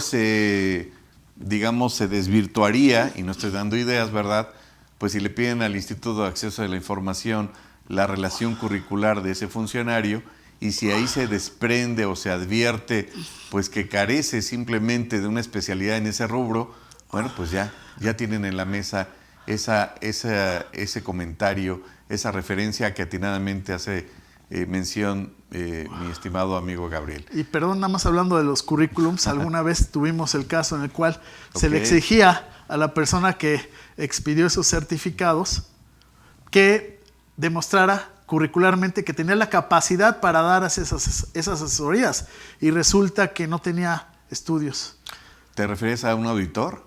se desvirtuaría, y no estoy dando ideas, ¿verdad? Pues si le piden al Instituto de Acceso a la Información la relación curricular de ese funcionario, y si ahí se desprende o se advierte pues que carece simplemente de una especialidad en ese rubro, bueno, pues ya tienen en la mesa ese comentario, esa referencia que atinadamente hace mención mi estimado amigo Gabriel.
Y perdón, nada más hablando de los currículums, alguna vez tuvimos el caso en el cual se le exigía a la persona que expidió esos certificados que demostrara curricularmente que tenía la capacidad para dar esas asesorías, y resulta que no tenía estudios.
¿Te refieres a un auditor?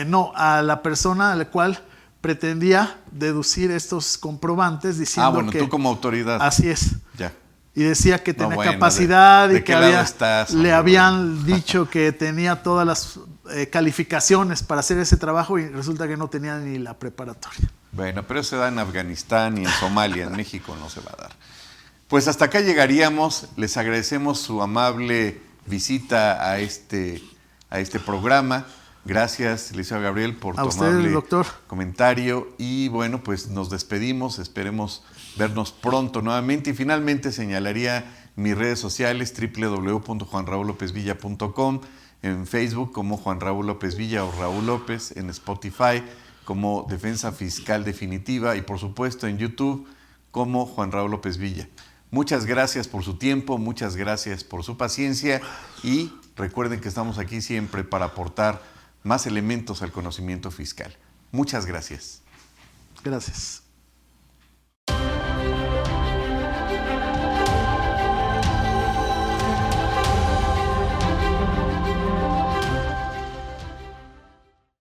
No, a la persona a la cual pretendía deducir estos comprobantes diciendo
bueno,
que...
tú como autoridad.
Así es.
Ya.
Y decía que tenía capacidad y que le habían dicho que tenía todas las calificaciones para hacer ese trabajo, y resulta que no tenía ni la preparatoria.
Bueno, pero se da en Afganistán y en Somalia, en México no se va a dar. Pues hasta acá llegaríamos. Les agradecemos su amable visita a este programa. Gracias, licenciado Gabriel, por tu amable comentario. Y bueno, pues nos despedimos. Esperemos vernos pronto nuevamente. Y finalmente señalaría mis redes sociales: www.juanraulopezvilla.com, en Facebook como Juan Raúl López Villa o Raúl López, en Spotify como Defensa Fiscal Definitiva, y por supuesto en YouTube como Juan Raúl López Villa. Muchas gracias por su tiempo, muchas gracias por su paciencia, y recuerden que estamos aquí siempre para aportar más elementos al conocimiento fiscal. Muchas gracias.
Gracias.